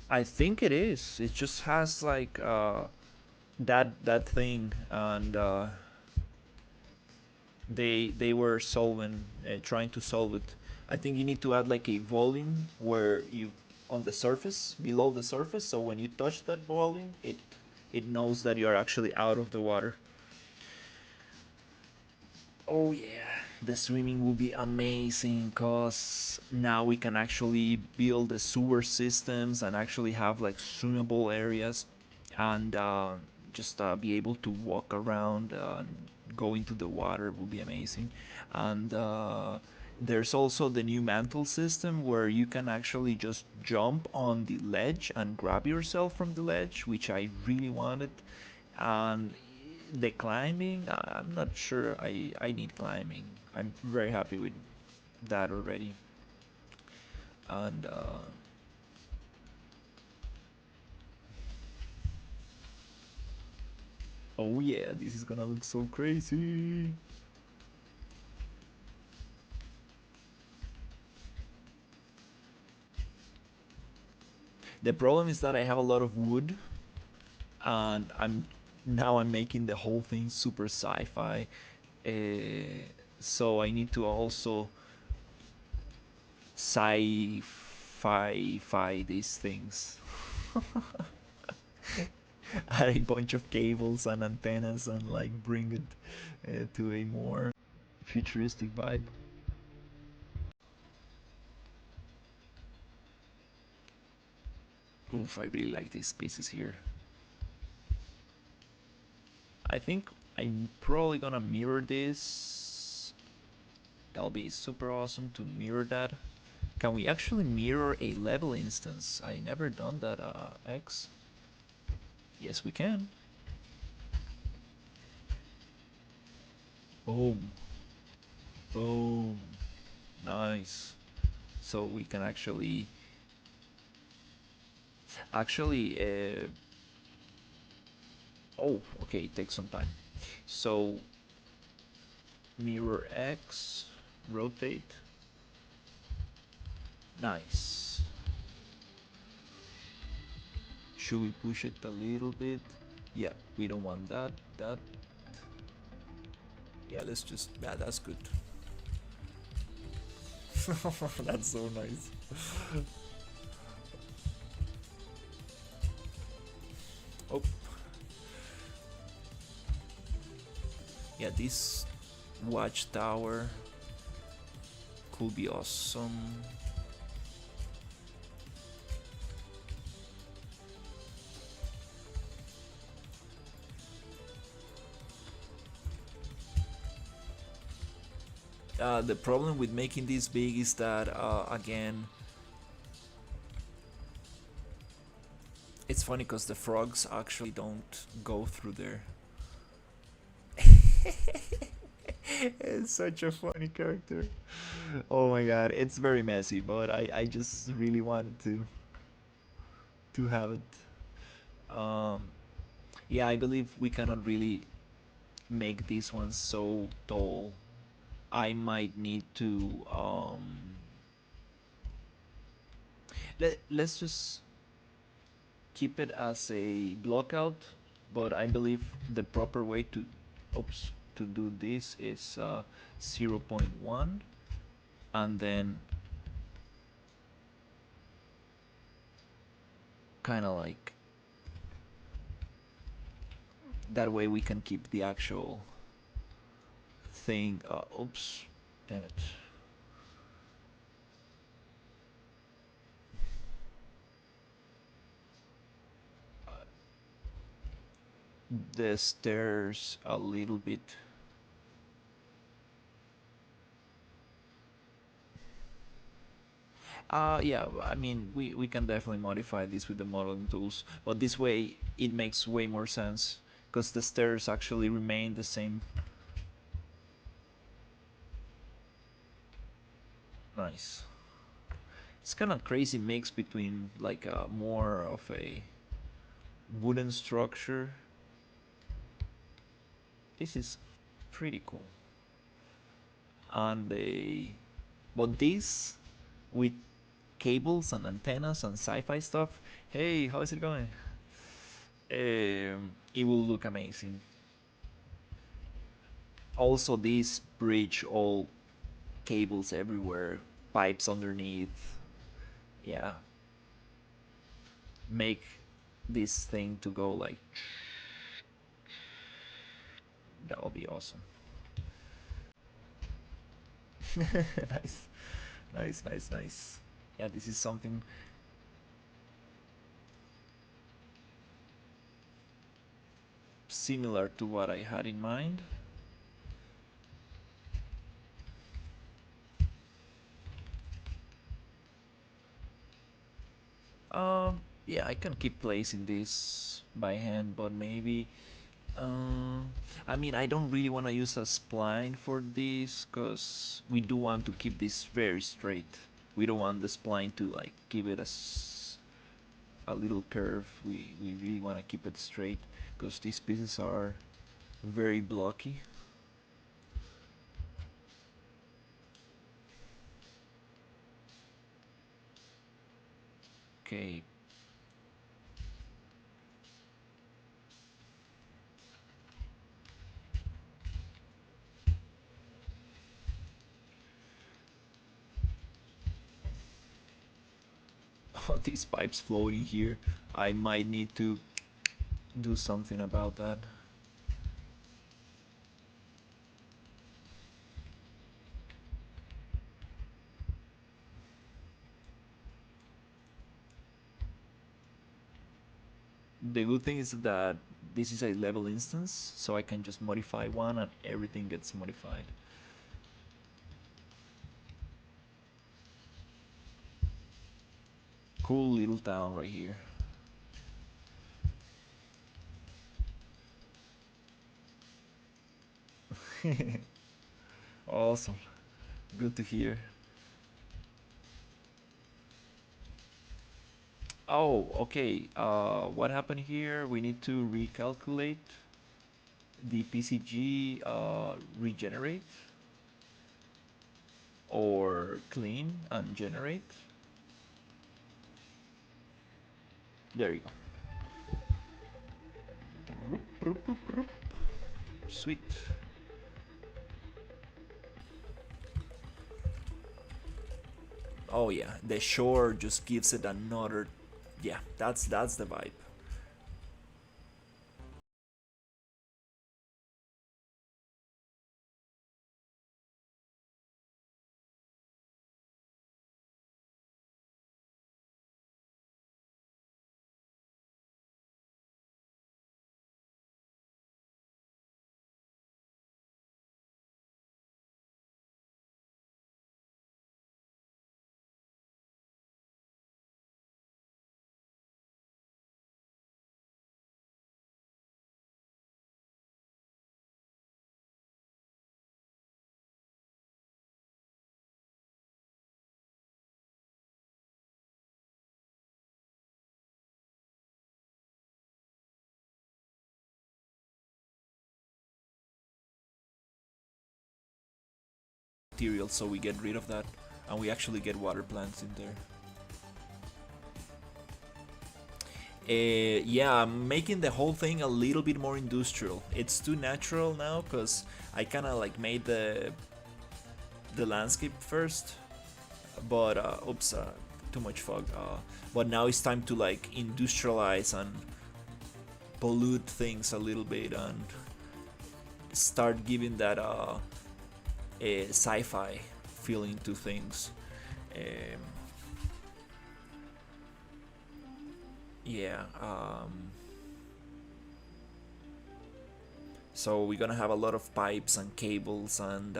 I think it is. It just has like that thing, and they were solving trying to solve it. I think you need to add like a volume where you on the surface below the surface, so when you touch that volume, it knows that you are actually out of the water. Oh yeah, the swimming will be amazing because now we can actually build the sewer systems and actually have like swimmable areas, and just be able to walk around and go into the water will be amazing. And there's also the new mantle system where you can actually just jump on the ledge and grab yourself from the ledge, which I really wanted. And the climbing, I'm not sure I need climbing. I'm very happy with that already. And oh yeah, this is gonna look so crazy. The problem is that I have a lot of wood, and I'm making the whole thing super sci-fi. So I need to also sci-fi these things. Add a bunch of cables and antennas and like bring it to a more futuristic vibe. Oof, I really like these pieces here. I think I'm probably gonna mirror this. That'll be super awesome to mirror that. Can we actually mirror a level instance? I never done that, X. Yes, we can. Boom. Boom. Nice. So we can actually oh, okay, it takes some time. So mirror X, rotate. Nice. Should we push it a little bit? Yeah, we don't want that. Yeah, let's just, yeah, that's good. That's so nice. Oh, yeah, this watchtower could be awesome. The problem with making this big is that, again, it's funny because the frogs actually don't go through there. It's such a funny character. Oh my god, it's very messy, but I just really wanted to have it. Yeah, I believe we cannot really make these ones so tall. I might need to let's just keep it as a blockout, but I believe the proper way to to do this is 0 0.1, and then kind of like that way we can keep the actual thing. Oops, damn it. The stairs a little bit. Yeah, I mean, we can definitely modify this with the modeling tools, but this way it makes way more sense because the stairs actually remain the same. Nice. It's kind of crazy mix between like more of a wooden structure. This is pretty cool. And a but this with cables and antennas and sci-fi stuff. Hey, how is it going? It will look amazing. Also, this bridge, all cables everywhere, pipes underneath. Yeah, make this thing to go like that will be awesome. Nice, nice, nice, nice. Yeah, this is something similar to what I had in mind. Yeah, I can keep placing this by hand, but maybe. I mean, I don't really want to use a spline for this because we do want to keep this very straight. We don't want the spline to like give it a little curve. We really want to keep it straight because these pieces are very blocky. Okay. These pipes floating here. I might need to do something about that. The good thing is that this is a level instance, so I can just modify one and everything gets modified. Cool little town right here. Awesome. Good to hear. Oh, okay. What happened here? We need to recalculate the PCG, regenerate or clean and generate. There you go. Sweet. Oh yeah, the shore just gives it another. Yeah, that's the vibe. Material, so we get rid of that, and we actually get water plants in there. Yeah, I'm making the whole thing a little bit more industrial. It's too natural now because I kind of like made the landscape first, but oops, too much fog. But now it's time to like industrialize and pollute things a little bit and start giving that a sci-fi feeling to things. Um, yeah. So we're gonna have a lot of pipes and cables and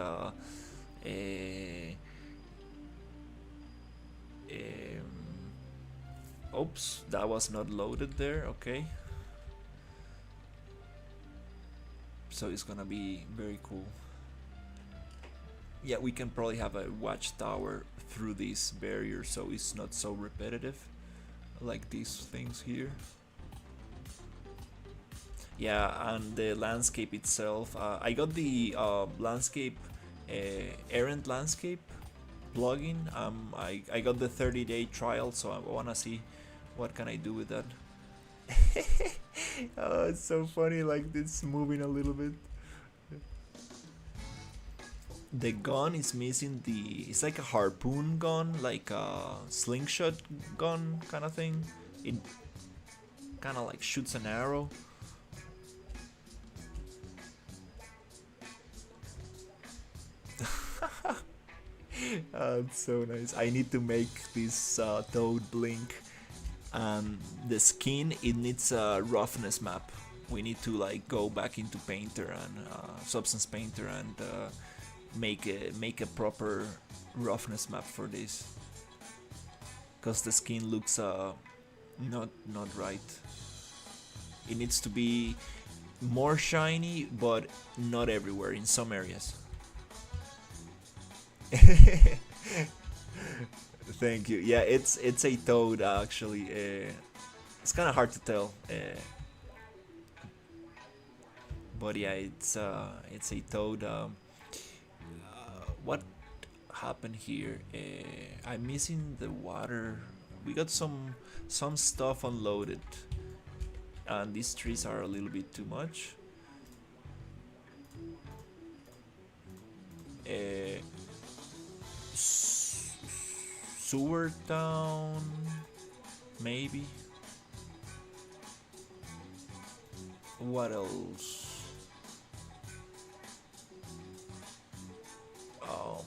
oops, that was not loaded there. Okay. So it's gonna be very cool. Yeah, we can probably have a watchtower through this barrier so it's not so repetitive like these things here. Yeah, and the landscape itself. I got the landscape, errant landscape plugin. I got the 30-day trial, so I wanna see what can I do with that. Oh, it's so funny, like it's moving a little bit. The gun is missing the. It's like a harpoon gun, like a slingshot gun kind of thing. It kind of like shoots an arrow. It's so nice. I need to make this toad blink, and the skin it needs a roughness map. We need to like go back into Painter and Substance Painter and make a proper roughness map for this, because the skin looks not right. It needs to be more shiny, but not everywhere. In some areas. Thank you. Yeah, it's a toad actually. It's kind of hard to tell, but yeah, it's a toad. What happened here? I'm missing the water. We got some stuff unloaded, and these trees are a little bit too much. Uh, Sewer town, maybe. What else? Um,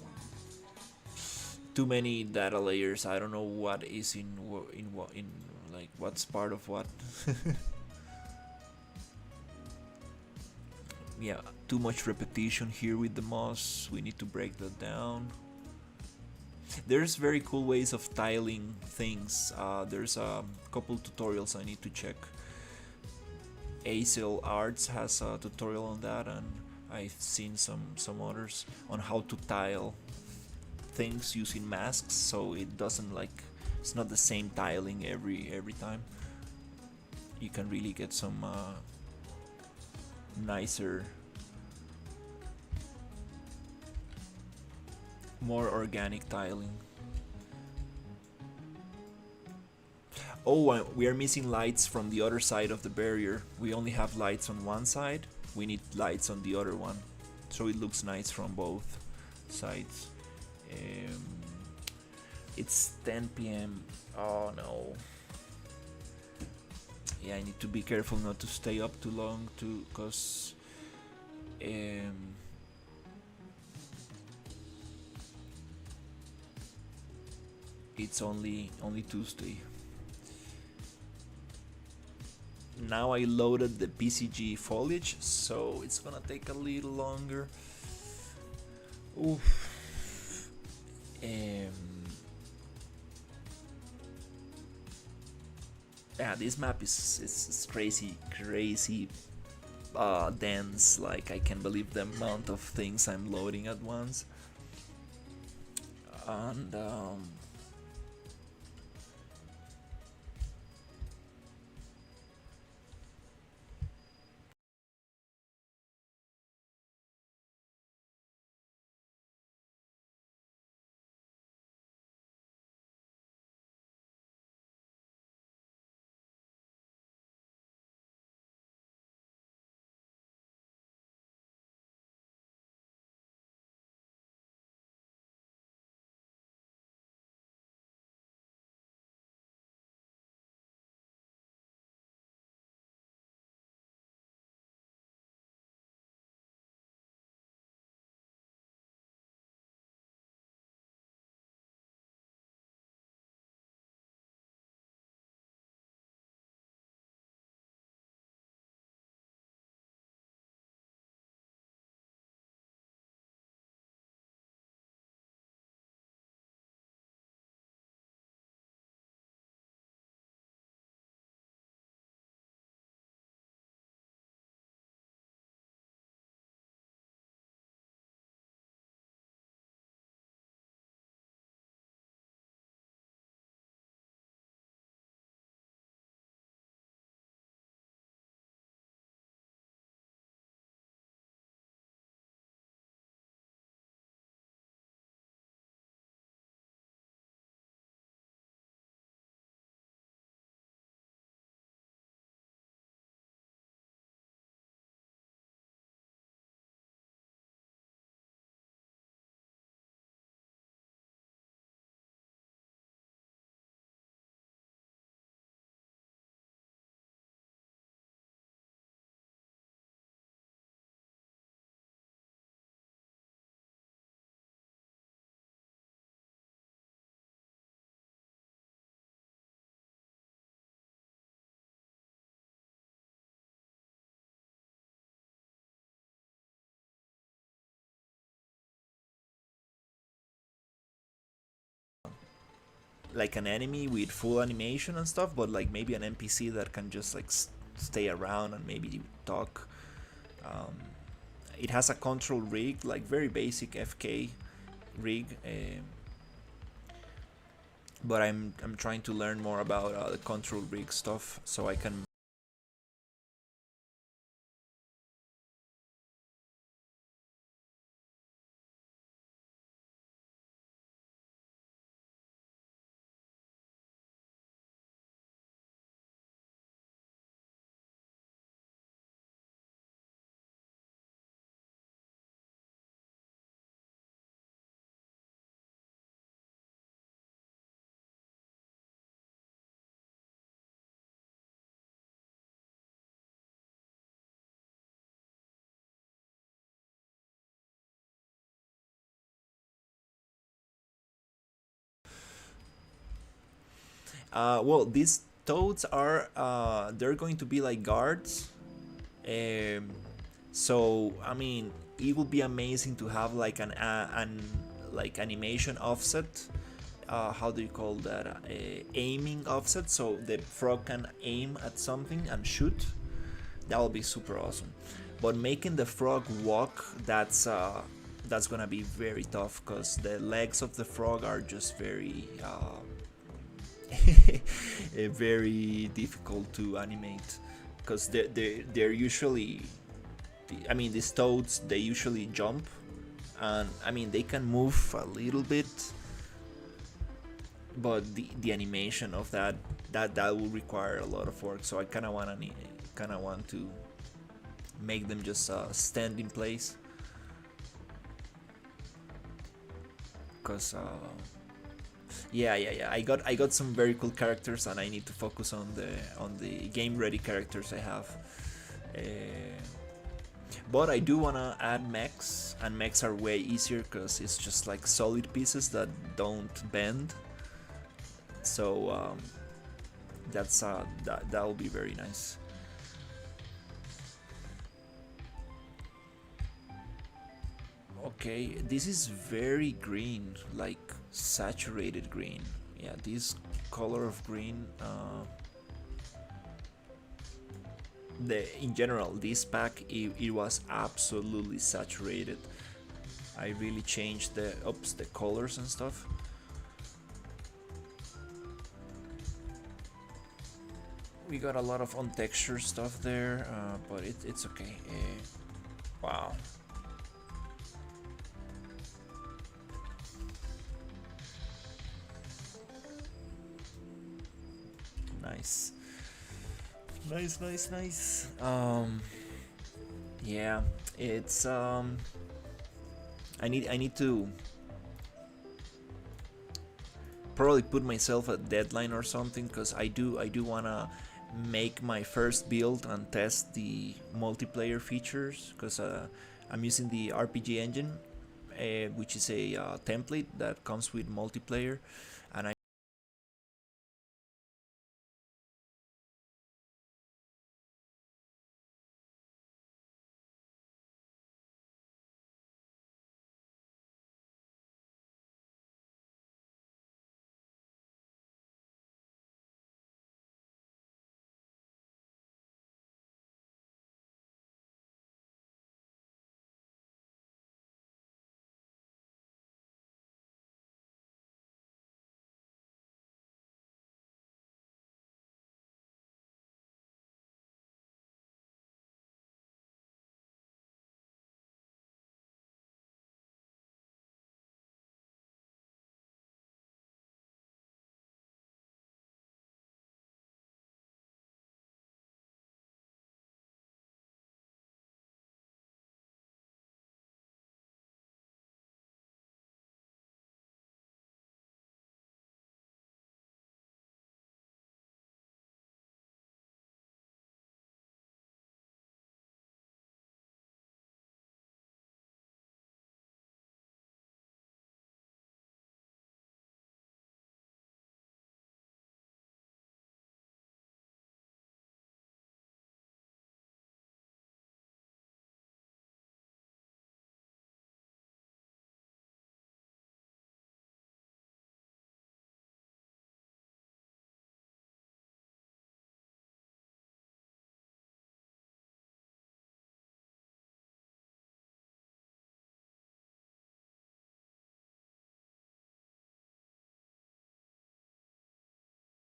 Too many data layers. I don't know what is in what in like what's part of what. Yeah, too much repetition here with the moss. We need to break that down. There's very cool ways of tiling things. There's a couple tutorials I need to check. Acel Arts has a tutorial on that, and I've seen some others on how to tile things using masks, so it doesn't like it's not the same tiling every time. You can really get some nicer, more organic tiling. Oh, we are missing lights from the other side of the barrier. We only have lights on one side. We need lights on the other one, so it looks nice from both sides. It's 10 p.m. Oh no. Yeah, I need to be careful not to stay up too long too, cause um, it's only Tuesday. Now I loaded the PCG foliage, so it's gonna take a little longer. Oof. Yeah, this map is crazy dense. Like, I can't believe the amount of things I'm loading at once. And like an enemy with full animation and stuff, but like maybe an NPC that can just like stay around and maybe talk. Um, it has a control rig, like very basic FK rig, but I'm trying to learn more about the control rig stuff so I can. Well, these toads are they're going to be like guards. Um, so I mean, it would be amazing to have like an like animation offset. How do you call that? Aiming offset, so the frog can aim at something and shoot. That would be super awesome. But making the frog walk, that's gonna be very tough because the legs of the frog are just very very difficult to animate because they're usually, I mean, these toads, they usually jump, and I mean they can move a little bit, but the animation of that will require a lot of work. So I kind of want to make them just stand in place, because Yeah. I got some very cool characters, and I need to focus on the game ready characters I have. Uh, but I do wanna add mechs, and mechs are way easier because it's just like solid pieces that don't bend. So that'll be very nice. Okay, this is very green, like saturated green. Yeah, this color of green. In general, this pack it was absolutely saturated. I really changed the colors and stuff. We got a lot of untextured stuff there, but it's okay. Wow. Nice. Nice. Yeah, it's I need to probably put myself a deadline or something, because I do wanna make my first build and test the multiplayer features, because I'm using the RPG engine, which is a template that comes with multiplayer, and I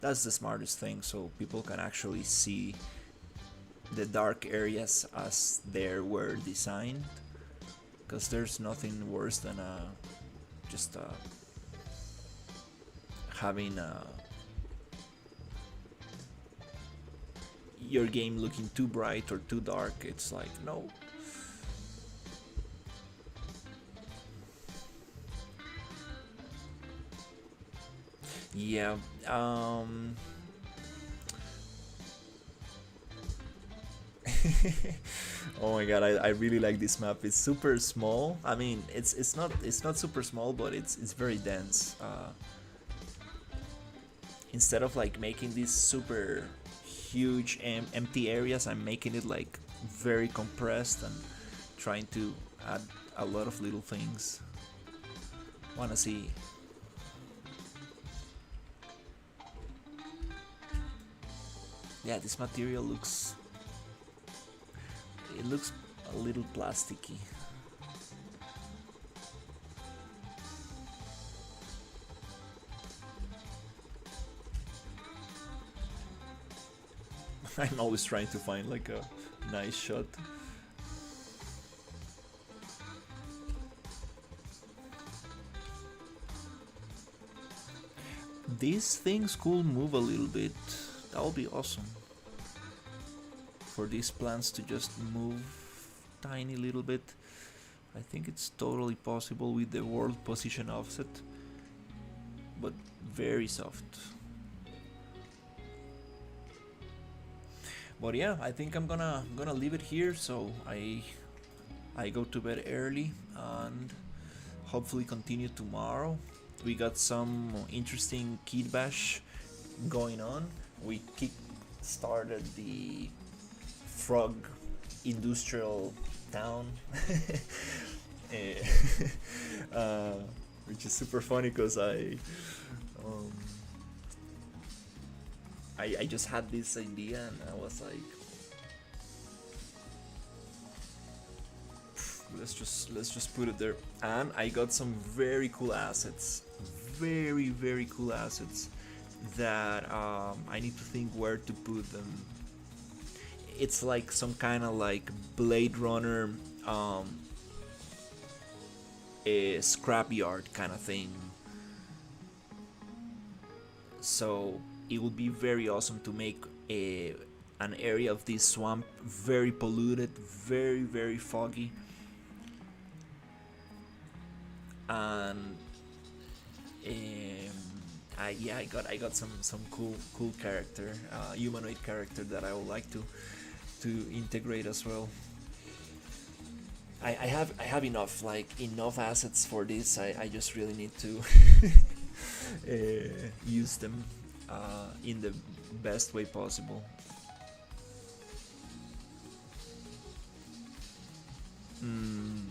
that's the smartest thing, so people can actually see the dark areas as they were designed, because there's nothing worse than just having your game looking too bright or too dark. It's like, no. Yeah. Oh my god, I really like this map. It's super small. I mean, it's not super small, but it's very dense. Instead of like making these super huge empty areas, I'm making it like very compressed and trying to add a lot of little things. Wanna see? Yeah, this material looks, it looks a little plasticky. I'm always trying to find like a nice shot. These things could move a little bit. That would be awesome. For these plants to just move tiny little bit. I think it's totally possible with the world position offset. but very soft. But yeah, I think I'm gonna leave it here. So I go to bed early and hopefully continue tomorrow. We got some interesting kid bash going on. We kick started the frog industrial town. Eh, uh, which is super funny because um, I just had this idea and I was like, let's just put it there. And I got some very cool assets, very cool assets that I need to think where to put them. It's like some kind of like Blade Runner, a scrapyard kind of thing. So it would be very awesome to make an area of this swamp very polluted, very foggy, and yeah, I got some cool character, humanoid character that I would like to integrate as well. I have enough assets for this. I just really need to use them in the best way possible. Mm,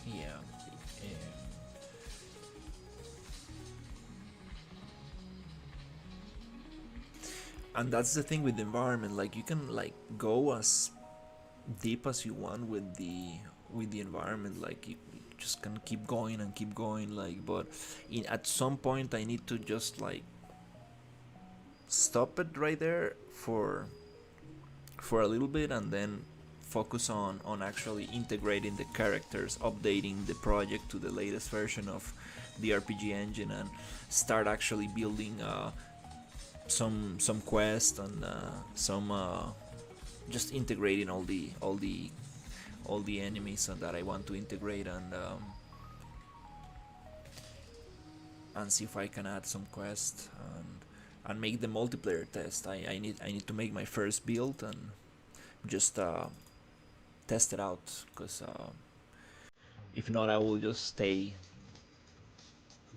yeah. And that's the thing with the environment. Like you can like go as deep as you want with the environment. Like you just can keep going and keep going. Like, but at some point, I need to just like stop it right there for a little bit and then focus on actually integrating the characters, updating the project to the latest version of the RPG engine, and start actually building some quest and some just integrating all the enemies that I want to integrate, and see if I can add some quest and make the multiplayer test. I need to make my first build and just test it out, because if not, I will just stay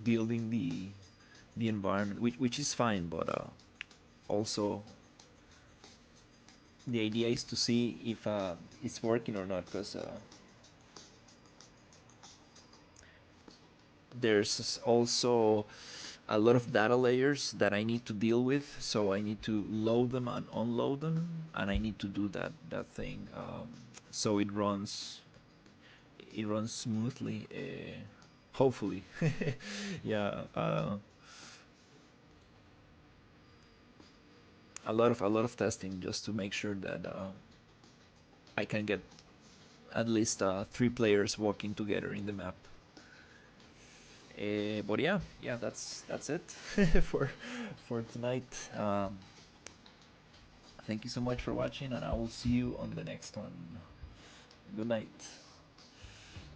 building the environment, which is fine, but also the idea is to see if it's working or not, because there's also a lot of data layers that I need to deal with. So I need to load them and unload them, and I need to do that thing, so it runs smoothly. Hopefully, yeah. A lot of testing just to make sure that I can get at least three players working together in the map. But yeah, that's it for tonight. Thank you so much for watching, and I will see you on the next one. Good night.